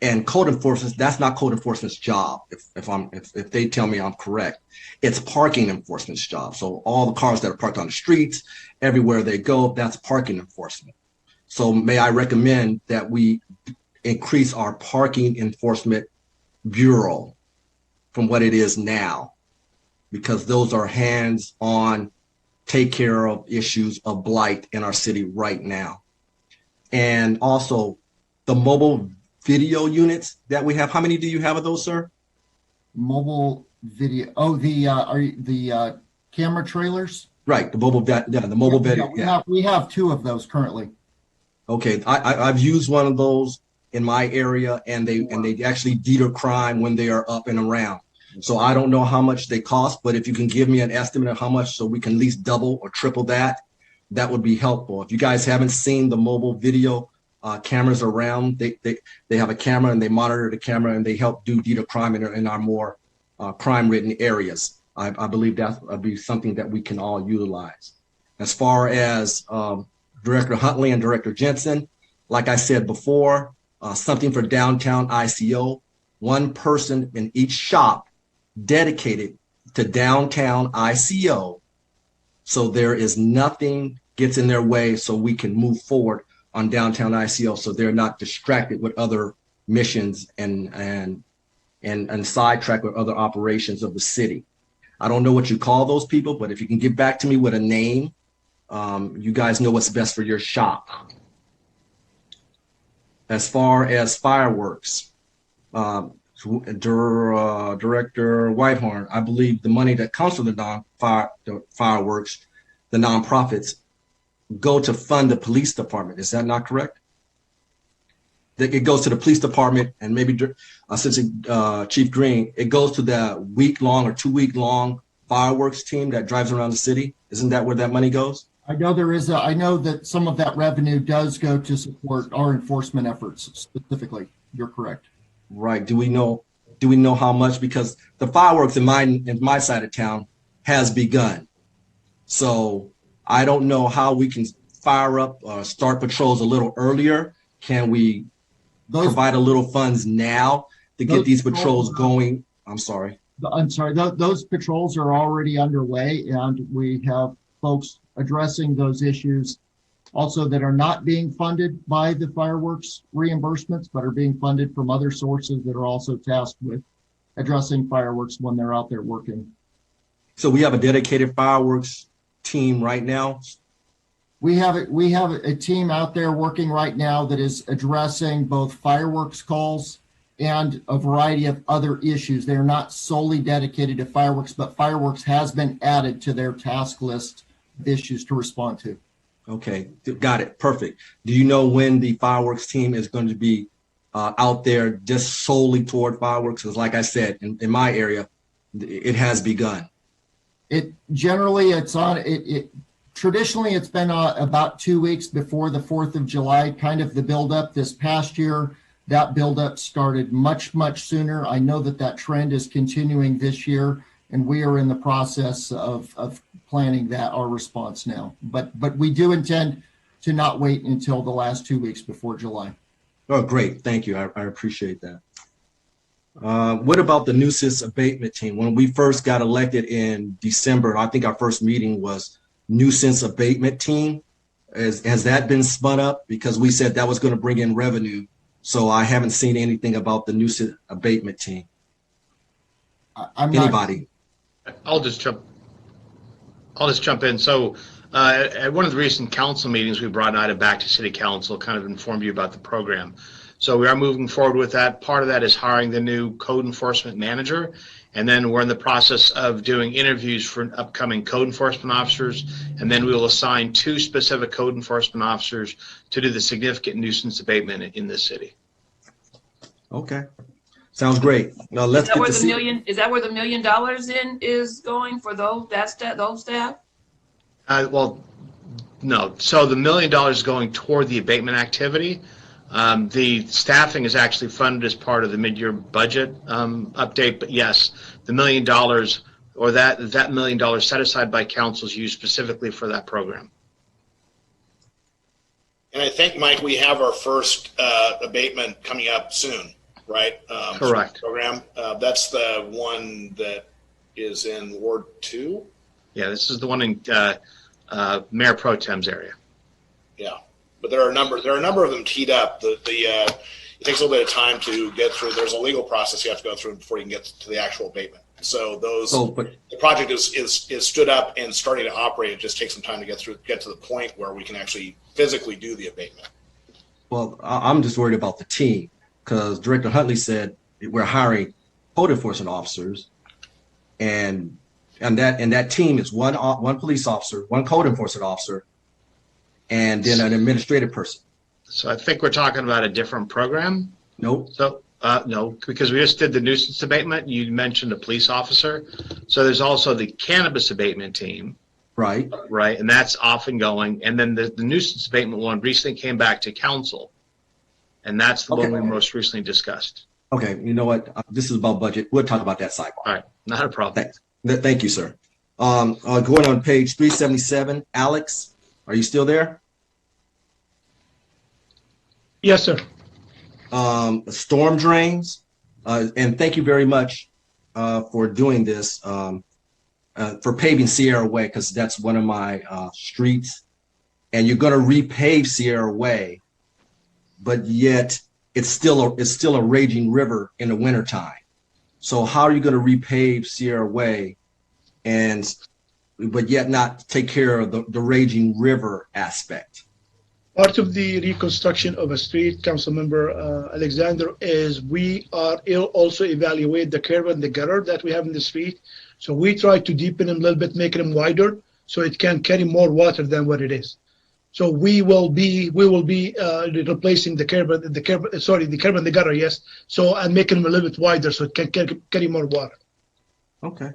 And code enforcement, that's not code enforcement's job. If they tell me I'm correct, it's parking enforcement's job. So all the cars that are parked on the streets, everywhere they go, that's parking enforcement. So may I recommend that we increase our parking enforcement bureau from what it is now, because those are hands-on, take care of issues of blight in our city right now. And also the mobile video units that we have. How many do you have of those, sir? Mobile video. Oh, the camera trailers. Right, the mobile video. Yeah, we have 2 of those currently. Okay, I've used one of those in my area, and they actually deter crime when they are up and around. So I don't know how much they cost, but if you can give me an estimate of how much, so we can at least double or triple that, that would be helpful. If you guys haven't seen the mobile video cameras around, they have a camera and they monitor the camera and they help do deter crime in our more crime-ridden areas. I believe that would be something that we can all utilize. As far as Director Huntley and Director Jensen, like I said before, something for downtown ICO, 1 person in each shop dedicated to downtown ICO, so there is nothing gets in their way, so we can move forward on downtown ICO, so they're not distracted with other missions and sidetracked with other operations of the city. I don't know what you call those people, but if you can get back to me with a name, you guys know what's best for your shop. As far as fireworks, Director Whitehorn, I believe the money that comes from the fireworks, the nonprofits, go to fund the police department. Is that not correct? That it goes to the police department, and maybe Chief Green, it goes to the week-long or 2-week-long fireworks team that drives around the city. Isn't that where that money goes? I know I know that some of that revenue does go to support our enforcement efforts specifically. You're correct. Right. Do we know how much? Because the fireworks in my side of town has begun. So I don't know how we can fire up, start patrols a little earlier. Can we provide a little funds now to get these patrols going? I'm sorry. Those patrols are already underway, and we have folks addressing those issues also that are not being funded by the fireworks reimbursements, but are being funded from other sources that are also tasked with addressing fireworks when they're out there working. So we have a dedicated fireworks team right now? We have a team out there working right now that is addressing both fireworks calls and a variety of other issues. They're not solely dedicated to fireworks, but fireworks has been added to their task list of issues to respond to. Okay, got it. Perfect. Do you know when the fireworks team is going to be out there just solely toward fireworks? Because like I said, in my area, it has begun. Traditionally, it's been about 2 weeks before the 4th of July, kind of the buildup. This past year, that buildup started much, much sooner. I know that trend is continuing this year, and we are in the process of planning our response now. But we do intend to not wait until the last 2 weeks before July. Oh, great. Thank you. I appreciate that. What about the nuisance abatement team? When we first got elected in December, I think our first meeting was nuisance abatement team. Has that been spun up? Because we said that was going to bring in revenue. So I haven't seen anything about the nuisance abatement team. Anybody? I'll just jump in. So at one of the recent council meetings, we brought an item back to City Council, kind of informed you about the program. So we are moving forward with that. Part of that is hiring the new code enforcement manager. And then we're in the process of doing interviews for upcoming code enforcement officers. And then we will assign 2 specific code enforcement officers to do the significant nuisance abatement in this city. Okay. Sounds great. Now let's get to Is that where the $1 million is going for those staff? Well, no. So the $1 million is going toward the abatement activity. The staffing is actually funded as part of the mid-year budget update. But yes, the $1 million or that $1 million set aside by council is used specifically for that program. And I think, Mike, we have our first abatement coming up soon, right? Correct. Program. That's the one that is in Ward 2. Yeah, this is the one in Mayor Pro Tem's area. Yeah, but there are a number of them teed up. It takes a little bit of time to get through. There's a legal process you have to go through before you can get to the actual abatement. So the project is stood up and starting to operate. It just takes some time to get to the point where we can actually physically do the abatement. Well, I'm just worried about the team because Director Huntley said we're hiring code enforcement officers, and that team is one police officer, one code enforcement officer, and then an administrative person. So I think we're talking about a different program. Nope. So no, because we just did the nuisance abatement. You mentioned a police officer. So there's also the cannabis abatement team. Right. Right. And that's off and going. And then the nuisance abatement one recently came back to council. And that's the one we most recently discussed. Okay. You know what? This is about budget. We'll talk about that sidebar. All right. Not a problem. Thanks. Thank you, sir. Going on page 377, Alex, are you still there? Yes, sir. Storm drains, and thank you very much for doing this, for paving Sierra Way, because that's one of my streets. And you're going to repave Sierra Way, but yet it's still a raging river in the wintertime. So how are you going to repave Sierra Way, but yet not take care of the raging river aspect? Part of the reconstruction of a street, Councilmember Alexander, is we are also evaluate the curb and the gutter that we have in the street. So we try to deepen them a little bit, make them wider, so it can carry more water than what it is. So we will be replacing the curb and the gutter, yes. So and making them a little bit wider so it can carry more water. Okay.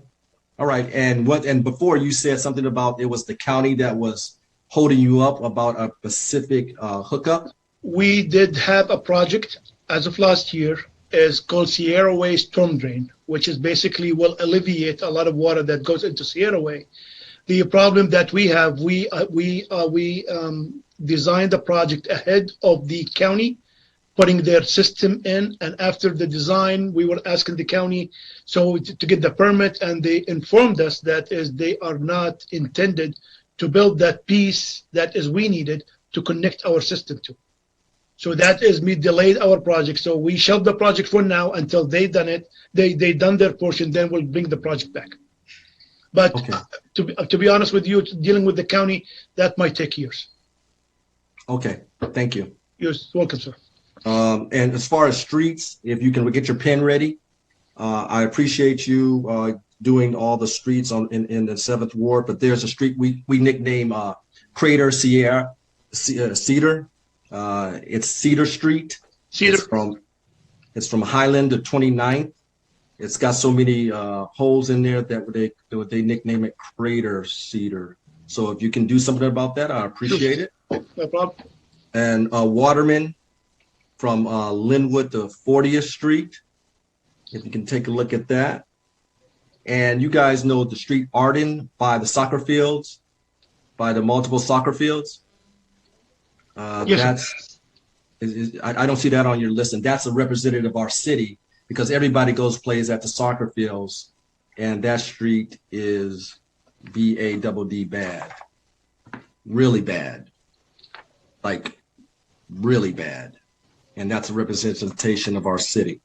All right. And before you said something about it was the county that was holding you up about a specific hookup? We did have a project as of last year is called Sierra Way Storm Drain, which is basically will alleviate a lot of water that goes into Sierra Way. The problem that we have, we designed the project ahead of the county putting their system in, and after the design, we were asking the county to get the permit, and they informed us that they are not intended to build that piece that we needed to connect our system to. So that is we delayed our project. So we shelved the project for now until they done it. They done their portion, then we'll bring the project back. But okay. To be honest with you, dealing with the county, that might take years. Okay, thank you. You're welcome, sir. And as far as streets, if you can get your pen ready, I appreciate you doing all the streets in the 7th Ward, but there's a street we nickname Crater Cedar. It's Cedar Street. Cedar. It's from Highland to 29th. It's got so many holes in there that they nickname it Crater Cedar. So if you can do something about that, I appreciate it. No problem. And Waterman from Linwood to 40th Street. If you can take a look at that. And you guys know the street Arden by the soccer fields, by the multiple soccer fields. Yes. I don't see that on your list, and that's a representative of our city because everybody plays at the soccer fields, and that street is BADD bad, really bad, like really bad. And that's a representation of our city.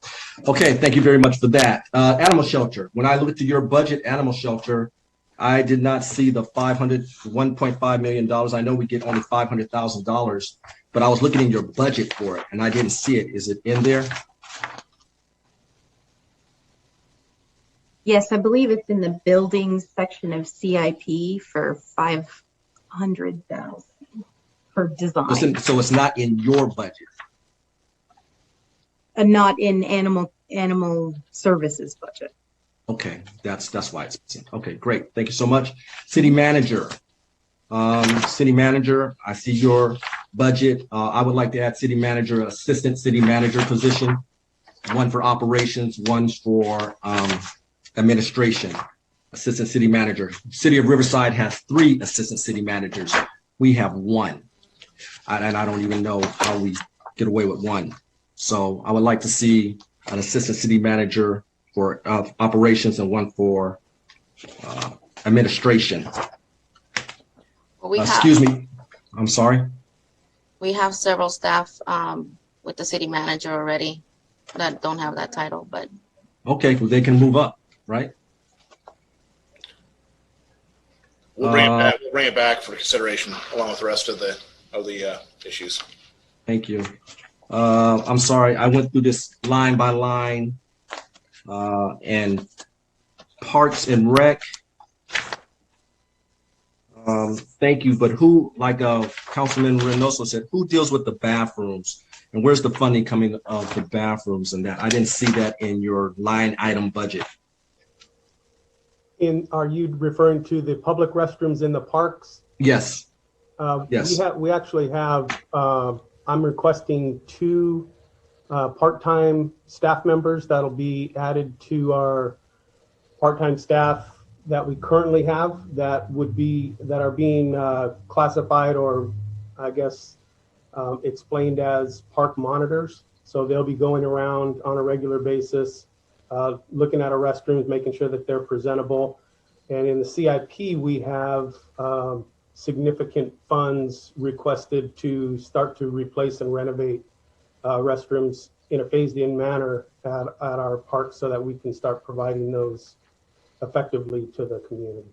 Okay, thank you very much for that. Animal shelter. When I looked at your budget, animal shelter, I did not see the $1.5 million. I know we get only $500,000, but I was looking in your budget for it and I didn't see it. Is it in there? Yes, I believe it's in the buildings section of CIP for $500,000 for design. So it's not in your budget. Not in animal services budget. Okay, that's why it's missing. Okay, great. Thank you so much. City manager. City manager, I see your budget. I would like to add city manager, assistant city manager position, one for operations, one for administration, assistant city manager. City of Riverside has 3 assistant city managers. We have 1. And I don't even know how we get away with 1. So I would like to see an assistant city manager for operations and one for administration. Excuse me. I'm sorry. We have several staff with the city manager already that don't have that title, but. Okay, well, they can move up, right? We'll bring it back. We'll bring it back for consideration along with the rest of the issues. Thank you. I'm sorry, I went through this line by line, and Parks and Rec. Thank you, but who, like Councilman Reynoso said, who deals with the bathrooms? And where's the funding coming of the bathrooms and that? I didn't see that in your line item budget. Are you referring to the public restrooms in the parks? Yes. Yes. We actually have, I'm requesting 2 part-time staff members that'll be added to our part-time staff that we currently have that are being classified or I guess explained as park monitors. So they'll be going around on a regular basis, looking at our restrooms, making sure that they're presentable. And in the CIP, we have significant funds requested to start to replace and renovate restrooms in a phased-in manner at our parks so that we can start providing those effectively to the community.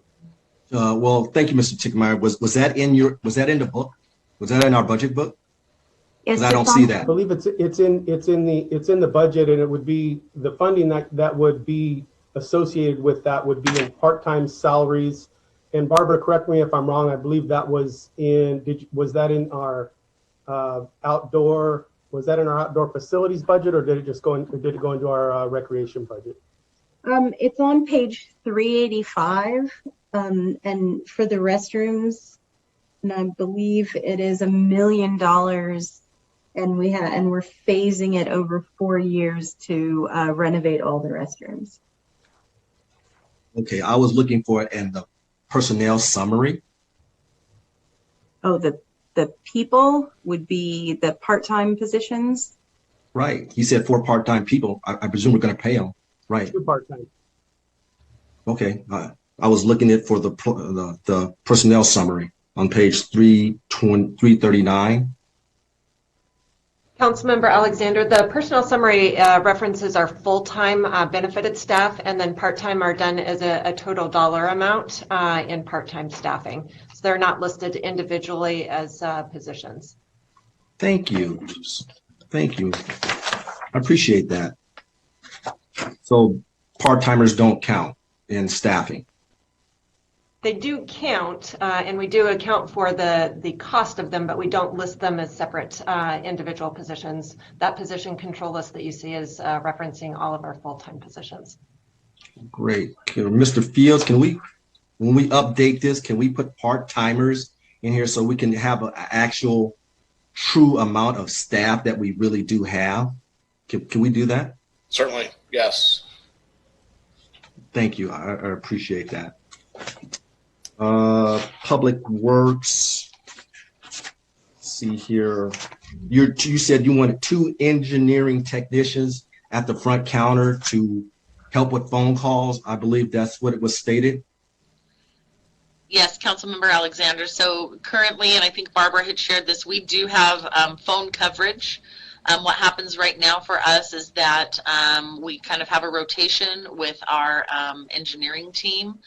Well, thank you, Mr. Tickmeyer. Was that in the book? Was that in our budget book? Yes, 'Cause I don't see that. I believe it's in the budget, and it would be the funding that would be associated with that would be in part-time salaries. And Barbara, correct me if I'm wrong. I believe that was was that in our outdoor facilities budget, or did it go into our recreation budget? It's on page 385, and for the restrooms, and I believe it is $1 million, and we're phasing it over 4 years to renovate all the restrooms. Okay, I was looking for it in the personnel summary. Oh, the people would be the part-time positions. Right. He said 4 part-time people. I presume we're going to pay them. Right. 2 part-time. Okay. I was looking at for the personnel summary on page 339. Councilmember Alexander, the personnel summary references our full-time benefited staff, and then part-time are done as a total dollar amount in part-time staffing. So they're not listed individually as positions. Thank you. Thank you. I appreciate that. So part-timers don't count in staffing. They do count, and we do account for the cost of them, but we don't list them as separate individual positions. That position control list that you see is referencing all of our full-time positions. Great. Mr. Fields, when we update this, can we put part-timers in here so we can have an actual true amount of staff that we really do have? Can we do that? Certainly, yes. Thank you. I appreciate that. Public Works. Let's see here. You said you wanted 2 engineering technicians at the front counter to help with phone calls. I believe that's what it was stated. Yes, Councilmember Alexander. So currently, and I think Barbara had shared this, we do have phone coverage. What happens right now for us is that we kind of have a rotation with our engineering team,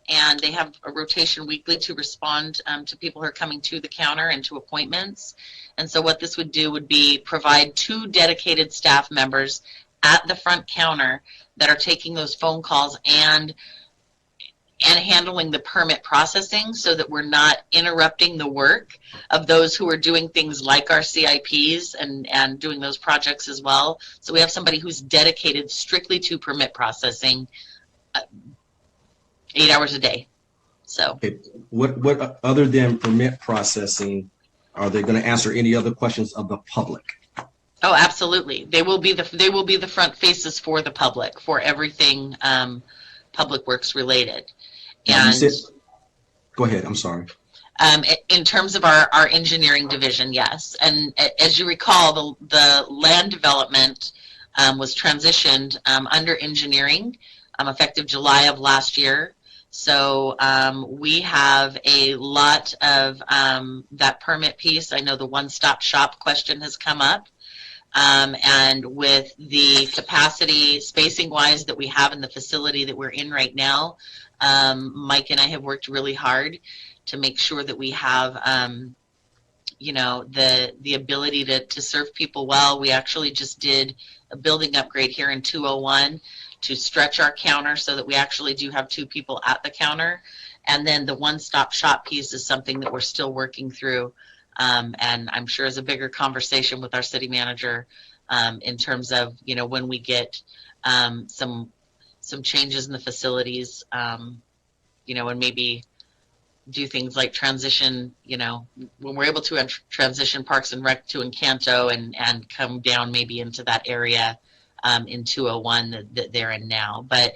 and they have a rotation weekly to respond to people who are coming to the counter and to appointments. And so what this would do would be provide 2 dedicated staff members at the front counter that are taking those phone calls and handling the permit processing, so that we're not interrupting the work of those who are doing things like our CIPs and doing those projects as well. So we have somebody who's dedicated strictly to permit processing 8 hours a day. So Okay. What other than permit processing, are they going to answer any other questions of the public? oh, absolutely. They will be the front faces for the public for everything Public Works related. Now, And go ahead. I'm sorry. in terms of our engineering division, yes. And as you recall, the land development was transitioned under engineering effective July of last year. So we have a lot of that permit piece. I know the one-stop shop question has come up. And with the capacity spacing-wise that we have in the facility that we're in right now, Mike and I have worked really hard to make sure that we have, the ability to serve people well. We actually just did a building upgrade here in 201 to stretch our counter so that we actually do have 2 people at the counter. And then the one-stop shop piece is something that we're still working through. And I'm sure is a bigger conversation with our city manager in terms of, when we get some changes in the facilities, and maybe do things like transition, when we're able to transition Parks and Rec to Encanto and come down maybe into that area in 201 that they're in now. But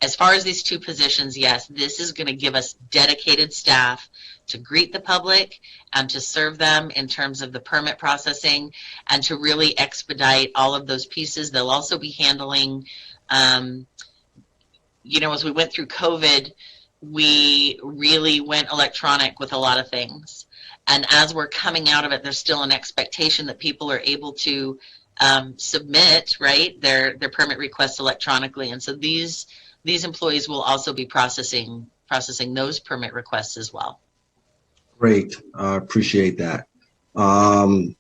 as far as these 2 positions, yes, this is going to give us dedicated staff to greet the public and to serve them in terms of the permit processing and to really expedite all of those pieces. They'll also be handling, as we went through COVID, we really went electronic with a lot of things. And as we're coming out of it, there's still an expectation that people are able to submit, right, their permit requests electronically. And so these employees will also be processing those permit requests as well. Great. Appreciate that. On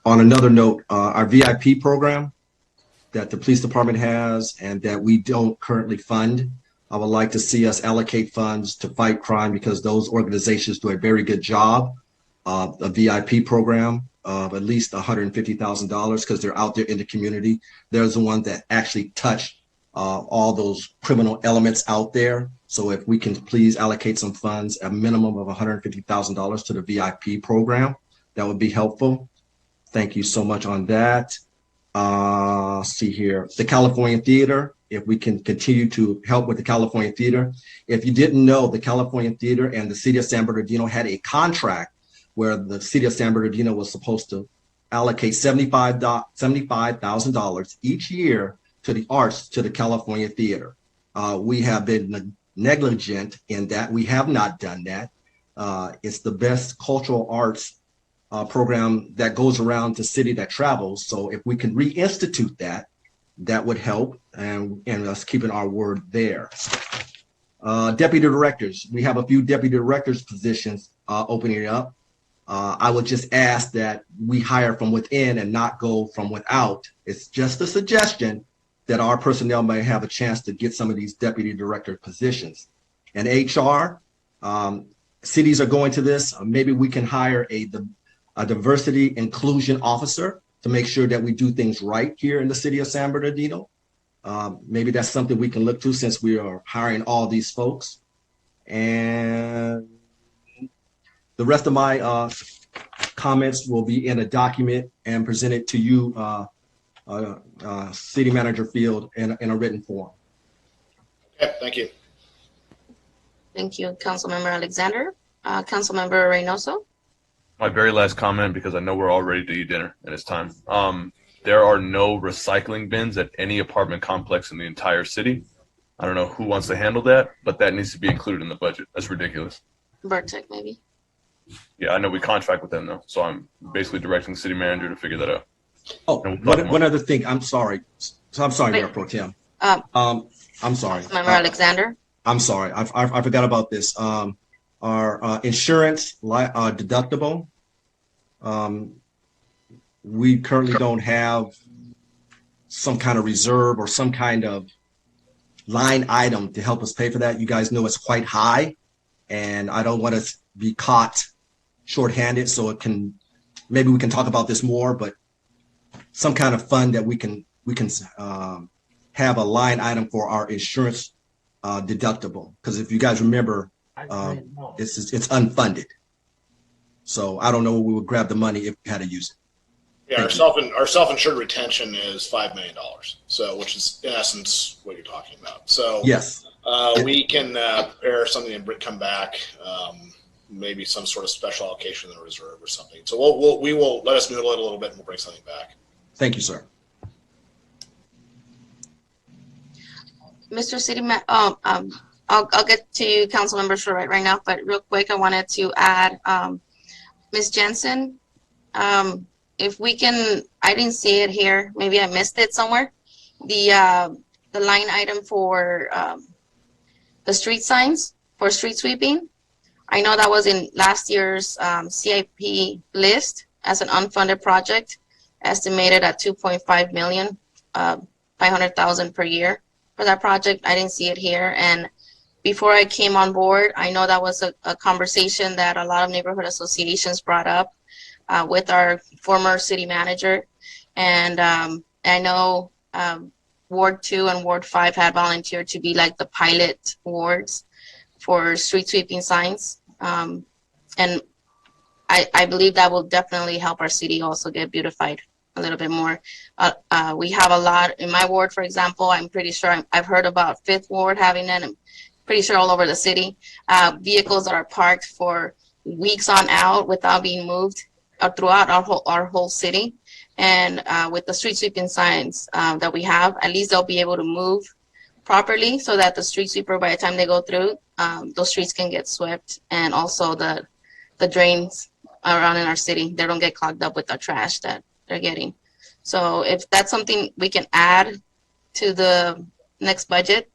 another note, our VIP program that the police department has and that we don't currently fund, I would like to see us allocate funds to fight crime because those organizations do a very good job. A VIP program of at least $150,000 because they're out there in the community. They're the ones that actually touch all those criminal elements out there. So if we can please allocate some funds, a minimum of $150,000 to the VIP program, that would be helpful. Thank you so much on that. See here, the California Theater, if we can continue to help with the California Theater. If you didn't know, the California Theater and the City of San Bernardino had a contract where the City of San Bernardino was supposed to allocate $75,000 each year to the arts, to the California Theater. We have been negligent in that. We have not done that. It's the best cultural arts program that goes around the city that travels. So if we can reinstitute that, that would help, and us keeping our word there. Deputy directors, we have a few deputy directors positions opening up. I would just ask that we hire from within and not go from without. It's just a suggestion that our personnel may have a chance to get some of these deputy director positions. And HR, cities are going to this. Maybe we can hire a diversity inclusion officer to make sure that we do things right here in the city of San Bernardino. Maybe that's something we can look to since we are hiring all these folks. And the rest of my comments will be in a document and presented to you, City Manager Field, in a written form. Okay, thank you. Thank you, Councilmember Alexander. Councilmember Reynoso. My very last comment, because I know we're all ready to eat dinner and it's time. There are no recycling bins at any apartment complex in the entire city. I don't know who wants to handle that, but that needs to be included in the budget. That's ridiculous. Vertec, maybe. Yeah, I know we contract with them though, so I'm basically directing the city manager to figure that out. Oh, one other thing. I'm sorry. Mayor Pro Tem. I'm sorry. Councilmember Alexander. I'm sorry. I forgot about this. Our insurance deductible. We currently don't have some kind of reserve or some kind of line item to help us pay for that. You guys know it's quite high, and I don't want to be caught shorthanded. So maybe we can talk about this more, but some kind of fund that we can have a line item for our insurance deductible. Because if you guys remember, it's unfunded. So I don't know where we would grab the money if we had to use it. Yeah, our self-insured retention is $5 million. So, which is in essence what you're talking about. So yes, we can prepare something and come back. Maybe some sort of special allocation in the reserve or something. So we will let us noodle it a little bit and we'll bring something back. Thank you, sir. Mr. City I'll get to you, Councilmember Schur, right now, but real quick, I wanted to add Ms. Jensen. If we can, I didn't see it here. Maybe I missed it somewhere. The line item for the street signs for street sweeping. I know that was in last year's CIP list as an unfunded project, estimated at 2.5 million, 500,000 per year for that project. I didn't see it here. And before I came on board, I know that was a conversation that a lot of neighborhood associations brought up with our former city manager. And I know Ward 2 and Ward 5 had volunteered to be like the pilot wards for street sweeping signs. And I believe that will definitely help our city also get beautified a little bit more. We have a lot in my ward, for example. I'm pretty sure I've heard about 5th Ward having it. I'm pretty sure all over the city. Vehicles that are parked for weeks on out without being moved throughout our whole city. And with the street sweeping signs that we have, at least they'll be able to move properly so that the street sweeper, by the time they go through, those streets can get swept, and also the drains around in our city, they don't get clogged up with the trash that they're getting. So if that's something we can add to the next budget,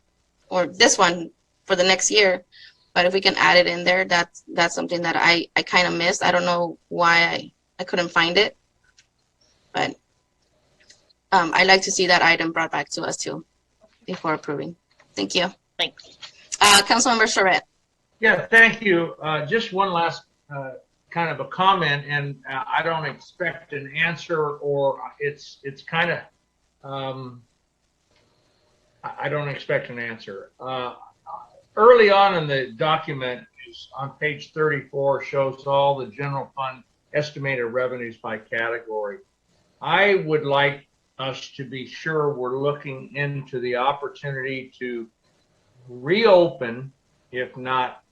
or this one for the next year, but if we can add it in there, that's something that I kind of missed. I don't know why I couldn't find it. But I'd like to see that item brought back to us too before approving. Thank you. Thanks. Councilmember Charette. Yeah, thank you. Just one last kind of a comment, and I don't expect an answer, or it's kind of I don't expect an answer. Early on in the document, is on page 34, shows all the general fund estimated revenues by category. I would like us to be sure we're looking into the opportunity to reopen, if not,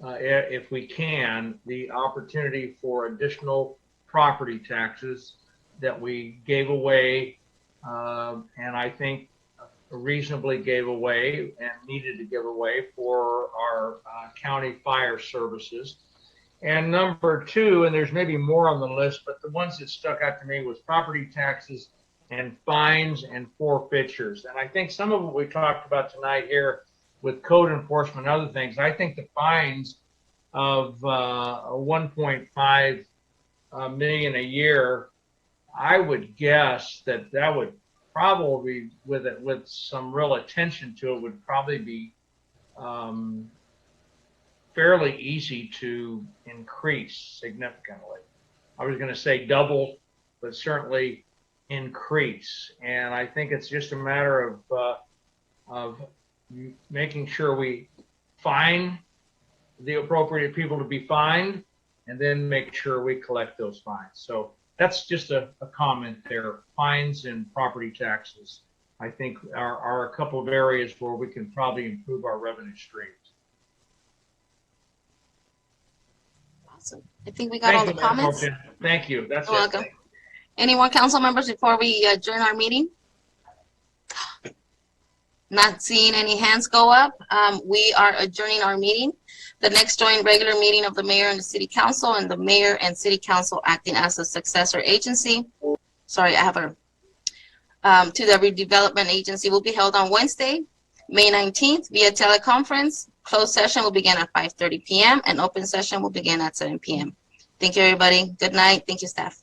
if we can, the opportunity for additional property taxes that we gave away, and I think reasonably gave away and needed to give away for our county fire services. And number two, and there's maybe more on the list, but the ones that stuck out to me was property taxes and fines and forfeitures. And I think some of what we talked about tonight here with code enforcement and other things, I think the fines of 1.5 million a year, I would guess that would probably, with some real attention to it, would probably be fairly easy to increase significantly. I was going to say double, but certainly increase. And I think it's just a matter of making sure we fine the appropriate people to be fined, and then make sure we collect those fines. So that's just a comment there. Fines and property taxes, I think, are a couple of areas where we can probably improve our revenue streams. Awesome. I think we got all the comments. Thank you. That's You're welcome. Any more council members before we adjourn our meeting? Not seeing any hands go up. We are adjourning our meeting. The next joint regular meeting of the mayor and the city council, and the mayor and city council acting as a successor agency. Sorry, I have to the redevelopment agency will be held on Wednesday, May 19th via teleconference. Closed session will begin at 5:30 p.m. and open session will begin at 7 p.m. Thank you, everybody. Good night. Thank you, staff.